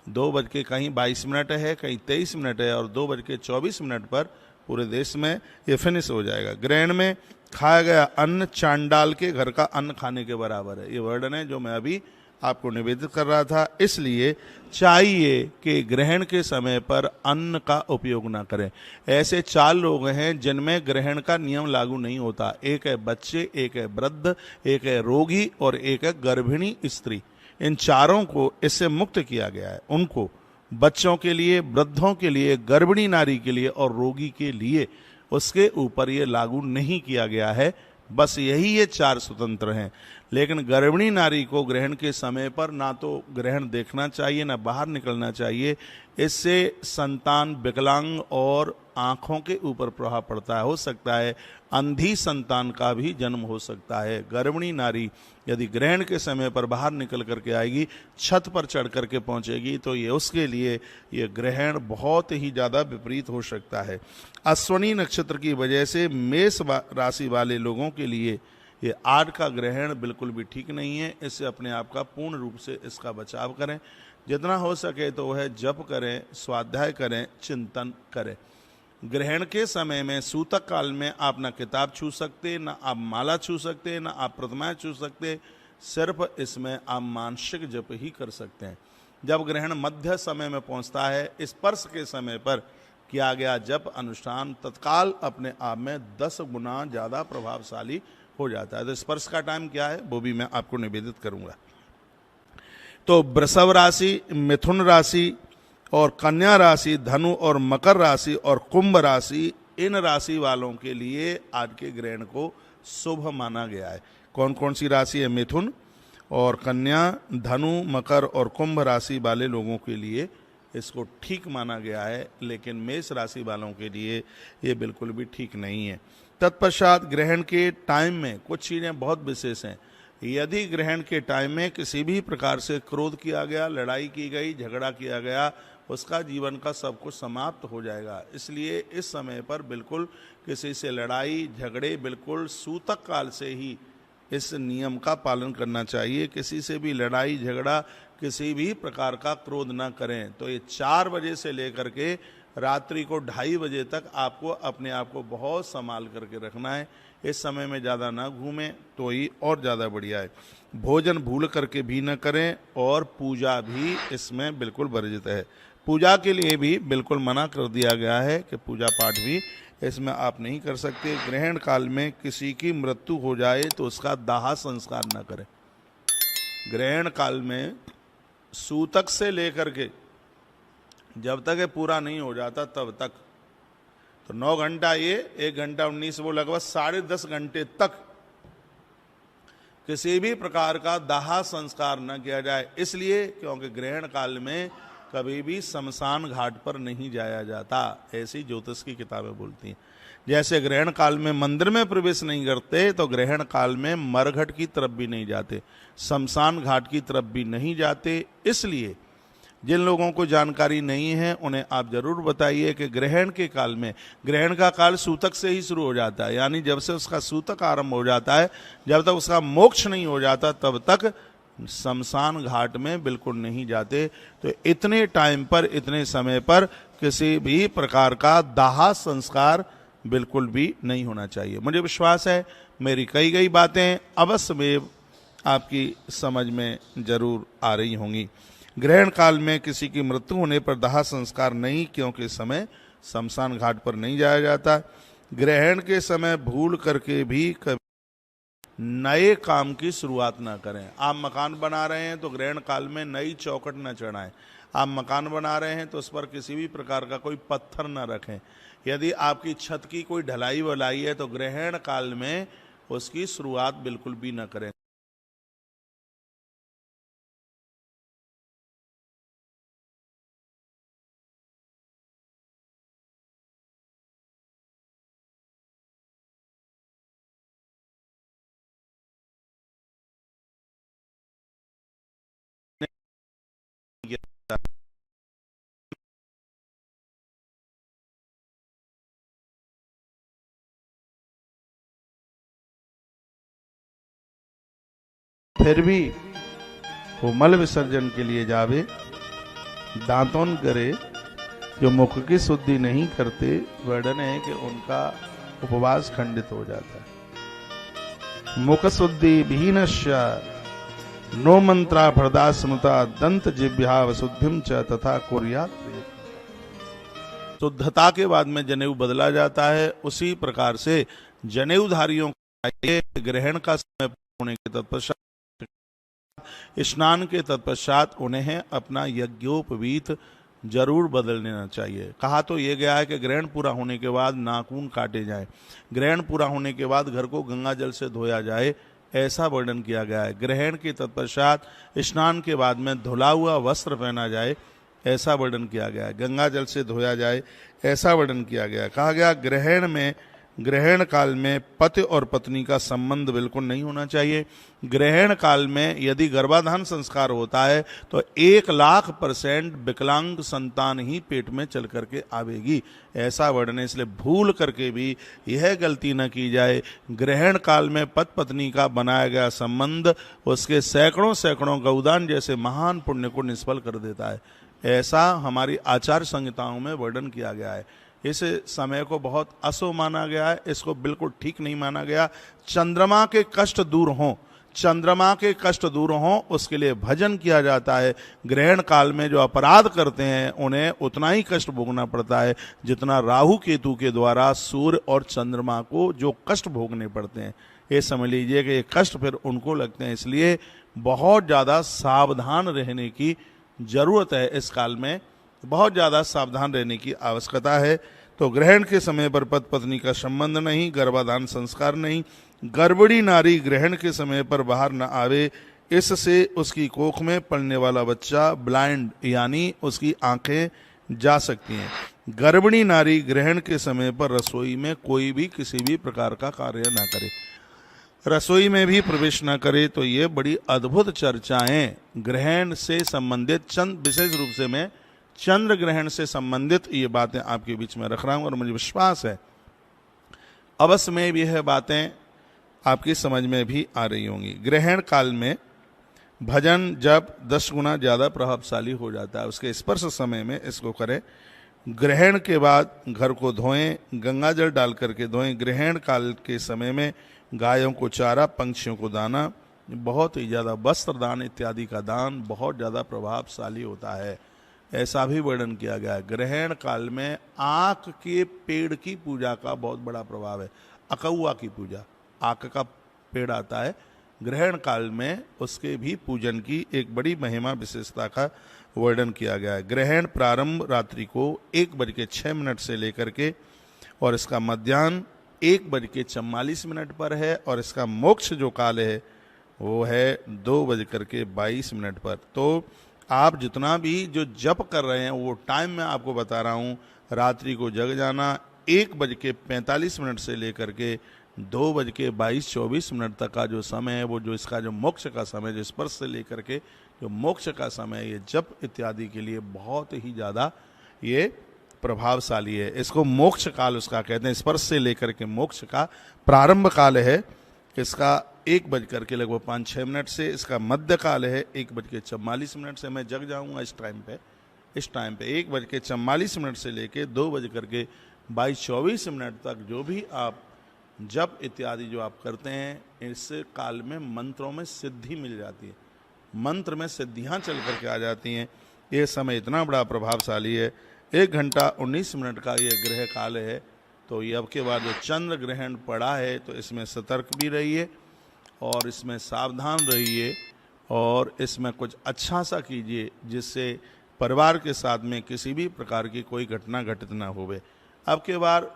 2:22 है, कहीं 23 मिनट है, और 2:24 पर पूरे देश में ये फिनिश हो जाएगा। ग्रहण में खाया गया अन्न चांडाल के घर का अन्न खाने के बराबर है। ये वर्णन है जो मैं अभी आपको निवेदित कर रहा था। इसलिए चाहिए कि ग्रहण के समय पर अन्न का उपयोग ना करें। ऐसे 4 लोग हैं जिनमें ग्रहण का नियम लागू नहीं होता। एक है बच्चे, एक है वृद्ध, एक है रोगी और एक है गर्भिणी स्त्री। इन चारों को इससे मुक्त किया गया है। उनको बच्चों के लिए, वृद्धों के लिए, गर्भिणी नारी के लिए और रोगी के लिए उसके ऊपर ये लागू नहीं किया गया है। बस यही ये 4 स्वतंत्र हैं। लेकिन गर्भिणी नारी को ग्रहण के समय पर ना तो ग्रहण देखना चाहिए, ना बाहर निकलना चाहिए। इससे संतान विकलांग और आँखों के ऊपर प्रभाव पड़ता है। हो सकता है अंधी संतान का भी जन्म हो सकता है। गर्भिणी नारी यदि ग्रहण के समय पर बाहर निकल करके आएगी, छत पर चढ़ करके पहुंचेगी, तो ये उसके लिए ये ग्रहण बहुत ही ज़्यादा विपरीत हो सकता है। अश्वनी नक्षत्र की वजह से मेष राशि वाले लोगों के लिए ये आज का ग्रहण बिल्कुल भी ठीक नहीं है। इससे अपने आप का पूर्ण रूप से इसका बचाव करें। जितना हो सके तो वह जप करें, स्वाध्याय करें, चिंतन करें। ग्रहण के समय में सूतक काल में आप ना किताब छू सकते, ना आप माला छू सकते, ना आप प्रतिमाएं छू सकते। सिर्फ इसमें आप मानसिक जप ही कर सकते हैं। जब ग्रहण मध्य समय में पहुंचता है, स्पर्श के समय पर किया गया जप अनुष्ठान तत्काल अपने आप में 10 गुना ज़्यादा प्रभावशाली हो जाता है। तो स्पर्श का टाइम क्या है वो भी मैं आपको निवेदित करूंगा। तो वृषभ राशि, मिथुन राशि और कन्या राशि, धनु और मकर राशि और कुंभ राशि, इन राशि वालों के लिए आज के ग्रहण को शुभ माना गया है। कौन कौन सी राशि है? मिथुन और कन्या, धनु, मकर और कुंभ राशि वाले लोगों के लिए इसको ठीक माना गया है, लेकिन मेष राशि वालों के लिए ये बिल्कुल भी ठीक नहीं है। तत्पश्चात ग्रहण के टाइम में कुछ चीज़ें बहुत विशेष हैं। यदि ग्रहण के टाइम में किसी भी प्रकार से क्रोध किया गया, लड़ाई की गई, झगड़ा किया गया, उसका जीवन का सब कुछ समाप्त हो जाएगा। इसलिए इस समय पर बिल्कुल किसी से लड़ाई झगड़े बिल्कुल सूतक काल से ही इस नियम का पालन करना चाहिए। किसी से भी लड़ाई झगड़ा, किसी भी प्रकार का क्रोध ना करें। तो ये 4 बजे से लेकर के रात्रि को 2:30 बजे तक आपको अपने आप को बहुत संभाल करके रखना है। इस समय में ज़्यादा ना घूमें तो ही और ज़्यादा बढ़िया है। भोजन भूल करके भी न करें और पूजा भी इसमें बिल्कुल वर्जित है। पूजा के लिए भी बिल्कुल मना कर दिया गया है कि पूजा पाठ भी इसमें आप नहीं कर सकते। ग्रहण काल में किसी की मृत्यु हो जाए तो उसका दाह संस्कार न करें। ग्रहण काल में सूतक से लेकर के जब तक ये पूरा नहीं हो जाता तब तक, तो 9 घंटा ये, 1 घंटा 19, वो लगभग 10.5 घंटे तक किसी भी प्रकार का दाह संस्कार न किया जाए। इसलिए क्योंकि ग्रहण काल में कभी भी शमशान घाट पर नहीं जाया जाता, ऐसी ज्योतिष की किताबें बोलती हैं। जैसे ग्रहण काल में मंदिर में प्रवेश नहीं करते, तो ग्रहण काल में मरघट की तरफ भी नहीं जाते, शमशान घाट की तरफ भी नहीं जाते। इसलिए जिन लोगों को जानकारी नहीं है उन्हें आप जरूर बताइए कि ग्रहण के काल में, ग्रहण का काल सूतक से ही शुरू हो जाता है, यानी जब से उसका सूतक आरंभ हो जाता है, जब तक उसका मोक्ष नहीं हो जाता तब तक शमशान घाट में बिल्कुल नहीं जाते। तो इतने टाइम पर, इतने समय पर किसी भी प्रकार का दाह संस्कार बिल्कुल भी नहीं होना चाहिए। मुझे विश्वास है मेरी कही गई बातें अवश्य में आपकी समझ में जरूर आ रही होंगी। ग्रहण काल में किसी की मृत्यु होने पर दाह संस्कार नहीं, क्योंकि इस समय शमशान घाट पर नहीं जाया जाता। ग्रहण के समय भूल करके भी कभी नए काम की शुरुआत ना करें। आप मकान बना रहे हैं तो ग्रहण काल में नई चौखट न चढ़ाएं। आप मकान बना रहे हैं तो उस पर किसी भी प्रकार का कोई पत्थर न रखें। यदि आपकी छत की कोई ढलाई वलाई है तो ग्रहण काल में उसकी शुरुआत बिल्कुल भी न करें। फिर भी वो मल विसर्जन के लिए जावे, दांतों करे, जो मुख की शुद्धि नहीं करते, वर्णन है कि उनका उपवास खंडित हो जाता है। मुख शुद्धि विहीनस्य नो मंत्रा भरदा स्मृता दंत जिह्वा वशुद्धिम च तथा कुर्यात्। शुद्धता के बाद में जनेऊ बदला जाता है, उसी प्रकार से जनेऊधारियों को ग्रहण का समय होने के तत्पश्चात, स्नान के तत्पश्चात उन्हें अपना यज्ञोपवीत जरूर बदल लेना चाहिए। कहा तो ये गया है कि ग्रहण पूरा होने के बाद नाखून काटे जाएं, ग्रहण पूरा होने के बाद घर को गंगा जल से धोया जाए, ऐसा वर्णन किया गया है। ग्रहण के तत्पश्चात स्नान के बाद में धुला हुआ वस्त्र पहना जाए, ऐसा वर्णन किया गया है। गंगा जल से धोया जाए ऐसा वर्णन किया गया है। कहा गया ग्रहण काल में पति और पत्नी का संबंध बिल्कुल नहीं होना चाहिए। ग्रहण काल में यदि गर्भाधान संस्कार होता है तो 1,00,000% विकलांग संतान ही पेट में चल करके आवेगी, ऐसा वर्णन है। इसलिए भूल करके भी यह गलती न की जाए। ग्रहण काल में पति पत्नी का बनाया गया संबंध उसके सैकड़ों गौदान जैसे महान पुण्य को निष्फल कर देता है, ऐसा हमारी आचार संहिताओं में वर्णन किया गया है। इस समय को बहुत अशुभ माना गया है, इसको बिल्कुल ठीक नहीं माना गया। चंद्रमा के कष्ट दूर हों उसके लिए भजन किया जाता है। ग्रहण काल में जो अपराध करते हैं उन्हें उतना ही कष्ट भोगना पड़ता है जितना राहु केतु के द्वारा सूर्य और चंद्रमा को जो कष्ट भोगने पड़ते हैं। ये समझ लीजिए कि ये कष्ट फिर उनको लगते हैं, इसलिए बहुत ज़्यादा सावधान रहने की जरूरत है। इस काल में बहुत ज़्यादा सावधान रहने की आवश्यकता है। तो ग्रहण के समय पर पति पत्नी का संबंध नहीं, गर्भाधान संस्कार नहीं, गर्भवती नारी ग्रहण के समय पर बाहर न आवे, इससे उसकी कोख में पलने वाला बच्चा ब्लाइंड यानी उसकी आंखें जा सकती हैं। गर्भवती नारी ग्रहण के समय पर रसोई में कोई भी किसी भी प्रकार का कार्य ना करे, रसोई में भी प्रवेश न करे। तो ये बड़ी अद्भुत चर्चाएं ग्रहण से संबंधित विशेष रूप से मैं चंद्र ग्रहण से संबंधित ये बातें आपके बीच में रख रहा हूं और मुझे विश्वास है अवश्य में भी यह बातें आपकी समझ में भी आ रही होंगी। ग्रहण काल में भजन जब 10 गुना ज़्यादा प्रभावशाली हो जाता है। उसके स्पर्श समय में इसको करें। ग्रहण के बाद घर को धोएं, गंगा जल डाल करके धोएं। ग्रहण काल के समय में गायों को चारा, पंछियों को दाना, बहुत ही ज़्यादा वस्त्र दान इत्यादि का दान बहुत ज़्यादा प्रभावशाली होता है, ऐसा भी वर्णन किया गया है। ग्रहण काल में आक के पेड़ की पूजा का बहुत बड़ा प्रभाव है। अकौआ की पूजा, आक का पेड़ आता है, ग्रहण काल में उसके भी पूजन की एक बड़ी महिमा विशेषता का वर्णन किया गया है। ग्रहण प्रारंभ रात्रि को 1:06 से लेकर के और इसका मध्याह्न 1:44 पर है और इसका मोक्ष जो काल है वो है 2:22 पर। तो आप जितना भी जो जप कर रहे हैं वो टाइम मैं आपको बता रहा हूँ। रात्रि को जग जाना 1:45 से लेकर के 2:22 तक का जो समय है वो जो इसका जो मोक्ष का समय, जो स्पर्श से लेकर के जो मोक्ष का समय, ये जप इत्यादि के लिए बहुत ही ज़्यादा ये प्रभावशाली है। इसको मोक्ष काल उसका कहते हैं। स्पर्श से लेकर के मोक्ष का प्रारंभ काल है इसका 1:05 से, इसका मध्य काल है 1:44 से। मैं जग जाऊंगा इस टाइम पे 1:44 से लेके 2:22 तक जो भी आप जप इत्यादि जो आप करते हैं, इस काल में मंत्रों में सिद्धि मिल जाती है, मंत्र में सिद्धियां चल करके आ जाती हैं। ये समय इतना बड़ा प्रभावशाली है। 1:19 का ये ग्रह काल है। तो ये अब के बाद जो चंद्र ग्रहण पड़ा है तो इसमें सतर्क भी रहिए और इसमें सावधान रहिए और इसमें कुछ अच्छा सा कीजिए जिससे परिवार के साथ में किसी भी प्रकार की कोई घटना घटित ना होवे। अब के बाद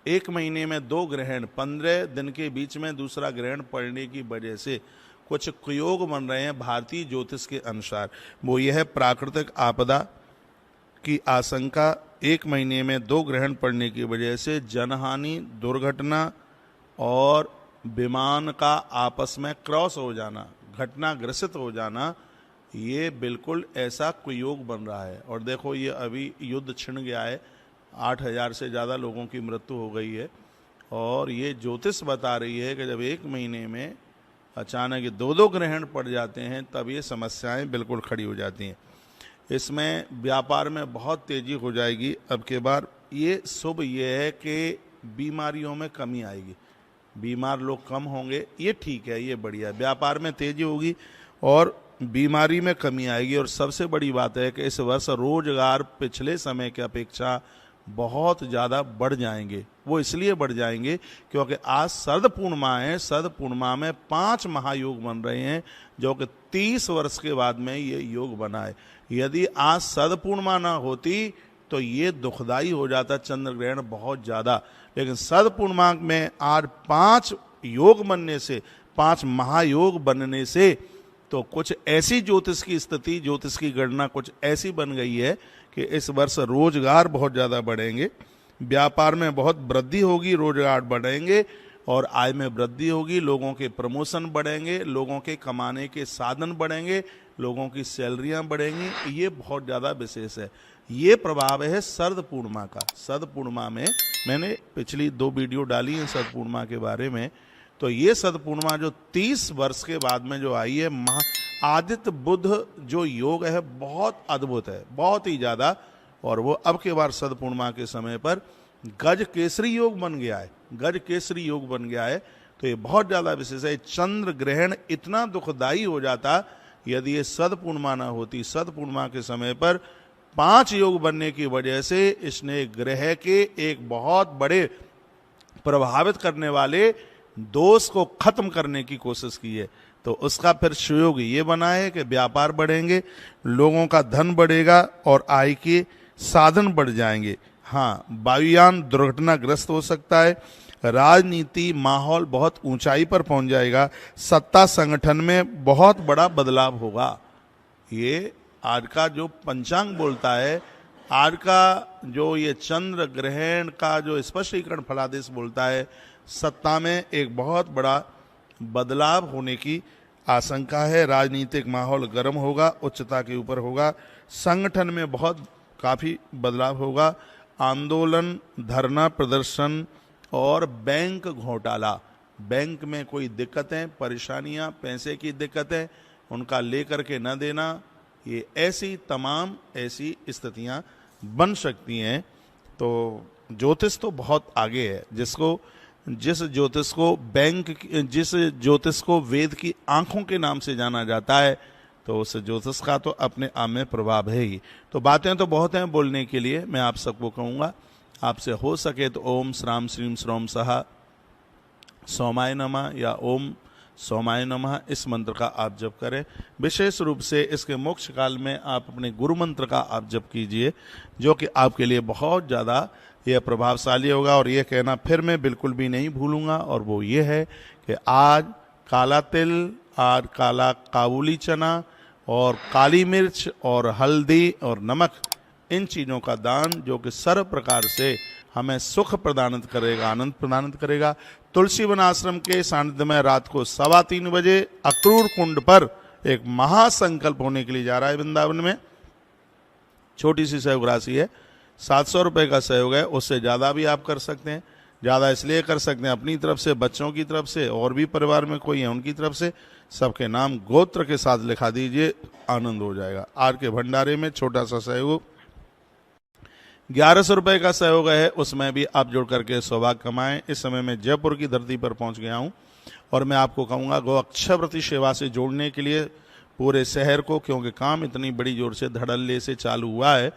1 महीने में 2 ग्रहण, 15 दिन के बीच में दूसरा ग्रहण पड़ने की वजह से कुछ कुयोग बन रहे हैं भारतीय ज्योतिष के अनुसार। वो यह है प्राकृतिक आपदा की आशंका, 1 महीने में 2 ग्रहण पड़ने की वजह से जनहानि, दुर्घटना और विमान का आपस में क्रॉस हो जाना, घटना ग्रसित हो जाना, ये बिल्कुल ऐसा कुयोग बन रहा है। और देखो ये अभी युद्ध छिड़ गया है, 8,000 से ज़्यादा लोगों की मृत्यु हो गई है और ये ज्योतिष बता रही है कि जब 1 महीने में अचानक 2-2 ग्रहण पड़ जाते हैं तब ये समस्याएं बिल्कुल खड़ी हो जाती हैं। इसमें व्यापार में बहुत तेज़ी हो जाएगी। अब के बाद ये शुभ ये है कि बीमारियों में कमी आएगी, बीमार लोग कम होंगे, ये ठीक है, ये बढ़िया है। व्यापार में तेज़ी होगी और बीमारी में कमी आएगी। और सबसे बड़ी बात है कि इस वर्ष रोजगार पिछले समय की अपेक्षा बहुत ज़्यादा बढ़ जाएंगे। वो इसलिए बढ़ जाएंगे क्योंकि आज शरद पूर्णिमा है। शरद पूर्णिमा में 5 महायोग बन रहे हैं जो कि 30 वर्ष के बाद में ये योग बना है। यदि आज शरद पूर्णिमा ना होती तो ये दुखदाई हो जाता चंद्र ग्रहण बहुत ज़्यादा। लेकिन शरद पूर्णिमा में आज 5 योग बनने से, 5 महायोग बनने से, तो कुछ ऐसी ज्योतिष की स्थिति, ज्योतिष की गणना कुछ ऐसी बन गई है कि इस वर्ष रोजगार बहुत ज़्यादा बढ़ेंगे, व्यापार में बहुत वृद्धि होगी, रोजगार बढ़ेंगे और आय में वृद्धि होगी, लोगों के प्रमोशन बढ़ेंगे, लोगों के कमाने के साधन बढ़ेंगे, लोगों की सैलरियां बढ़ेंगी। ये बहुत ज़्यादा विशेष है। ये प्रभाव है शरद पूर्णिमा का। शरद पूर्णिमा में मैंने पिछली 2 वीडियो डाली हैं शरद पूर्णिमा के बारे में। तो ये शरद पूर्णिमा जो 30 वर्ष के बाद में जो आई है, आदित्य बुध जो योग है बहुत अद्भुत है, बहुत ही ज़्यादा। और वो अब के बार शरद पूर्णिमा के समय पर गज केसरी योग बन गया है, गज केसरी योग बन गया है। तो ये बहुत ज़्यादा विशेष है। चंद्र ग्रहण इतना दुखदाई हो जाता यदि ये शरद पूर्णिमा ना होती। शरद पूर्णिमा के समय पर 5 योग बनने की वजह से इसने ग्रह के एक बहुत बड़े प्रभावित करने वाले दोष को खत्म करने की कोशिश की है। तो उसका फिर सुयोग ये बना है कि व्यापार बढ़ेंगे, लोगों का धन बढ़ेगा और आय के साधन बढ़ जाएंगे। हाँ, वायुयान दुर्घटनाग्रस्त हो सकता है, राजनीति माहौल बहुत ऊंचाई पर पहुंच जाएगा, सत्ता संगठन में बहुत बड़ा बदलाव होगा। ये आज का जो पंचांग बोलता है, आज का जो ये चंद्र ग्रहण का जो स्पष्टीकरण फलादेश बोलता है, सत्ता में एक बहुत बड़ा बदलाव होने की आशंका है। राजनीतिक माहौल गर्म होगा, उच्चता के ऊपर होगा, संगठन में बहुत काफ़ी बदलाव होगा। आंदोलन, धरना प्रदर्शन और बैंक घोटाला, बैंक में कोई दिक्कतें, परेशानियां, पैसे की दिक्कतें, उनका लेकर के न देना, ये ऐसी तमाम ऐसी स्थितियां बन सकती हैं। तो ज्योतिष तो बहुत आगे है। जिस ज्योतिष को वेद की आंखों के नाम से जाना जाता है, तो उस ज्योतिष का तो अपने आप में प्रभाव है ही। तो बातें तो बहुत हैं बोलने के लिए। मैं आप सबको कहूँगा, आपसे हो सके तो ओम श्राम श्रीम श्रोम सहा सोमाय नमः या ओम सोमाय नमः, इस मंत्र का आप जप करें। विशेष रूप से इसके मोक्ष काल में आप अपने गुरु मंत्र का आप जप कीजिए, जो कि आपके लिए बहुत ज़्यादा यह प्रभावशाली होगा। और ये कहना फिर मैं बिल्कुल भी नहीं भूलूंगा, और वो ये है कि आज काला तिल, आज काला काबुली चना और काली मिर्च और हल्दी और नमक, इन चीज़ों का दान, जो कि सर्व प्रकार से हमें सुख प्रदान करेगा, आनंद प्रदान करेगा। तुलसी वन आश्रम के सानिध्य में रात को 3:15 बजे अक्रूर कुंड पर एक महासंकल्प होने के लिए जा रहा है वृंदावन में। छोटी सी सहयोग राशि है, 700 रुपये का सहयोग है, उससे ज़्यादा भी आप कर सकते हैं। ज़्यादा इसलिए कर सकते हैं अपनी तरफ से, बच्चों की तरफ से, और भी परिवार में कोई है उनकी तरफ से, सबके नाम गोत्र के साथ लिखा दीजिए, आनंद हो जाएगा। आज के भंडारे में छोटा सा सहयोग 1100 रुपये का सहयोग है, उसमें भी आप जुड़ करके सौभाग्य कमाएं। इस समय मैं जयपुर की धरती पर पहुंच गया हूं, और मैं आपको कहूँगा गौ अक्षयव्रती सेवा से जोड़ने के लिए पूरे शहर को, क्योंकि काम इतनी बड़ी जोर से धड़ल्ले से चालू हुआ है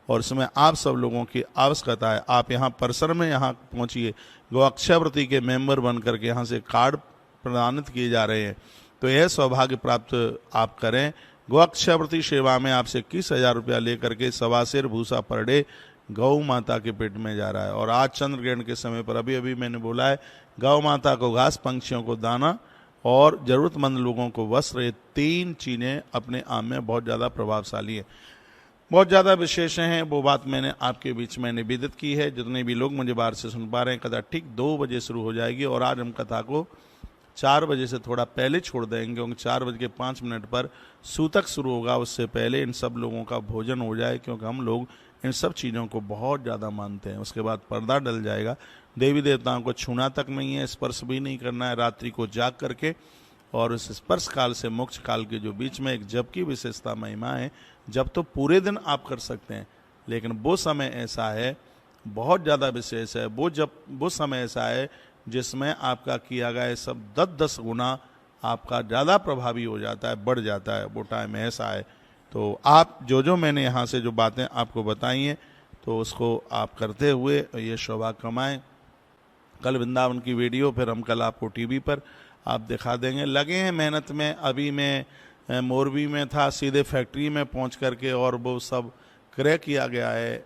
और इसमें आप सब लोगों की आवश्यकता है। आप यहाँ परिसर में यहाँ पहुँचिए, गौ अक्षयव्रती के मेंबर बन करके यहाँ से कार्ड प्रदानित किए जा रहे हैं। तो यह सौभाग्य प्राप्त आप करें। गौ अक्षयव्रती सेवा में आपसे 21,000 रुपया लेकर के 1.25 सेर भूसा पर डे गौ माता के पेट में जा रहा है। और आज चंद्र ग्रहण के समय पर अभी अभी मैंने बोला है, गौ माता को घास, पंछियों को दाना और जरूरतमंद लोगों को वस्त्र, ये 3 चीज़ें अपने आप में बहुत ज़्यादा प्रभावशाली है, बहुत ज़्यादा विशेष हैं। वो बात मैंने आपके बीच में निवेदित की है। जितने भी लोग मुझे बाहर से सुन पा रहे हैं, कथा ठीक 2 बजे शुरू हो जाएगी, और आज हम कथा को 4 बजे से थोड़ा पहले छोड़ देंगे, क्योंकि 4:05 पर सूतक शुरू होगा। उससे पहले इन सब लोगों का भोजन हो जाए, क्योंकि हम लोग इन सब चीज़ों को बहुत ज़्यादा मानते हैं। उसके बाद पर्दा डल जाएगा। देवी देवताओं को छूना तक नहीं है, स्पर्श भी नहीं करना है। रात्रि को जाग करके, और उस स्पर्श काल से मोक्ष काल के जो बीच में एक जप की विशेषता महिमा है। जब तो पूरे दिन आप कर सकते हैं, लेकिन वो समय ऐसा है, बहुत ज़्यादा विशेष है। वो समय ऐसा है जिसमें आपका किया गया सब 10-10 गुना आपका ज़्यादा प्रभावी हो जाता है, बढ़ जाता है। वो टाइम ऐसा है। तो आप जो मैंने यहाँ से जो बातें आपको बताई हैं, तो उसको आप करते हुए ये सौभाग्य कमाएं। कल वृंदावन की वीडियो फिर हम कल आपको टीवी पर आप दिखा देंगे। लगे हैं मेहनत में। अभी मैं मोरबी में था, सीधे फैक्ट्री में पहुंच करके, और वो सब क्रय किया गया है,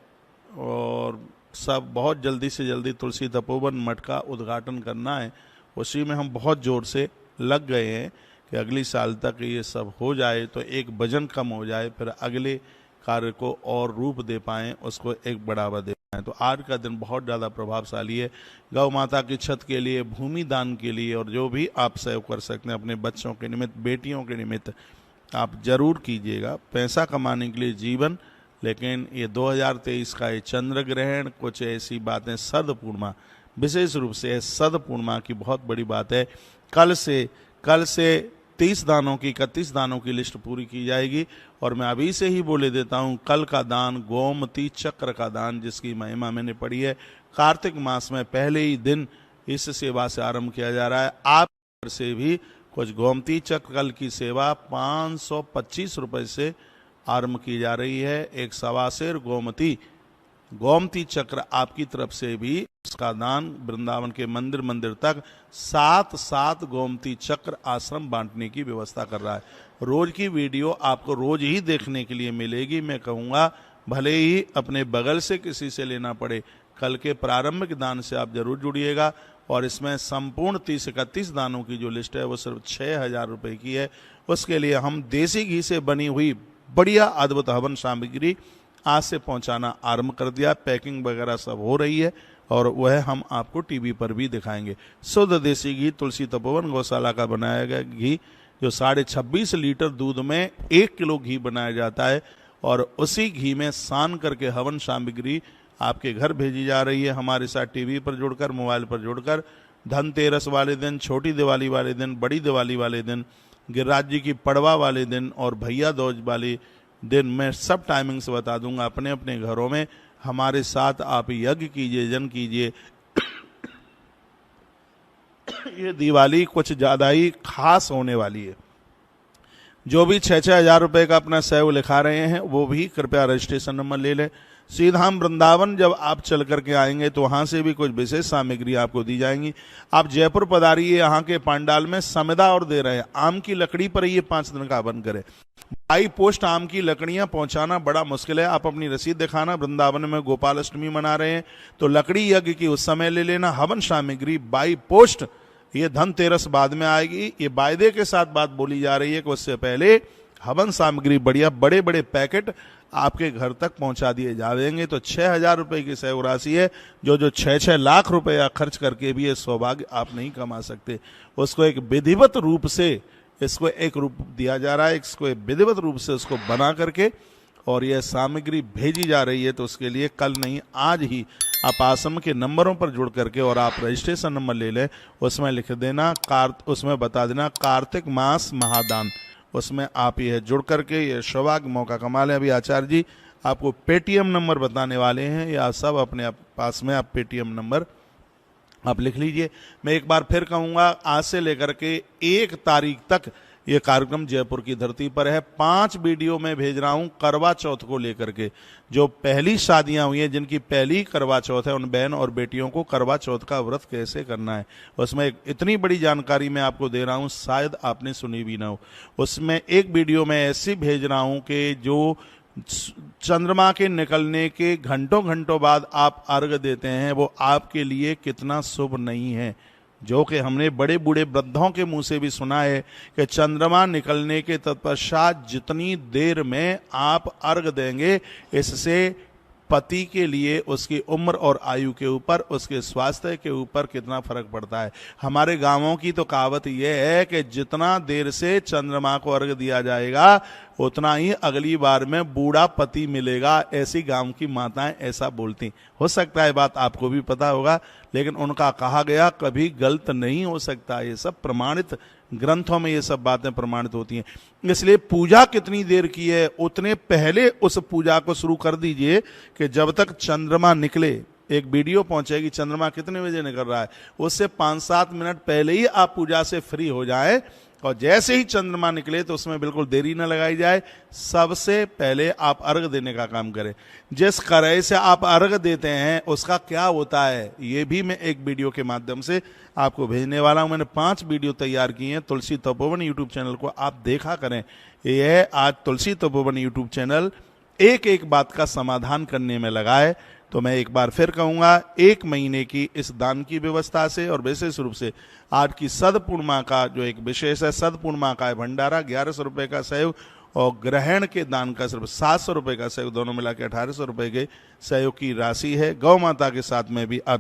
और सब बहुत जल्दी से जल्दी तुलसी तपोवन मठ का उद्घाटन करना है। उसी में हम बहुत ज़ोर से लग गए हैं कि अगली साल तक ये सब हो जाए तो एक वजन कम हो जाए, फिर अगले कार्य को और रूप दे पाएँ, उसको एक बढ़ावा दे पाएँ। तो आज का दिन बहुत ज़्यादा प्रभावशाली है। गौ माता की छत के लिए, भूमि दान के लिए, और जो भी आप सहयोग कर सकते हैं अपने बच्चों के निमित्त, बेटियों के निमित्त, आप जरूर कीजिएगा। पैसा कमाने के लिए जीवन, लेकिन ये 2023 का ये चंद्र ग्रहण, कुछ ऐसी बातें, शरद पूर्णिमा, विशेष रूप से शरद पूर्णिमा की बहुत बड़ी बात है। कल से 30 दानों की, 31 दानों की लिस्ट पूरी की जाएगी। और मैं अभी से ही बोले देता हूँ, कल का दान गोमती चक्र का दान, जिसकी महिमा मैंने पढ़ी है। कार्तिक मास में पहले ही दिन इस सेवा से आरंभ किया जा रहा है। आप से भी कुछ गोमती चक्र कल की सेवा 525 रुपये से आरंभ की जा रही है। एक सवासेर गोमती चक्र आपकी तरफ से भी इसका दान वृंदावन के मंदिर तक 7 गोमती चक्र आश्रम बांटने की व्यवस्था कर रहा है। रोज की वीडियो आपको रोज ही देखने के लिए मिलेगी। मैं कहूँगा भले ही अपने बगल से किसी से लेना पड़े, कल के प्रारंभिक दान से आप जरूर जुड़िएगा। और इसमें संपूर्ण 30-31 दानों की जो लिस्ट है वो सिर्फ 6,000 रुपये की है। उसके लिए हम देसी घी से बनी हुई बढ़िया अद्भुत हवन सामग्री आज से पहुंचाना आरंभ कर दिया। पैकिंग वगैरह सब हो रही है और वह हम आपको टीवी पर भी दिखाएंगे। शुद्ध देसी घी, तुलसी तपोवन गौशाला का बनाया गया घी, जो 26.5 लीटर दूध में 1 किलो घी बनाया जाता है, और उसी घी में सान करके हवन सामग्री आपके घर भेजी जा रही है। हमारे साथ टीवी पर जुड़कर, मोबाइल पर जुड़कर, धनतेरस वाले दिन, छोटी दिवाली वाले दिन, बड़ी दिवाली वाले दिन, गिरिराज जी की पड़वा वाले दिन और भैया दूज वाले दिन, मैं सब टाइमिंग्स बता दूंगा। अपने अपने घरों में हमारे साथ आप यज्ञ कीजिए, जन कीजिए। ये दिवाली कुछ ज़्यादा ही खास होने वाली है। जो भी 6-6 हज़ार रुपये का अपना सहयोग लिखा रहे हैं वो भी कृपया रजिस्ट्रेशन नंबर ले लें। सीधाम वृंदावन जब आप चल करके आएंगे तो वहाँ से भी कुछ विशेष सामग्री आपको दी जाएंगी। आप जयपुर पधारिए, यहाँ के पंडाल में समिधा और दे रहे हैं। आम की लकड़ी पर ये 5 दिन का हवन करें। बाई पोस्ट आम की लकड़ियां पहुंचाना बड़ा मुश्किल है। आप अपनी रसीद दिखाना। वृंदावन में गोपाल अष्टमी मना रहे हैं तो लकड़ी यज्ञ की उस समय ले लेना। हवन सामग्री बाई पोस्ट, ये धनतेरस बाद में आएगी। ये वायदे के साथ बात बोली जा रही है कि उससे पहले हवन सामग्री बढ़िया बड़े बड़े पैकेट आपके घर तक पहुंचा दिए जाएंगे। तो 6,000 रुपये की सहयोग राशि है, जो 6-6 लाख रुपया खर्च करके भी ये सौभाग्य आप नहीं कमा सकते। उसको एक विधिवत रूप से इसको एक रूप दिया जा रहा है, इसको एक विधिवत रूप से उसको बना करके और यह सामग्री भेजी जा रही है। तो उसके लिए कल नहीं आज ही आप आश्रम के नंबरों पर जुड़ करके और आप रजिस्ट्रेशन नंबर ले लें, उसमें लिख देना उसमें बता देना कार्तिक मास महादान। उसमें आप यह जुड़ करके ये सौभाग्य मौका कमा लें। अभी आचार्य जी आपको पेटीएम नंबर बताने वाले हैं, या सब अपने पास में आप पेटीएम नंबर आप लिख लीजिए। मैं एक बार फिर कहूँगा, आज से लेकर के 1 तारीख तक ये कार्यक्रम जयपुर की धरती पर है। 5 वीडियो में भेज रहा हूँ करवा चौथ को लेकर के। जो पहली शादियां हुई हैं, जिनकी पहली करवा चौथ है, उन बहन और बेटियों को करवा चौथ का व्रत कैसे करना है, उसमें इतनी बड़ी जानकारी मैं आपको दे रहा हूँ, शायद आपने सुनी भी ना हो। उसमें एक वीडियो में ऐसी भेज रहा हूँ कि जो चंद्रमा के निकलने के घंटों बाद आप अर्घ देते हैं, वो आपके लिए कितना शुभ नहीं है। जो कि हमने बड़े बूढ़े वृद्धों के मुंह से भी सुना है कि चंद्रमा निकलने के तत्पश्चात जितनी देर में आप अर्घ देंगे, इससे पति के लिए उसकी उम्र और आयु के ऊपर, उसके स्वास्थ्य के ऊपर कितना फर्क पड़ता है। हमारे गांवों की तो कहावत यह है कि जितना देर से चंद्रमा को अर्घ दिया जाएगा उतना ही अगली बार में बूढ़ा पति मिलेगा। ऐसी गांव की माताएं ऐसा बोलती। हो सकता है बात आपको भी पता होगा, लेकिन उनका कहा गया कभी गलत नहीं हो सकता। ये सब प्रमाणित ग्रंथों में ये सब बातें प्रमाणित होती हैं। इसलिए पूजा कितनी देर की है, उतने पहले उस पूजा को शुरू कर दीजिए कि जब तक चंद्रमा निकले। एक वीडियो पहुंचेगी चंद्रमा कितने बजे निकल रहा है, उससे 5-7 मिनट पहले ही आप पूजा से फ्री हो जाए। और जैसे ही चंद्रमा निकले तो उसमें बिल्कुल देरी न लगाई जाए, सबसे पहले आप अर्घ देने का काम करें। जिस कड़ाई से आप अर्घ देते हैं उसका क्या होता है, ये भी मैं एक वीडियो के माध्यम से आपको भेजने वाला हूं। मैंने 5 वीडियो तैयार किए हैं। तुलसी तपोवन यूट्यूब चैनल को आप देखा करें। यह आज तुलसी तपोवन यूट्यूब चैनल एक एक बात का समाधान करने में लगा है। तो मैं एक बार फिर कहूँगा, 1 महीने की इस दान की व्यवस्था से और विशेष रूप से आज की सद पूर्णिमा का जो एक विशेष है, सद पूर्णिमा का भंडारा 1100 रुपये का सहयोग और ग्रहण के दान का सिर्फ 700 रुपये का सहयोग, दोनों मिला के 1800 रुपये के सहयोग की राशि है। गौ माता के साथ में भी आप